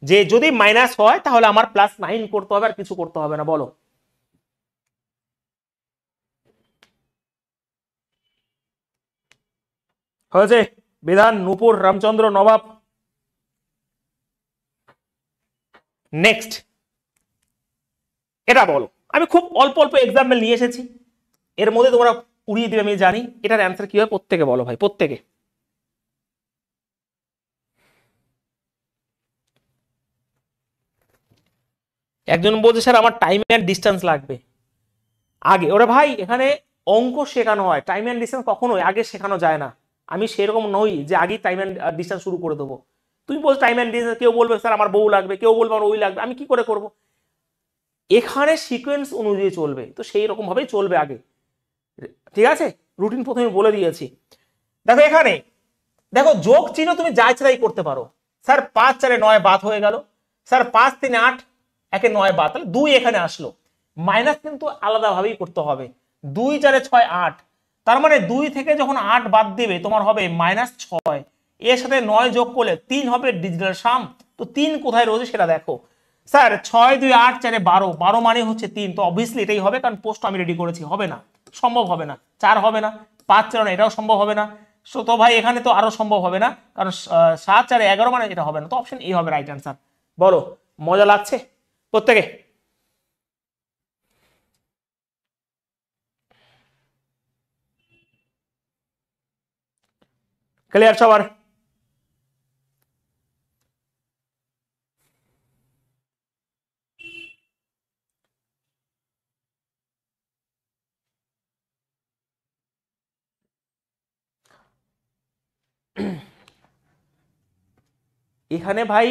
যে যদি মাইনাস হয় তাহলে আমার +9 করতে হবে, আর কিছু করতে হবে না। বলো হয়েছে? বিধান, নূপুর, রামচন্দ্র, নবাব। নেক্সট, এটা বলো, আমি খুব অল্প অল্প এক্সাম্পল নিয়ে এসেছি, এর মধ্যে তোমরা উড়িয়ে দিবে আমি জানি, এটার অ্যান্সার কি হয় প্রত্যেকে বলো ভাই, প্রত্যেকে। একজন বলছে স্যার আমার টাইম এন্ড ডিস্টেন্স লাগবে আগে, ওরে ভাই এখানে অঙ্ক শেখানো হয়, টাইম এন্ড ডিস্টেন্স কখনোই আগে শেখানো যায় না। আমি সেরকম নই যে আগে টাইম এন্ড ডিস্টেন্স শুরু করে দেবো। তুমি বলছো টাইম এন্ড ডিস্টেন্স, কেউ বলবে স্যার আমার বউ লাগবে, কেউ বলবে আমার ওই লাগবে, আমি কি করে করব? এখানে সিকোয়েন্স অনুযায়ী চলবে, তো সেই রকম ভাবেই চলবে আগে, ঠিক আছে। রুটিন প্রথমে বলে দিয়েছি। দেখো এখানে, দেখো যোগ চিহ্ন তুমি যা ইচ্ছা তাই করতে পারো। স্যার 5 4 9 বাদ হয়ে গেল, স্যার 5 3 8, 1 9 বাদ, তাহলে 2 এখানে আসলো, মাইনাস কিন্তু আলাদাভাবেই করতে হবে, 2 4 6 8, তার মানে 2 থেকে যখন 8 বাদ দেবে তোমার হবে -6, এর সাথে 9 যোগ করলে 3 হবে ডিজিটাল সাম, তো 3 কোথায় রয়েছে সেটা দেখো। স্যার 6 2 8 4 12, 12 মানে হচ্ছে 3, তো অবভিয়াসলি এটাই হবে, কারণ পোস্ট আমি রেডি করেছি, হবে না, সম্ভব হবে না। 4 হবে না, 5 4 না, এটাও সম্ভব হবে না, তো ভাই এখানে তো আরো সম্ভব হবে না, কারণ 7 4 11 মানে এটা হবে না, তো অপশন এ হবে রাইট অ্যান্সার। বলো মজা লাগছে প্রত্যেকে? ক্লিয়ার সবার? এখানে ভাই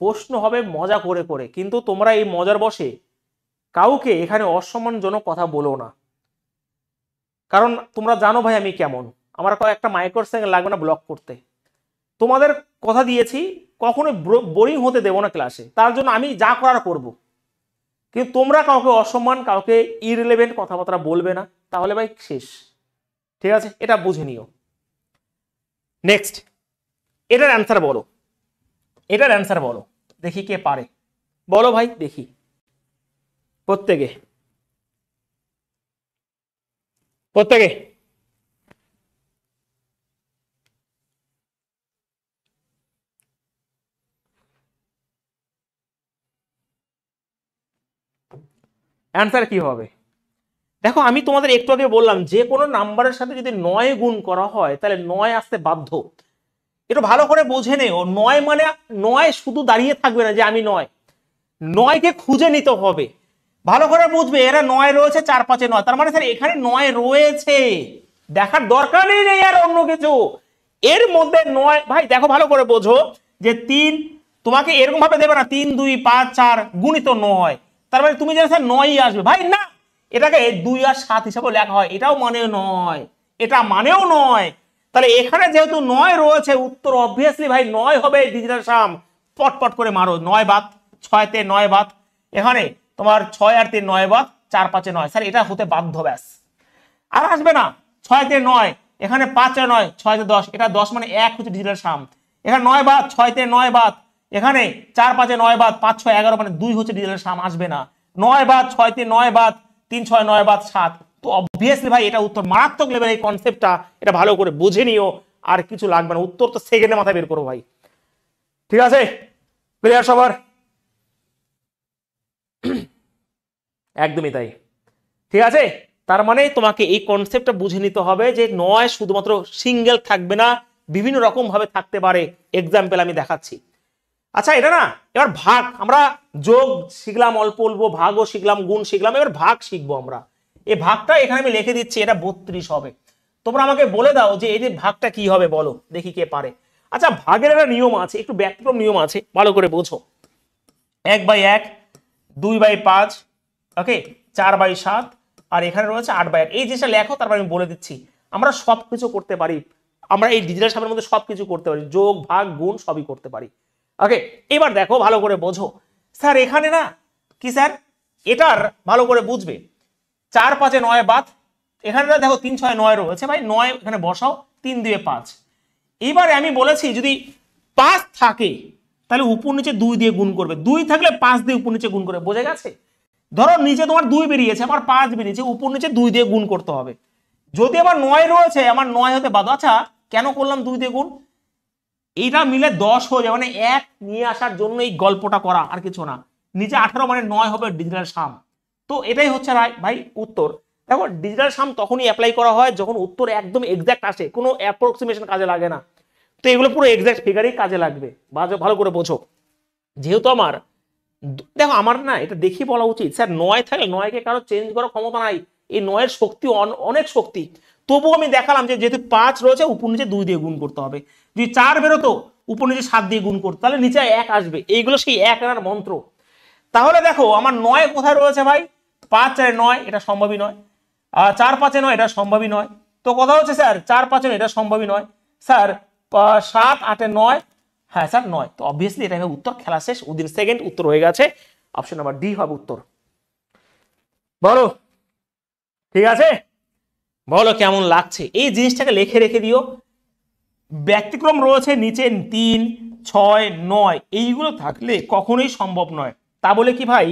প্রশ্ন হবে মজা করে করে, কিন্তু তোমরা এই মজার বসে কাউকে এখানে অসম্মানজনক কথা বলো না, কারণ তোমরা জানো ভাই আমি কেমন। আমার কয়েকটা মাইক্রোসেকেন্ড লাগবে না ব্লক করতে। তোমাদের কথা দিয়েছি কখনো বোরিং হতে দেবো না ক্লাসে, তার জন্য আমি যা করার করব। কিন্তু তোমরা কাউকে অসম্মান, কাউকে ইররিলেভেন্ট কথাবার্তা বলবে না, তাহলে ভাই শেষ। ঠিক আছে, এটা বুঝে নিও। নেক্সট, এটার অ্যান্সার বলো, এটার অ্যান্সার বলো, দেখি কে পারে। বলো ভাই দেখি প্রত্যেকে, প্রত্যেকে। অ্যান্সার কি হবে? দেখো আমি তোমাদের একটু আগে বললাম যে কোনো নাম্বারের সাথে যদি 9 গুণ করা হয় তাহলে 9 আসতে বাধ্য। একটু ভালো করে বোঝে নেও, 9 মানে 9 শুধু দাঁড়িয়ে থাকবে না যে আমি 9, 9কে খুঁজে নিতে হবে। ভালো করে বুঝবে, এরা 9 রয়েছে 4 5 9, তার মানে স্যার এখানে 9 রয়েছে, দেখার দরকারই নেই আর অন্য কিছু। এর মধ্যে 9 ভাই দেখো ভালো করে বোঝো যে 3 তোমাকে এরকম ভাবে দেবে না 3 2 5 4 গুণিত 9, তার মানে তুমি জানো স্যার 9ই আসবে, ভাই না, এটাকে 2 আর 7 হিসাবে লেখা হয়, এটাও মানে নয়, এটা মানেও নয়। তাহলে এখানে যেহেতু 9 রয়েছে, উত্তর অবভিয়াসলি ভাই 9 হবে। ডিজিটাল সাম পটপট করে মারো, 9 বাদ 6 তে 9 বাদ, এখানে তোমার 6 আর 3 9 বাদ, 4 5 9, স্যার এটা হতে বাধ্য, ব্যাস আর আসবে না। 6 তে 9, এখানে 5 আর 9 6 তে 10, এটা 10 মানে 1 হচ্ছে ডিজিটাল সাম। এখানে 9 বাদ 6 তে 9 বাদ, এখানে 4 5 9 বাদ 5 6 11 মানে 2 হচ্ছে ডিজিটাল সাম, আসবে না। 9 বাদ 6 তে 9 বাদ 3 6 9 বাদ 7, তো অবভিয়াসলি ভাই এটা উত্তর। মারাত্মক লেভেল এই কনসেপ্টটা, এটা ভালো করে বুঝে নিও, আর কিছু লাগবে না, উত্তর তো সেকেন্ডে মাথায় বের করো ভাই। ঠিক আছে, ক্লিয়ার সবার? একদমই তাই। ঠিক আছে, তার মানে তোমাকে এই কনসেপ্টটা বুঝে নিতে হবে যে 9 শুধুমাত্র সিঙ্গেল থাকবে না, বিভিন্ন রকম ভাবে থাকতে পারে। এক্সাম্পল আমি দেখাচ্ছি। আচ্ছা এটা না, এবার ভাগ, আমরা যোগ শিখলাম অল্প অল্প, ভাগও শিখলাম, গুণ শিখলাম, এবার ভাগ শিখবো আমরা। এই ভাগটা এখানে আমি লিখে দিচ্ছি, এটা 32 হবে। তোমরা আমাকে বলে দাও যে এই যে ভাগটা কি হবে, বলো দেখি কে পারে। আচ্ছা ভাগের একটা নিয়ম আছে, একটু ব্যতিক্রম নিয়ম আছে, ভালো করে বোঝো। 1/1, 2/5, ওকে, 4/7, আর এখানে রয়েছে 8/8। এই জিনিসটা লেখো, তারপর আমি বলে দিচ্ছি। আমরা সবকিছু করতে পারি, আমরা এই ডিজিটাল সামের মধ্যে সবকিছু করতে পারি, যোগ ভাগ গুণ সবই করতে পারি। ওকে, এবার দেখো ভালো করে বোঝো। স্যার এখানে না কি স্যার, এটার ভালো করে বুঝবে। 4 5 9 বাদ, এখানে দেখো 3 6 9 রয়েছে, ভাই 9 এখানে বসাও, 3 2 5। এবারে আমি বলেছি যদি 5 থাকে তাহলে উপর নিচে 2 দিয়ে গুণ করবে, 2 থাকলে 5 দিয়ে উপর নিচে গুণ করে, বোঝা গেছে? ধরো নিচে তোমার 2 বেরিয়েছে, আমার 5 বেরিয়েছে, উপর নিচে 2 দিয়ে গুণ করতে হবে। যদি আমার 9 রয়েছে, আমার 9 হতে বাদ। আচ্ছা কেন করলাম 2 দিয়ে গুণ? এইটা মিলে 10 হয়ে যাবে, মানে 1 নিয়ে আসার জন্য এই গল্পটা করা, আর কিছু না। নিচে 18 মানে 9 হবে ডিজিটাল সাম। তো এটাই হচ্ছে ভাই উত্তর। দেখো ডিজিটাল সাম তখনই অ্যাপ্লাই করা হয় যখন উত্তর একদম এক্সাক্ট আসে, কোনো অ্যাপ্রক্সিমেশন কাজে লাগে না। তো এগুলো পুরো এক্সাক্ট ফিগারই কাজে লাগবে, ভালো করে বোঝো। যেহেতু আমার, দেখো আমার না এটা দেখি বলা উচিত, স্যার 9 থাকলে 9কে কারো চেঞ্জ করার ক্ষমতা নাই, এই 9 শক্তি অনেক শক্তি। তবুও আমি দেখালাম যে যেহেতু 5 রয়েছে, উপর নিচে 2 দিয়ে গুণ করতে হবে। যদি 4 বেরোতো, উপর নিচে 7 দিয়ে গুণ করতো, তাহলে নিচে 1 আসবে। এইগুলো সেই 1 আনার মন্ত্র। তাহলে দেখো আমার 9 কোথায় রয়েছে ভাই, 5 4 9, এটা সম্ভবই নয়। 4 5 9, এটা সম্ভবই নয়। তো কথা হচ্ছে স্যার 4 5 9, এটা সম্ভবই নয়। স্যার 7 8 9, হ্যাঁ স্যার 9। তো অবভিয়াসলি এটা হবে উত্তর, খেলা শেষ, উইদিন সেকেন্ড উত্তর হয়ে গেছে। অপশন নাম্বার ডি হবে উত্তর। বলো ঠিক আছে? বলো কেমন লাগছে? এই জিনিসটাকে লিখে রেখে দিও। ব্যতিক্রম রয়েছে নিচে 3 6 9, এইগুলো থাকলে কখনোই সম্ভব নয়। তা বলে কি ভাই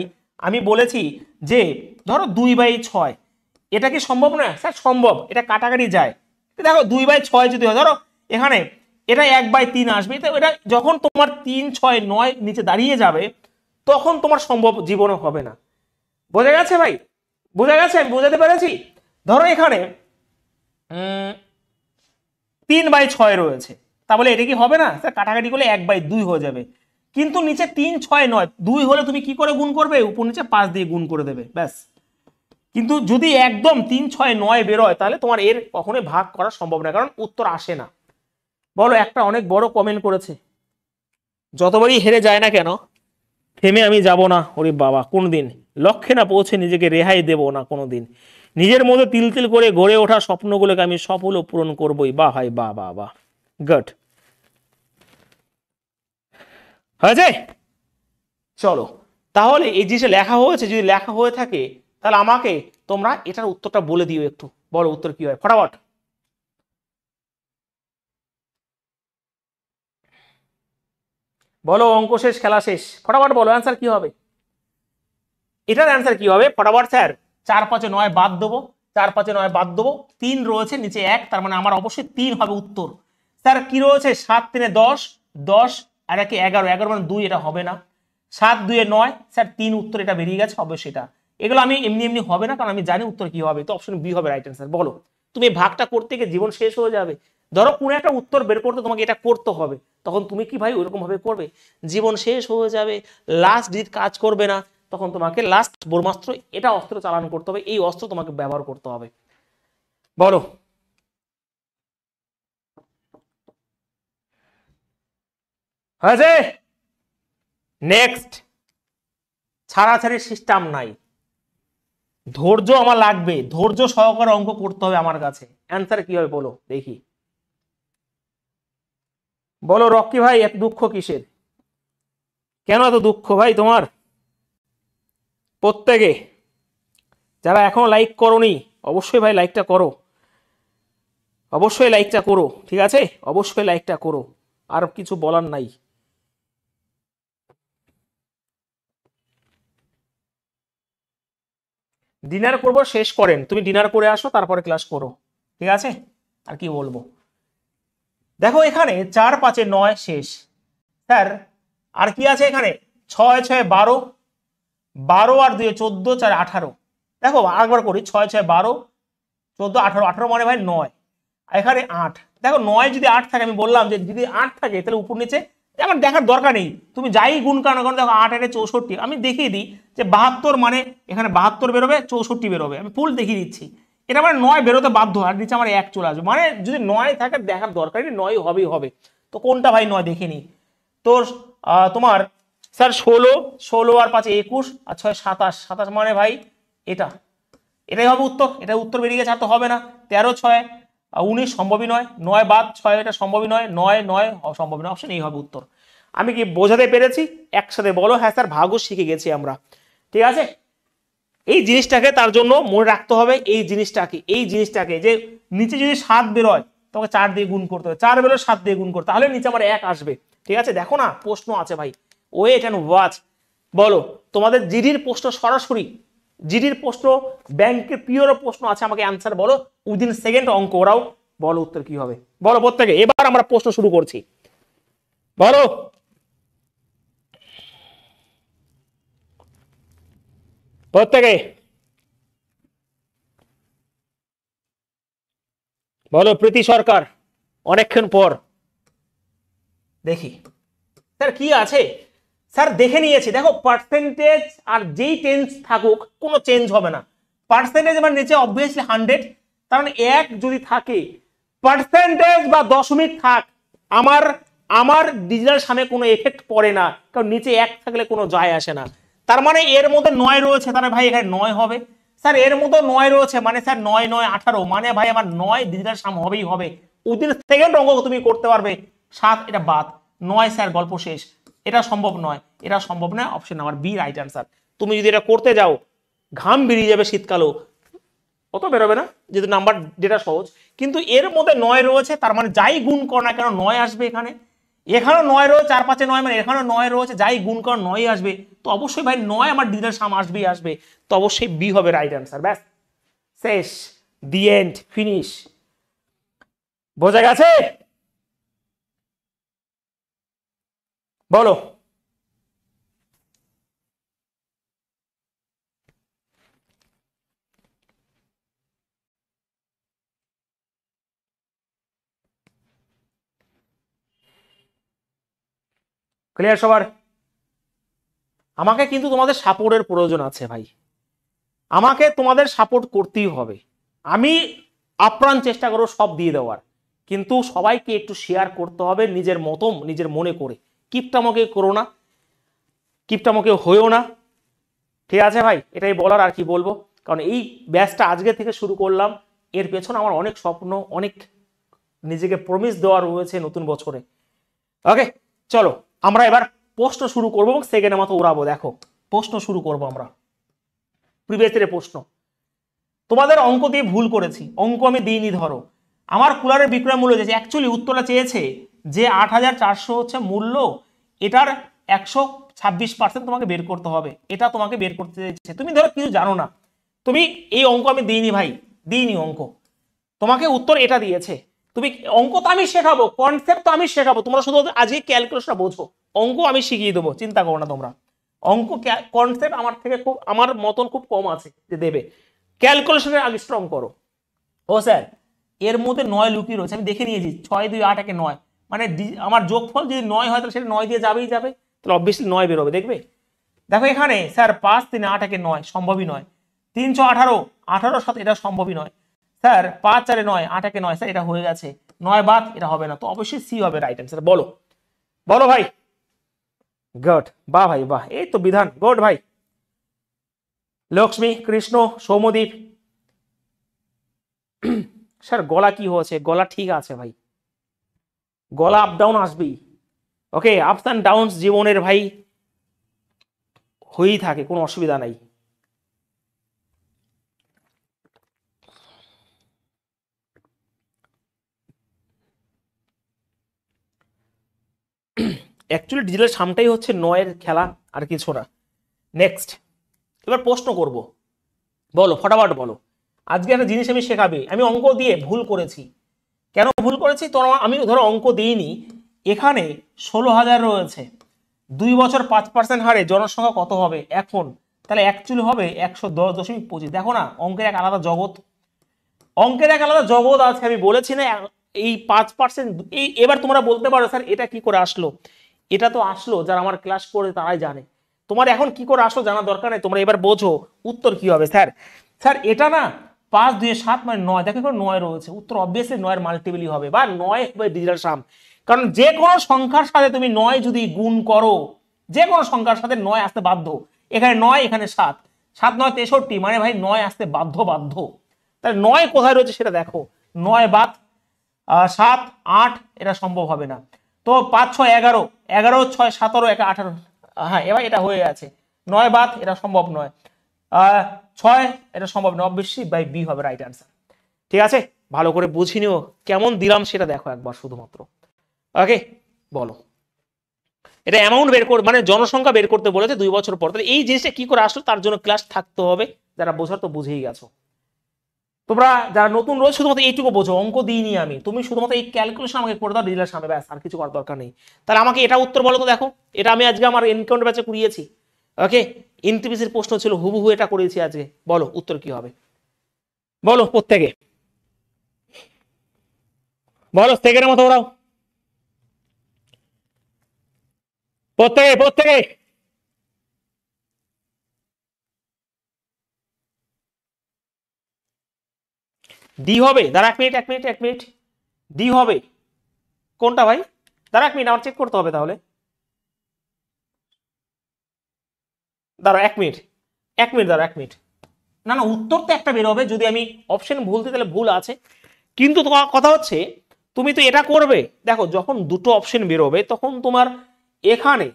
আমি বলেছি যে ধরো 2/6, এটা কি সম্ভব নয়? স্যার সম্ভব, এটা কাটাকাটি যায়, দেখো 2/6 যদি হয়, ধরো এখানে এটা 1/3 আসবে, তো এটা যখন তোমার 3, 6, 9 নিচে দাঁড়িয়ে যাবে তখন তোমার সম্ভব জীবনে হবে না। বোঝা গেছে ভাই? বোঝা গেছে? আমি বোঝাতে পেরেছি? ধরো এখানে 3/6 রয়েছে, তাহলে এটা কি হবে না স্যার? কাটাকাটি করলে 1/2 হয়ে যাবে। কিন্তু নিচে 3, 6, 9, 2 হলে তুমি কি করে গুণ করবে? উপর নিচে 5 দিয়ে গুণ করে দেবে, ব্যাস। কিন্তু যদি একদম 3, 6, 9 বেরোয় তাহলে তোমার এর কখনোই ভাগ করা সম্ভব না, কারণ উত্তর আসে না। বলো, একটা অনেক বড় কমেন্ট করেছে, যতবারই হেরে যায় না কেন থেমে আমি যাব না। ওরে বাবা, কোনদিন লক্ষ্যে না পৌঁছে নিজেকে রেহাই দেব না কোনোদিন। নিজের মধ্যে তিল তিল করে গড়ে ওঠা স্বপ্নগুলোকে আমি সফল ও পূরণ করবই। বাহ ভাই, বাহ বাহ বাহ, গুড। হয়েছে? চলো, তাহলে এই জিনিসটা লেখা হয়েছে, যদি লেখা হয়ে থাকে তাহলে আমাকে তোমরা এটার উত্তরটা বলে দিও একটু। বলো উত্তর কি হয় ফটাফট। বলো, অঙ্ক শেষ, খেলা শেষ, ফটাফট বলো অ্যান্সার কি হবে। এটার অ্যান্সার কি হবে ফটাফট? স্যার 4, 5, 9 বাদ দেবো, 4, 5, 9 বাদ দেবো, 3 রয়েছে নিচে 1, তার মানে আমার অবশ্যই 3 হবে উত্তর। স্যার কি রয়েছে? 7, 3, 10, 10 আর 1, 11, 11 মানে 2, এটা হবে না। 7, 2, 9, স্যার 3 উত্তর, এটা বেরিয়ে গেছে, হবে সেটা। এগুলো আমি এমনি এমনি হবে না, কারণ আমি জানি উত্তর কি হবে, তো অপশন বি হবে রাইট অ্যান্সার। বলো, তুমি ভাগটা করতে গিয়ে জীবন শেষ হয়ে যাবে। ধরো কোনো একটা উত্তর বের করতে তোমাকে এটা করতে হবে, তখন তুমি কি ভাই ওইরকম ভাবে করবে? জীবন শেষ হয়ে যাবে, লাস্ট ডিট কাজ করবে না, তখন তোমাকে লাস্ট ব্রহ্মাস্ত্র, এটা অস্ত্র চালান করতে হবে, এই অস্ত্র তোমাকে ব্যবহার করতে হবে। বলো। হয়েছে? নেক্সট, ছাড়াছাড়ি সিস্টেম নাই, ধৈর্য আমার লাগবে, ধৈর্য সহকারে অঙ্ক করতে হবে আমার কাছে। অ্যান্সার কি হবে বলো দেখি। বলো রকি ভাই, এত দুঃখ কিসের? কেন এত দুঃখ ভাই তোমার? প্রত্যেকে যারা এখনো লাইক করোনি, অবশ্যই ভাই লাইকটা করো, অবশ্যই লাইকটা করো, ঠিক আছে? অবশ্যই লাইকটা করো, আর কিছু বলার নাই। ডিনার করবো, শেষ করেন, তুমি ডিনার করে আসো তারপরে ক্লাস করো, ঠিক আছে? আর কি বলবো, দেখো এখানে 4, 5, 9 শেষ। স্যার আর কি আছে এখানে? 6, 6, 12, 12 আর 2, 14, 4, 18। দেখো আরেকবার করি, 6, 6, 12, 14, 18, 18 মানে ভাই 9, এখানে 8। দেখো 9 যদি 8 থাকে, আমি বললাম যে যদি 8 থাকে তাহলে উপর নিচে আমার দেখার দরকার নেই, তুমি যাই গুণ কারণ কারণ দেখো 8 8 64, আমি দেখিয়ে দিই যে 72 মানে এখানে 72 বেরোবে, 64 বেরোবে, আমি ফুল দেখিয়ে দিচ্ছি। এটা মানে 9 বেরোতে বাধ্য, আর নিচে আমার 1 চলে আসবে, মানে যদি 9 থাকে দেখার দরকার নেই, 9 হবেই হবে। তো কোনটা ভাই 9 দেখে নি। তো তোমার স্যার 16, 16 আর 5, 21 আর 6, 27, 27 মানে ভাই এটা, এটাই হবে উত্তর। এটা উত্তর বেরিয়ে গেছে, আর তো হবে না। 13, 6, 19 সম্ভবই নয়, 9 বাদ 6 এটা সম্ভবই নয়, 9, 9 সম্ভবই নয়, অপশন এই হবে উত্তর। আমি কি বোঝাতে পেরেছি? একসাথে বলো হ্যাঁ স্যার, ভাগও শিখে গেছি আমরা, ঠিক আছে? এই জিনিসটাকে তার জন্য মনে রাখতে হবে, এই জিনিসটাকে যে নিচে যদি 7 বেরোয় তোমাকে 4 দিয়ে গুণ করতে হবে, 4 বেরোয় 7 দিয়ে গুণ করতে, তাহলে নিচে আমার 1 আসবে, ঠিক আছে? দেখো না, প্রশ্ন আছে ভাই, ওয়েট অ্যান্ড ওয়াচ। বলো, তোমাদের জিডির প্রশ্ন সরাসরি, জিডির প্রশ্ন, ব্যাংকের পিওর প্রশ্ন আছে, আমাকে অ্যান্সার বলো উইদিন সেকেন্ড, অঙ্ক ওরাও। বলো উত্তর কি হবে, বলো প্রত্যেকে। এবার আমরা প্রশ্ন শুরু করছি, বলো প্রত্যেকে, বলো। প্রীতি সরকার, অনেকক্ষণ পর দেখি স্যার কি আছে। স্যার দেখে নিয়েছি, দেখো পার্সেন্টেজ আর যেই টেন্স থাকুক কোনো চেঞ্জ হবে না। পার্সেন্টেজ মানে নিচে অবভিয়াসলি 100, তার মানে 1 যদি থাকে, পার্সেন্টেজ বা দশমিক থাক, আমার আমার ডিজিটাল সামনে কোনো এফেক্ট পড়ে না, কারণ নিচে 1 থাকলে কোনো যায় আসে না। তার মানে এর মধ্যে 9 রয়েছে, তাহলে ভাই এখানে 9 হবে। স্যার এর মধ্যে 9 রয়েছে, মানে স্যার 9, 9, 18, মানে ভাই আমার 9 ডিজিটাল সাম হবেই হবে। উইদিন সেকেন্ড অঙ্ক তুমি করতে পারবে। 7 এটা বাদ, 9 স্যার গল্প শেষ, এটা সম্ভব নয়, এটা সম্ভব না, option number B right answer. তুমি যদি এটা করতে যাও ঘাম বেরিয়ে যাবে শীতকালেও, অত বেরোবে না যেহেতু নাম্বার যেটা সহজ। কিন্তু এর মধ্যে 9 রয়েছে, তার মানে যাই গুণ কর না কেন 9 আসবে এখানে। এখানেও 9 রয়েছে, 4, 5, 9 মানে এখানেও 9 রয়েছে, যাই গুণ কর 9 আসবে। তো অবশ্যই ভাই 9 আমার ডিজিটাল সাম আসবেই আসবে, তো অবশ্যই বি হবে রাইট অ্যান্সার। ব্যাস শেষ, দি এন্ড, ফিনিশ। বোঝা গেছে? বলো। ক্লিয়ার সবার? আমাকে কিন্তু তোমাদের সাপোর্টের প্রয়োজন আছে ভাই, আমাকে তোমাদের সাপোর্ট করতেই হবে। আমি আপ্রাণ চেষ্টা করব সব দিয়ে দেওয়ার, কিন্তু সবাইকে একটু শেয়ার করতে হবে নিজের মতো নিজের মনে করে। কিপটামকে করো না, কিপটামকে হয়েও না, ঠিক আছে ভাই? এটাই বলার, আর কি বলবো। কারণ এই ব্যাচটা আজকে থেকে শুরু করলাম, এর পেছনে আমার অনেক স্বপ্ন, অনেক নিজেকে প্রমিস দেওয়া রয়েছে নতুন বছরে। ওকে চলো আমরা এবার প্রশ্ন শুরু করবো এবং সেকেন্ডের মতো উড়াবো। দেখো প্রশ্ন শুরু করব আমরা। প্রিভিয়াস প্রশ্ন, তোমাদের অঙ্ক দিয়ে ভুল করেছি, অঙ্ক আমি দিইনি। ধরো আমার কুলারের বিক্রয় মূল্য চেয়েছে, অ্যাকচুয়ালি উত্তরটা চেয়েছে যে 8,400 হচ্ছে মূল্য, এটার 126% তোমাকে বের করতে হবে, এটা তোমাকে বের করতে চেয়েছে। তুমি ধরো কিছু জানো না, তুমি এই অঙ্ক আমি দিইনি ভাই, দিইনি অঙ্ক, তোমাকে উত্তর এটা দিয়েছে। তুমি অঙ্ক তো আমি শেখাবো, কনসেপ্ট তো আমি শেখাবো, তোমরা শুধু আজকে ক্যালকুলেশনটা বোঝো, অঙ্ক আমি শিখিয়ে দেবো, চিন্তা করো না তোমরা। অঙ্ক কনসেপ্ট আমার থেকে খুব, আমার মতন খুব কম আছে যে দেবে। ক্যালকুলেশনের আগে স্ট্রং করো। ও স্যার এর মধ্যে 9 লুকিয়ে রয়েছে, আমি দেখে নিয়েছি, 6 2 8 একে 9, মানে আমার যোগফল যদি 9 হয় তাহলে সেটা 9 দিয়ে যাবেই যাবে, তাহলে অবভিয়াসলি 9 বেরোবে। দেখবে দেখো এখানে স্যার 5 3 8 একে 9 সম্ভবই নয়, 3 6 18 18 7 এটা সম্ভবই নয়, স্যার 5 4 9 8 একে 9, স্যার এটা হয়ে গেছে 9 বাদ, এটা হবে না, তো অবশ্যই সি হবে রাইট অ্যান্সার। বলো বলো ভাই। গুড, বাহ ভাই বাহ, এই তো বিধান, গুড ভাই। লক্ষ্মী, কৃষ্ণ, সৌমদীপ, স্যার গলা কি হয়েছে? গলা ঠিক আছে ভাই, গলা আপ ডাউন আসবেই। ওকে, আপস অ্যান্ড ডাউনস জীবনের ভাই হয়েই থাকে, কোনো অসুবিধা নাই। অ্যাকচুয়ালি ডিজিটাল সামটাই হচ্ছে 9-এর খেলা, আর কিছু না। নেক্সট এবার প্রশ্ন করব, বলো ফটাফট বলো। আজকে একটা জিনিস আমি শেখাবে, আমি অঙ্ক দিয়ে ভুল করেছি। কেন ভুল করেছি? তো আমি ধরো অঙ্ক দিইনি, এখানে 16,000 রয়েছে, 2 বছর 5% হারে জনসংখ্যা কত হবে এখন? তাহলে অ্যাকচুয়ালি হবে 110.25। দেখো না অঙ্কের এক আলাদা জগৎ, অঙ্কের এক আলাদা জগৎ আছে, আমি বলেছি না। এই 5%, এই এবার তোমরা বলতে পারো স্যার এটা কি করে আসলো? এটা তো আসলো যারা আমার ক্লাস করে তারাই জানে, তোমার এখন কি করে আসলো জানার দরকার নেই। তোমরা এবার বোঝো উত্তর কি হবে। স্যার স্যার এটা না 5 2 7 মানে 9, দেখো এখানে 9 রয়েছে, উত্তর অবভিয়াসলি 9-এর মাল্টিপলই হবে, বা 9 হবে ডিজিটাল সাম। কারণ যে কোনো সংখ্যার সাথে তুমি 9 যদি গুণ করো, যে কোনো সংখ্যার সাথে 9 আসতে বাধ্য। এখানে 9, এখানে 7, 7 9 63, মানে ভাই 9 আসতে বাধ্য বাধ্য। তাহলে 9 কোথায় রয়েছে সেটা দেখো, 9 বাদ 7 8, এটা সম্ভব হবে না। তো 5 6 11, 11 6 17 1 18, হ্যাঁ এবার এটা হয়ে আছে। 9 বাদ, এটা সম্ভব নয়। 6, এটা সম্ভব নয়, অবশ্যই বাই বি হবে রাইট অ্যান্সার। ঠিক আছে, ভালো করে বুঝি নিও, কেমন দিলাম সেটা দেখো একবার শুধুমাত্র। ওকে বলো, এটা অ্যামাউন্ট বের করে মানে জনসংখ্যা বের করতে বলেছে 2 বছর পর, তাহলে এই জিনিসটা কি করে আসলো তার জন্য ক্লাস থাকতে হবে, যারা বোঝার তো বুঝেই গেছো। তোমরা যারা নতুন রয়েছে শুধুমাত্র এইটুকু বোঝো, অঙ্ক দিইনি আমি, তুমি শুধুমাত্র এই ক্যালকুলেশন আমাকে করে দাও ডিলার সামনে, ব্যাস আর কিছু করার দরকার নেই। তাহলে আমাকে এটা উত্তর বলো তো। দেখো এটা আমি আজকে আমার এনকাউন্টার ব্যাচে করিয়েছি। ওকে, এনটিপিসির প্রশ্ন ছিল, হুবহু এটা করেছি আজকে। বলো উত্তর কি হবে, বলো প্রত্যেকে, বলো সেকেন্ডের মতো ওরাও, প্রত্যেকে প্রত্যেকে। ডি হবে? দাঁড়া 1 মিনিট 1 মিনিট 1 মিনিট, ডি হবে কোনটা ভাই? দাঁড়া 1 মিনিট, আমার চেক করতে হবে তাহলে। দাঁড়া 1 মিনিট 1 মিনিট, দাঁড়া 1 মিনিট। না না, উত্তর তো একটা বের হবে, যদি আমি অপশন ভুল দিই তাহলে ভুল আছে, কিন্তু তোমার কথা হচ্ছে তুমি তো এটা করবে। দেখো যখন দুটো অপশন বেরোবে তখন তোমার এখানে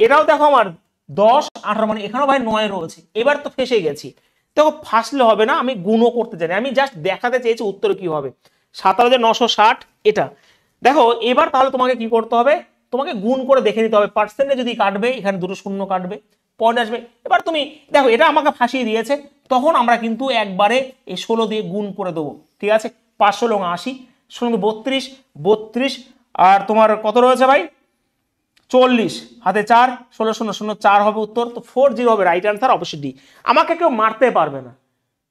এটাও দেখো আমার 10 18, মানে এখানেও ভাই 9 রয়েছে, এবার তো ফেসে গেছি। দেখো ফাঁসলে হবে না, আমি গুণও করতে জানি, আমি জাস্ট দেখাতে চেয়েছি উত্তর কি হবে। 17,960 এটা। দেখো এবার তাহলে তোমাকে কি করতে হবে, তোমাকে গুণ করে দেখে নিতে হবে, পার্সেন্টে যদি কাটবে এখানে দুটো শূন্য কাটবে, পয়েন্ট আসবে। এবার তুমি দেখো এটা আমাকে ফাঁসিয়ে দিয়েছে, তখন আমরা কিন্তু একবারে এই 16 দিয়ে গুণ করে দেবো। ঠিক আছে, 5 16 80, শুনুন 32, 32 আর তোমার কত রয়েছে ভাই 40, হাতে 4, 16 0 0 4 হবে উত্তর। তো 40 হবে রাইট অ্যান্সার, অবশ্যই ডি। আমাকে কেউ মারতে পারবে না,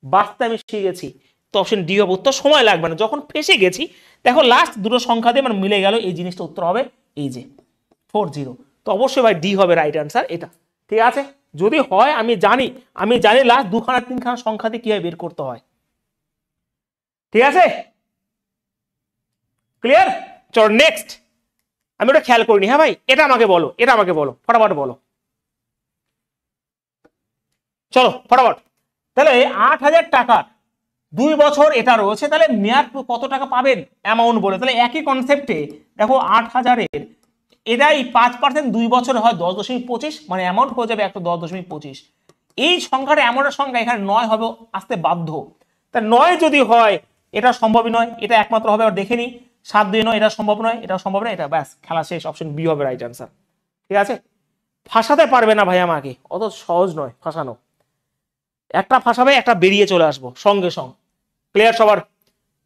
বাঁচতে আমি শিখেছি। তো অপশন ডি হবে উত্তর, সময় লাগবে না। যখন ফেসে গেছি দেখো লাস্ট দুটো সংখ্যা দিয়ে মানে মিলে গেল, এই জিনিসটা উত্তর হবে এই যে 40। তো অবশ্যই ভাই ডি হবে রাইট অ্যান্সার এটা, ঠিক আছে। যদি হয় আমি জানি লাস্ট দুখানা তিনখানা সংখ্যা দিয়ে কিভাবে বের করতে হয়, ঠিক আছে, ক্লিয়ার। চলো নেক্সট, আমি ওটা খেয়াল করিনি। হ্যাঁ ভাই এটা আমাকে বলো ফটাফট বলো, চলো ফটাফট। তাহলে 8,000 টাকার 2 বছর এটা রয়েছে, তাহলে মেয়াদ কত টাকা পাবেন অ্যামাউন্ট বলে। তাহলে একই কনসেপ্টে দেখো 8,000-এর এটাই 5% 2 বছরে হয় 10.25, মানে অ্যামাউন্ট হয়ে যাবে 10.25। এই সংখ্যাটা এমন একটা সংখ্যা এখানে 9 হবে আসতে বাধ্য। তা 9 যদি হয় এটা সম্ভবই নয়, এটা একমাত্র হবে। আর দেখে নি 7 2 9, এটা সম্ভব নয়, এটা সম্ভব নয়, এটা ব্যাস খেলা শেষ। অপশন বি হবে রাইট অ্যান্সার, ঠিক আছে। ফাঁসাতে পারবে না ভাই আমাকে, অত সহজ নয় ফাঁসানো। একটা ফাঁসাবে একটা বেরিয়ে চলে আসবো সঙ্গে সঙ্গে, ক্লিয়ার সবার।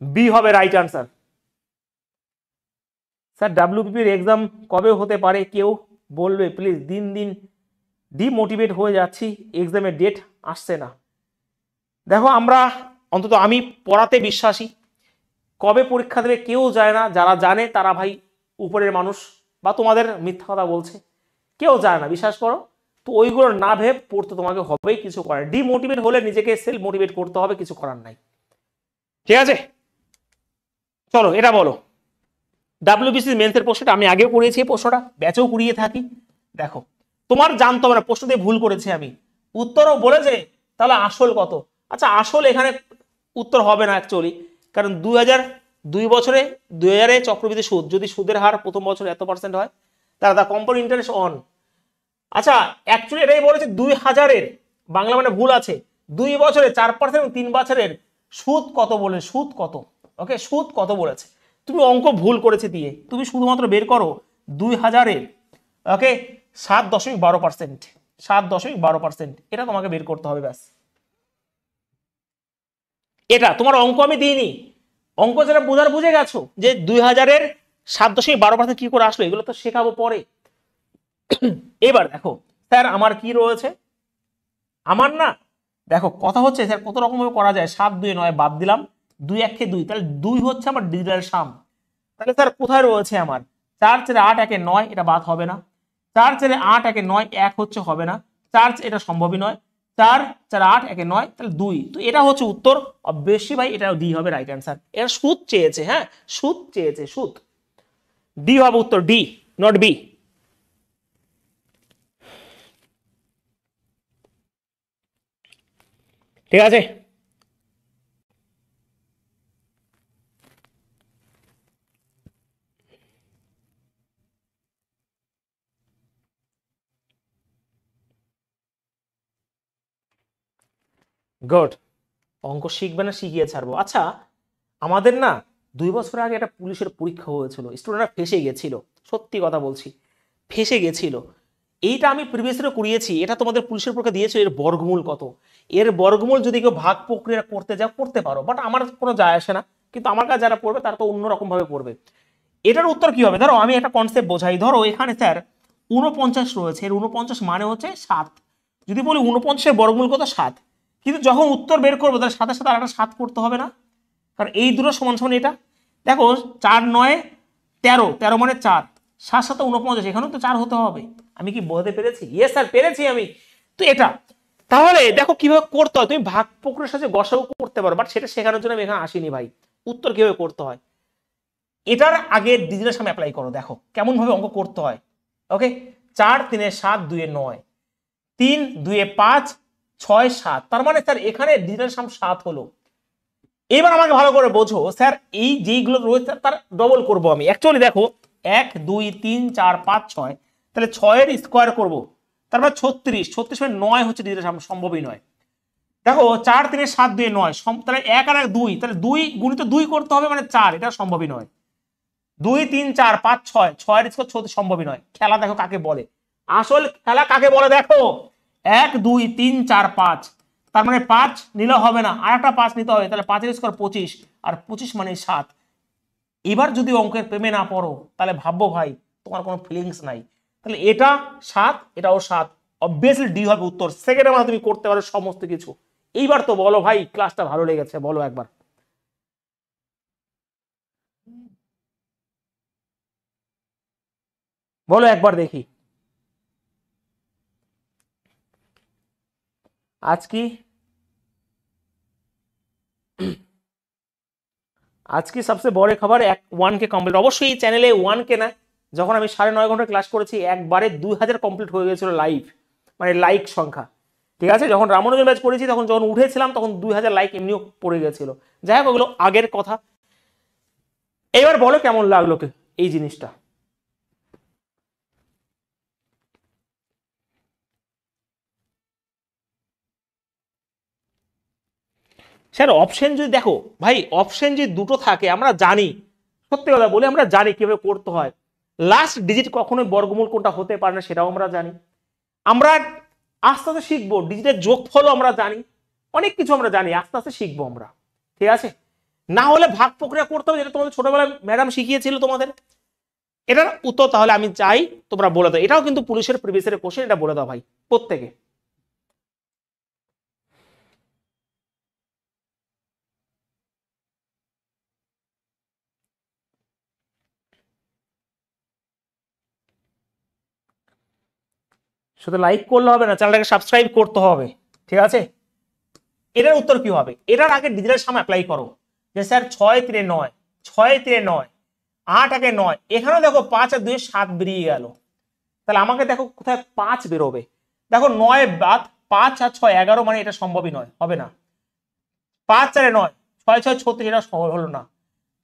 বি হবে রাইট অ্যান্সার। স্যার ডাব্লিউবিপির এক্সাম কবে হতে পারে কেউ বলবে প্লিজ? দিন দিন ডিমোটিভেট হয়ে যাচ্ছি, এক্সামের ডেট আসছে না। দেখো আমরা অন্তত আমি পড়াতে বিশ্বাসী, কবে পরীক্ষা দেবে কেউ যায় না। যারা জানে তারা ভাই উপরের মানুষ, বা তোমাদের মিথ্যা কথা বলছে, কেউ যায় না, বিশ্বাস করো। তো ওইগুলো না ভেব পড়তে তোমাকে হবেই, কিছু করার। ডিমোটিভেট হলে নিজেকে সেলফ মোটিভেট করতে হবে, কিছু করার নাই, ঠিক আছে। চলো এটা বলো, ডাব্লিউবিসি মেন্সের প্রশ্নটা আমি আগেও করিয়েছি, এই প্রশ্নটা ব্যাচেও করিয়ে থাকি। দেখো তোমার জানতে হবে না, প্রশ্ন দিয়ে ভুল করেছি আমি, উত্তরও বলেছে, তাহলে আসল কত? আচ্ছা আসল এখানে উত্তর হবে না অ্যাকচুয়ালি, কারণ 2002 বছরে 2000-এ চক্রবৃদ্ধি সুদ, যদি সুদের হার প্রথম বছর এত % হয় তাহলে দা কম্পাউন্ড ইন্টারেস্ট অন। আচ্ছা অ্যাকচুয়ালি এটাই বলেছে 2000-এর, বাংলা মানে ভুল আছে, 2 বছরে 4% এবং 3 বছরের সুদ কত বলে, সুদ কত, ওকে সুদ কত বলেছে। তুমি অঙ্ক ভুল করেছে দিয়ে, তুমি শুধুমাত্র বের করো 2000-এর, ওকে 7.12%, 7.12%, এটা তোমাকে বের করতে হবে ব্যাস। এটা তোমার অঙ্ক আমি দিইনি, অঙ্ক যেটা বোঝার বুঝে গেছো যে 2000-এর 7.12% কি করে আসলো, এগুলো তো শেখাবো পরে। এবার দেখো স্যার আমার কি রয়েছে, আমার না দেখো কথা হচ্ছে স্যার কত রকম ভাবে করা যায়। 7 2 9 বাদ দিলাম, 2 1 2, তাহলে 2 হচ্ছে আমার ডিজিটাল সাম। তাহলে স্যার কোথায় রয়েছে আমার 4 4 8 1 9, এটা বাদ হবে না। 4 4 8 1 9, 1 হচ্ছে হবে না। 4 এটা সম্ভবই নয়। 4 4 8 1 9, তাহলে 2। তো এটা হচ্ছে উত্তর, অবশ্যই ভাই এটা ডি হবে রাইট অ্যান্সার। এটা সুদ চেয়েছে, হ্যাঁ সুদ চেয়েছে, সুদ। ডি হবে উত্তর, ডি নট বি। ঠিক আছে, গুড। অঙ্ক শিখবে না, শিখিয়ে ছাড়বো। আচ্ছা আমাদের না 2 বছর আগে একটা পুলিশের পরীক্ষা হয়েছিল, স্টুডেন্টরা ফেসে গেছিল, সত্যি কথা বলছি ফেসে গেছিল। এইটা আমি প্রিভিয়াস ইয়ারে করিয়েছি, এটা তোমাদের পুলিশের পরীক্ষা দিয়েছে। এর বর্গমূল কত, এর বর্গমূল যদি কেউ ভাগ প্রক্রিয়া করতে যাও করতে পারো, বাট আমার কোনো যায় আসে না। কিন্তু আমার কাছে যারা পড়বে তারা তো অন্যরকম ভাবে পড়বে। এটার উত্তর কি হবে, ধরো আমি একটা কনসেপ্ট বোঝাই। ধরো এখানে স্যার 49 রয়েছে, এর 49 মানে হচ্ছে 7। যদি বলি 49-এর বর্গমূল কত 7, কিন্তু যখন উত্তর বের করবো তার সাথে সাথে আরেকটা 7 করতে হবে না, কারণ এই দুটো সমান সমান। এটা দেখো 4 9 13, 13 মানে 4, 7 7 49, এখানেও তো 4 হতে হবে। আমি কি বোঝাতে পেরেছি? ইয়েস স্যার পেরেছি আমি। তো এটা তাহলে দেখো কিভাবে করতে হয়, তুমি ভাগ প্রক্রিয়ার সাথে গসাগু করতে পারো, বাট সেটা শেখানোর জন্য আমি এখানে আসিনি ভাই। উত্তর কিভাবে করতে হয় এটার আগে ডিজিটাল সামনে অ্যাপ্লাই করো, দেখো কেমন ভাবে অঙ্ক করতে হয়। ওকে 4 3 7 2 9, 3 2 5 6 7, তার মানে স্যার এখানে ডিজিটাল সাম 7 হলো। এবার আমাকে ভালো করে বোঝো স্যার, এই যেইগুলো রয়েছে তার ডবল করব আমি। অ্যাকচুয়ালি দেখো 1 2 3 4 5 6, তাহলে 6-এর স্কোয়ার করব, তারপর 36, 36 মানে 9 হচ্ছে ডিজিটাল সাম, সম্ভবই নয়। দেখো 4 3 7 2 9, তাহলে 1 আর 1 2, তাহলে 2 গুণিত 2 করতে হবে মানে 4, এটা সম্ভবই নয়। 2 3 4 5 6, 6-এর স্কোয়ার 36 সম্ভবই নয়। খেলা দেখো কাকে বলে, আসল খেলা কাকে বলে দেখো। 1 2 3 4 5, তার মানে 5 নিলে হবে না, আর একটা 5 নিতে হবে, তাহলে 5-এর স্কোয়ার 25, আর 25 মানে 7। এবার যদি অঙ্কের প্রেমে না পড়ো তাহলে ভাববো ভাই তোমার কোনো ফিলিংস নাই। তাহলে এটা 7, এটাও 7, অবভিয়াসলি ডি হবে উত্তর। সেকেন্ডে মানে তুমি করতে পারো সমস্ত কিছু। এইবার তো বলো ভাই ক্লাসটা ভালো লেগেছে, বলো একবার। বলো একবার দেখি। আজ কি আজকে সবচেয়ে বড় খবর 1K কমপ্লিট। অবশ্যই এই চ্যানেলে 1K না, যখন আমি 9.5 ঘন্টা ক্লাস করেছি একবারে 2000 কমপ্লিট হয়ে গেছিল লাইভ, মানে লাইক সংখ্যা। ঠিক আছে, যখন রামানুজন ব্যাচ করেছি তখন যখন উঠেছিলাম তখন 2000 লাইক এমনিও পড়ে গেছিল। যাই হোক ওগুলো আগের কথা। এবার বলো কেমন লাগলো এই জিনিসটা। স্যার অপশন যদি দেখো ভাই, অপশন যদি দুটো থাকে আমরা জানি, সত্যি কথা বলি আমরা জানি কিভাবে করতে হয়। লাস্ট ডিজিট কখনোই বর্গমূল কোনটা হতে পারে না সেটাও আমরা জানি। আমরা আস্তে আস্তে শিখবো, ডিজিটের যোগফলও আমরা জানি, অনেক কিছু আমরা জানি, আস্তে আস্তে শিখবো আমরা। ঠিক আছে, না হলে ভাগ প্রক্রিয়া করতে হবে, যেটা তোমাদের ছোটবেলায় ম্যাডাম শিখিয়েছিল তোমাদের। এটার উত্তর তাহলে আমি চাই তোমরা বলে দাও। এটাও কিন্তু পুলিশের প্রিভিয়াস ইয়ারের কোশ্চেন, এটা বলে দাও ভাই প্রত্যেকে। শুধু লাইক করলে হবে না, চ্যানেলটাকে সাবস্ক্রাইব করতে হবে। ঠিক আছে, এটার উত্তর কি হবে? এটার আগে ডিজিটাল সাম অ্যাপ্লাই করো, যে স্যার 6 3 9, 6 3 9, 8 আগে 9, এখানে দেখো 5 আর 2 7 বেরিয়ে গেল। তাহলে আমাকে দেখো কোথায় 5 বেরোবে। দেখো 9 বাদ 5 আর 6 11, মানে এটা সম্ভবই নয়, হবে না। 5 4 9, 6 6 36, এটা সম্ভব হলো না।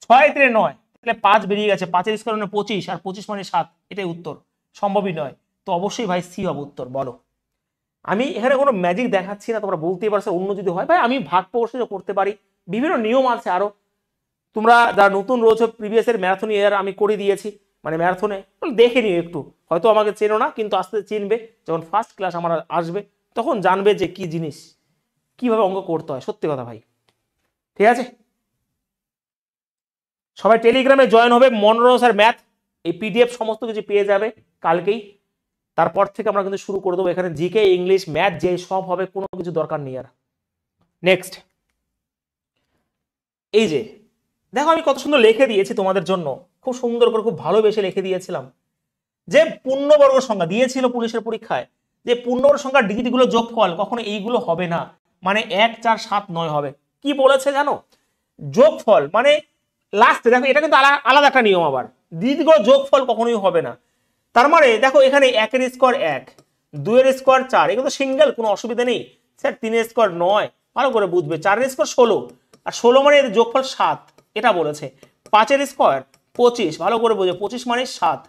6 3 9, তাহলে 5 বেরিয়ে গেছে, 5 এর স্কয়ার মানে 25, আর 25 মানে 7, এটাই উত্তর, সম্ভবই নয়। তো অবশ্যই ভাই সি হবে উত্তর। বলো, আমি এখানে কোনো ম্যাজিক দেখাচ্ছি না, তোমরা বলতেই পারছো অন্য যদি হয় ভাই আমি ভাগ প্রকাশও করতে পারি, বিভিন্ন নিয়ম আছে আরো। তোমরা যারা নতুন রয়েছে প্রিভিয়াস এর ম্যারাথন ইয়ার আমি করে দিয়েছি, মানে ম্যারাথনে দেখে নিও একটু, হয়তো আমাকে চেনো না কিন্তু আস্তে চিনবে, যখন ফার্স্ট ক্লাস আমার আসবে তখন জানবে যে কি জিনিস, কিভাবে অঙ্ক করতে হয়। সত্যি কথা ভাই। ঠিক আছে, সবাই টেলিগ্রামে জয়েন হবে, মনোরঞ্জন স্যার ম্যাথ, এই পিডিএফ সমস্ত কিছু পেয়ে যাবে কালকেই। তারপর থেকে আমরা কিন্তু শুরু করে দেবো, এখানে জিকে ইংলিশ ম্যাথ যে সব হবে, কোনো কিছু দরকার নেই আর। নেক্সট, এই যে দেখো আমি কত সুন্দর লিখে দিয়েছি তোমাদের জন্য, খুব সুন্দর করে খুব ভালোবেসে লিখে দিয়েছিলাম, যে পূর্ণবর্গ সংখ্যা দিয়েছিল পুলিশের পরীক্ষায়, যে পূর্ণবর্গ সংখ্যার ডিজিটগুলো যোগফল কখনো এইগুলো হবে না, মানে 1 4 7 9 হবে। কি বলেছে জানো? যোগফল মানে লাস্টে দেখো, এটা কিন্তু আলাদা একটা নিয়ম, আবার ডিজিটগুলো যোগফল কখনোই হবে না। তার মানে দেখো এখানে 1 এর স্কোয়ার 1, 2 এর স্কোয়ার 4, এগুলো সিঙ্গেল, কোনো অসুবিধা নেই। স্যার 3 এর স্কোয়ার 9, ভালো করে বুঝবে, 4 এর স্কোয়ার 16, আর 16 মানে এর যোগফল 7, এটা বলেছে। 5 এর স্কোয়ার 25, ভালো করে বুঝবে, 25 মানে 7।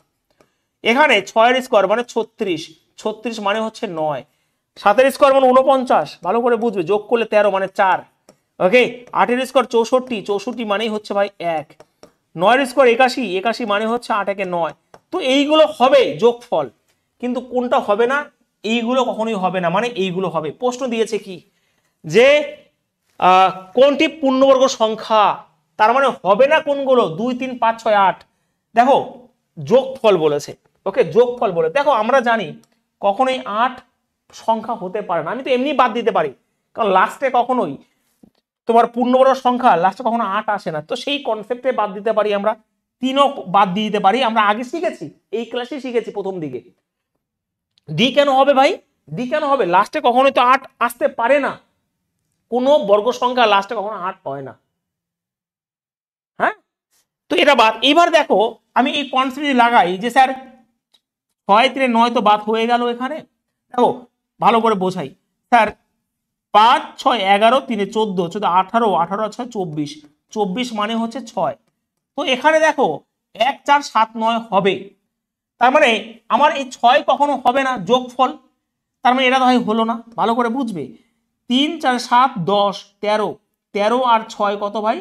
এখানে 6 এর স্কোয়ার মানে 36, 36 মানে হচ্ছে 9। 7 এর স্কোয়ার মানে 49, ভালো করে বুঝবে, যোগ করলে 13 মানে 4। ওকে, 8 এর স্কোয়ার 64, 64 মানেই হচ্ছে ভাই 1। 9 এর স্কোয়ার 81, 81 মানে হচ্ছে 8 একে 9। তো এইগুলো হবে যোগফল, কিন্তু কোনটা হবে না? এইগুলো কখনোই হবে না, মানে এইগুলো হবে। প্রশ্ন দিয়েছে কি, যে কোনটি পূর্ণবর্গ সংখ্যা, তার মানে হবে না কোনগুলো? 2 3 5 6 8। দেখো যোগফল বলেছে, ওকে যোগফল বলে, দেখো আমরা জানি কখনোই 8 সংখ্যা হতে পারে না, আমি তো এমনি বাদ দিতে পারি, কারণ লাস্টে কখনোই তোমার পূর্ণবর্গ সংখ্যা লাস্টে কখনো 8 আসে না, তো সেই কনসেপ্টে বাদ দিতে পারি আমরা। 3ও বাদ দিয়ে দিতে পারি, আমরা আগে শিখেছি, এই ক্লাসে শিখেছি প্রথম দিকে। ডি কেন হবে ভাই? ডি কেন হবে? লাস্টে কখনোই তো 8 আসতে পারে না, কোনো বর্গ সংখ্যা লাস্টে কখনো 8 হয় না। হ্যাঁ, তো এটা বাদ। এবার দেখো আমি এই কনসেপ্ট লাগাই, যে স্যার 6 3 9 তো বাদ হয়ে গেল এখানে। দেখো ভালো করে বোঝাই, স্যার 5 6 11, 3 14, 14 18, 18 6 24, 24 মানে হচ্ছে 6। তো এখানে দেখো 1 4 7 9 হবে, তার মানে আমার এই 6 কখনো হবে না যোগফল, তার মানে এটা তো ভাই হলো না। ভালো করে বুঝবে, 3 4 7 10 13, 13 আর 6 কত ভাই?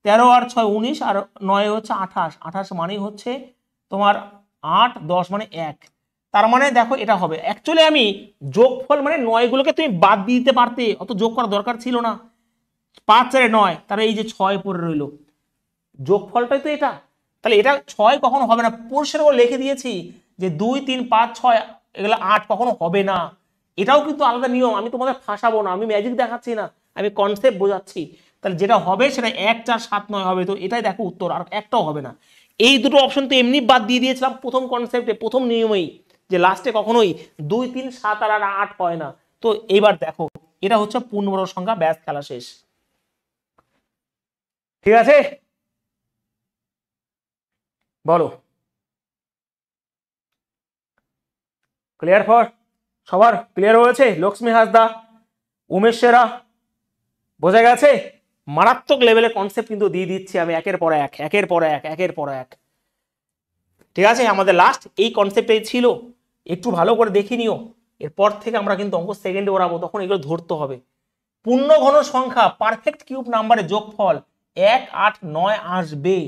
13 আর 6 19, আর 9 হচ্ছে 28, 28 মানেই হচ্ছে তোমার 8, 10 মানে 1। তার মানে দেখো এটা হবে। অ্যাকচুয়ালি আমি যোগফল মানে 9 গুলোকে তুমি বাদ দিয়ে দিতে পারতে, অত যোগ করার দরকার ছিল না। 5 4 9, তাহলে এই যে 6 পড়ে রইলো, যোগফলটাই তো এটা। তাহলে এটা 6 কখনো হবে না, পরিষ্কার করে লিখে দিয়েছি যে 2 3 5 6 এগুলো 8 কখনো হবে না। এটাও কিন্তু আলাদা নিয়ম, আমি তোমাদের ফাঁসাবো না, আমি ম্যাজিক দেখাচ্ছি না, আমি কনসেপ্ট বোঝাচ্ছি। তাহলে যেটা হবে সেটা 1 4 7 9 হবে, তো এটাই দেখো উত্তর, আর একটাও হবে না। এই দুটো অপশন তো এমনি বাদ দিয়ে দিয়েছিলাম প্রথম কনসেপ্টে, প্রথম নিয়মেই, যে লাস্টে কখনোই 2 3 7 আর 8 হয় না। তো এইবার দেখো এটা হচ্ছে পূর্ণবর্গ সংখ্যা, ব্যাস খেলা শেষ। ঠিক আছে, বলো ক্লিয়ার? ফর সবার ক্লিয়ার হয়েছে? লক্ষ্মী হাসদা, উমেশ সেরা, বোঝা গেছে? মারাত্মক লেভেলের কনসেপ্ট কিন্তু দিয়ে দিচ্ছি আমি একের পর এক, একের পর এক, একের পর এক। ঠিক আছে, আমাদের লাস্ট এই কনসেপ্টটাই ছিল, একটু ভালো করে দেখে নিও। এরপর থেকে আমরা কিন্তু অঙ্ক সেকেন্ডে ওড়াবো, তখন এগুলো ধরতে হবে। পূর্ণ ঘন সংখ্যা পারফেক্ট কিউব নাম্বারের যোগফল 1 8 9 আসবে,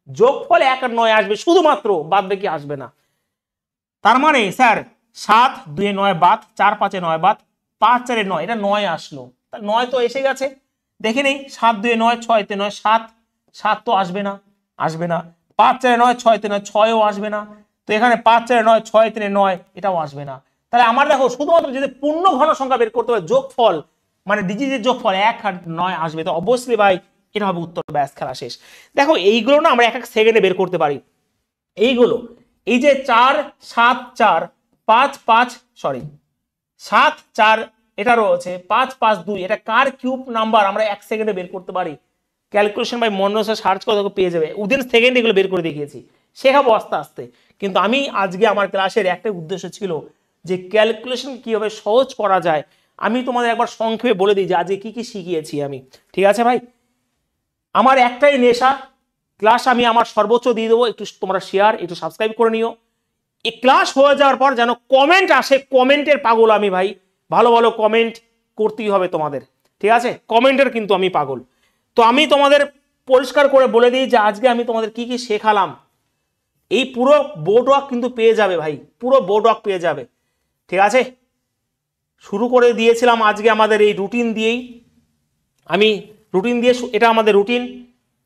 যোগফল 1 আর 9 আসবে শুধুমাত্র, বাদ বাকি আসবে না। তার মানে স্যার 7 2 9 বাদ, 4 5 9 বাদ, 5 4 9, এটা 9 আসলো, তাহলে 9 তো এসে গেছে। দেখে নেই, 7 2 9 6 3 9 7, 7 তো আসবে না, আসবে না। 5 4 9 6 3 9 6ও আসবে না, তো এখানে 5 4 9 6 3 9 এটাও আসবে না। তাহলে আমার দেখো শুধুমাত্র যদি পূর্ণ ঘন সংখ্যা বের করতে হবে, যোগফল মানে ডিজিটের যোগফল 1 আর 9 আসবে, তো অবশ্যই ভাই এটা হবে উত্তর, ব্যাস খেলা শেষ। দেখো এইগুলো না আমরা এক এক সেকেন্ডে বের করতে পারি। এইগুলো এই যে 4 7 4 5 5 সরি 7 4 এটা রয়েছে, 5 5 2 এটা কার কিউব নাম্বার আমরা এক সেকেন্ডে বের করতে পারি। ক্যালকুলেশন বাই মনোসা সার্চ করে দেখো পেয়ে যাবে, উইদিন সেকেন্ড এগুলো বের করে দেখিয়েছি, শেখাবো আস্তে আস্তে। কিন্তু আমি আজকে আমার ক্লাসের একটা উদ্দেশ্য ছিল যে ক্যালকুলেশন কিভাবে সহজ করা যায়, আমি তোমাদের একবার সংক্ষেপে বলে দিই যে আজকে কি কি শিখিয়েছি আমি। ঠিক আছে ভাই, আমার একটাই নেশা, ক্লাস আমি আমার সর্বোচ্চ দিয়ে দেবো, একটু তোমরা শেয়ার, একটু সাবস্ক্রাইব করে নিও। এই ক্লাস হয়ে যাওয়ার পর যেন কমেন্ট আসে, কমেন্টের পাগল আমি ভাই, ভালো ভালো কমেন্ট করতেই হবে তোমাদের। ঠিক আছে, কমেন্টের কিন্তু আমি পাগল। তো আমি তোমাদের পরিষ্কার করে বলে দিই যে আজকে আমি তোমাদের কি কি শেখালাম, এই পুরো বোর্ড ওয়ার্ক কিন্তু পেয়ে যাবে ভাই, পুরো বোর্ড ওয়ার্ক পেয়ে যাবে। ঠিক আছে, শুরু করে দিয়েছিলাম আজকে আমাদের এই রুটিন দিয়েই, আমি রুটিন দিয়ে, এটা আমাদের রুটিন,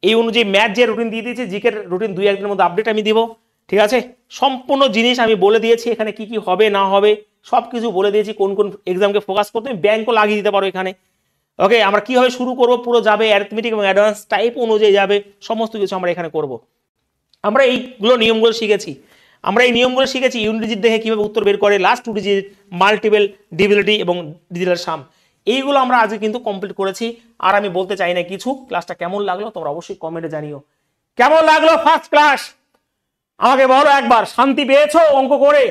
এই অনুযায়ী ম্যাথ যে রুটিন দিয়ে দিয়েছি, জিকের রুটিন 2 1 দিনের মধ্যে আপডেট আমি দিব। ঠিক আছে, সম্পূর্ণ জিনিস আমি বলে দিয়েছি, এখানে কি কি হবে না হবে সব কিছু বলে দিয়েছি, কোন কোন এক্সামকে ফোকাস করতে, তুমি ব্যাংকও লাগিয়ে দিতে পারো এখানে। ওকে, আমরা কিভাবে শুরু করব, পুরো যাবে অ্যারিথমেটিক এবং অ্যাডভান্স টাইপ অনুযায়ী যাবে, সমস্ত কিছু আমরা এখানে করব। আমরা এইগুলো নিয়মগুলো শিখেছি, আমরা এই নিয়মগুলো শিখেছি ইউনিট ডিজিট দেখে কিভাবে উত্তর বের করে, লাস্ট 2 ডিজিট, মাল্টিপল, ডিভিজিবিলিটি এবং ডিজিটাল সাম, এইগুলো আমরা আজকে কিন্তু কমপ্লিট করেছি। আর আমি বলতে চাই না কিছু, ক্লাসটা কেমন লাগলো তোমরা অবশ্যই কমেন্টে জানিও। কেমন লাগলো ফার্স্ট ক্লাস আমাকে বলো একবার, শান্তি পেয়েছো অঙ্ক করে?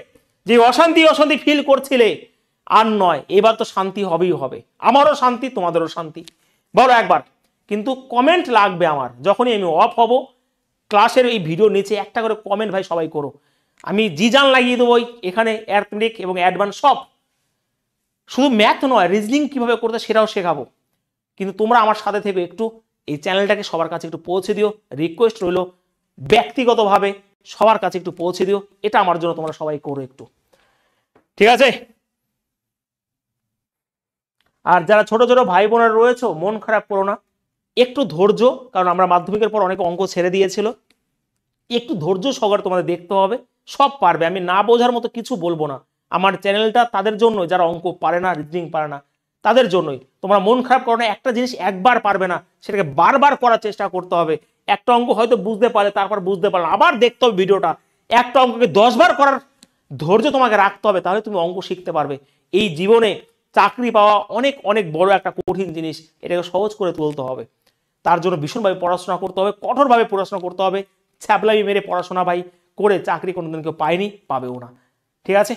যে অশান্তি অশান্তি ফিল করছিলে, আর নয়, এবার তো শান্তি হবেই হবে, আমারও শান্তি তোমাদেরও শান্তি, বলো একবার। কিন্তু কমেন্ট লাগবে আমার, যখনই আমি অফ হব ক্লাসের এই ভিডিও নিচে একটা করে কমেন্ট ভাই সবাই করো, আমি জি জান লাগিয়ে দেবো এখানে, অ্যারিথমেটিক এবং অ্যাডভান্স সব, শুধু ম্যাথ নয় রিজনিং কিভাবে করতে সেটাও শেখাবো। কিন্তু তোমরা আমার সাথে থেকে একটু এই চ্যানেলটাকে সবার কাছে একটু পৌঁছে দিও, রিকোয়েস্ট রইলো ব্যক্তিগতভাবে সবার কাছে একটু পৌঁছে দিও, এটা আমার জন্য তোমরা সবাই করো একটু। ঠিক আছে, আর যারা ছোট ছোট ভাই বোনেরা রয়েছে মন খারাপ করো না, একটু ধৈর্য, কারণ আমরা মাধ্যমিকের পর অনেক অঙ্ক ছেড়ে দিয়েছিল, একটু ধৈর্য সহকারে তোমাদের দেখতে হবে, সব পারবে, আমি না বোঝার মতো কিছু বলবো না। আমার চ্যানেলটা তাদের জন্য যারা অঙ্ক পারে না, রিজনিং পারে না, তাদের জন্যই। তোমরা মন খারাপ করো না, একটা জিনিস একবার পারবে না, সেটাকে বারবার করার চেষ্টা করতে হবে। একটা অঙ্ক হয়তো বুঝতে পারে, তারপর বুঝতে পারলে আবার দেখতে হবে ভিডিওটা, একটা অঙ্ককে 10 বার করার ধৈর্য তোমাকে রাখতে হবে, তাহলে তুমি অঙ্ক শিখতে পারবে। এই জীবনে চাকরি পাওয়া অনেক অনেক বড় একটা কঠিন জিনিস, এটাকে সহজ করে তুলতে হবে। তার জন্য ভীষণভাবে পড়াশোনা করতে হবে, কঠোরভাবে পড়াশোনা করতে হবে। ছ্যাবলামি মেরে পড়াশোনা ভাই করে চাকরি কোনোদিন কেউ পায়নি, পাবেও না। ঠিক আছে।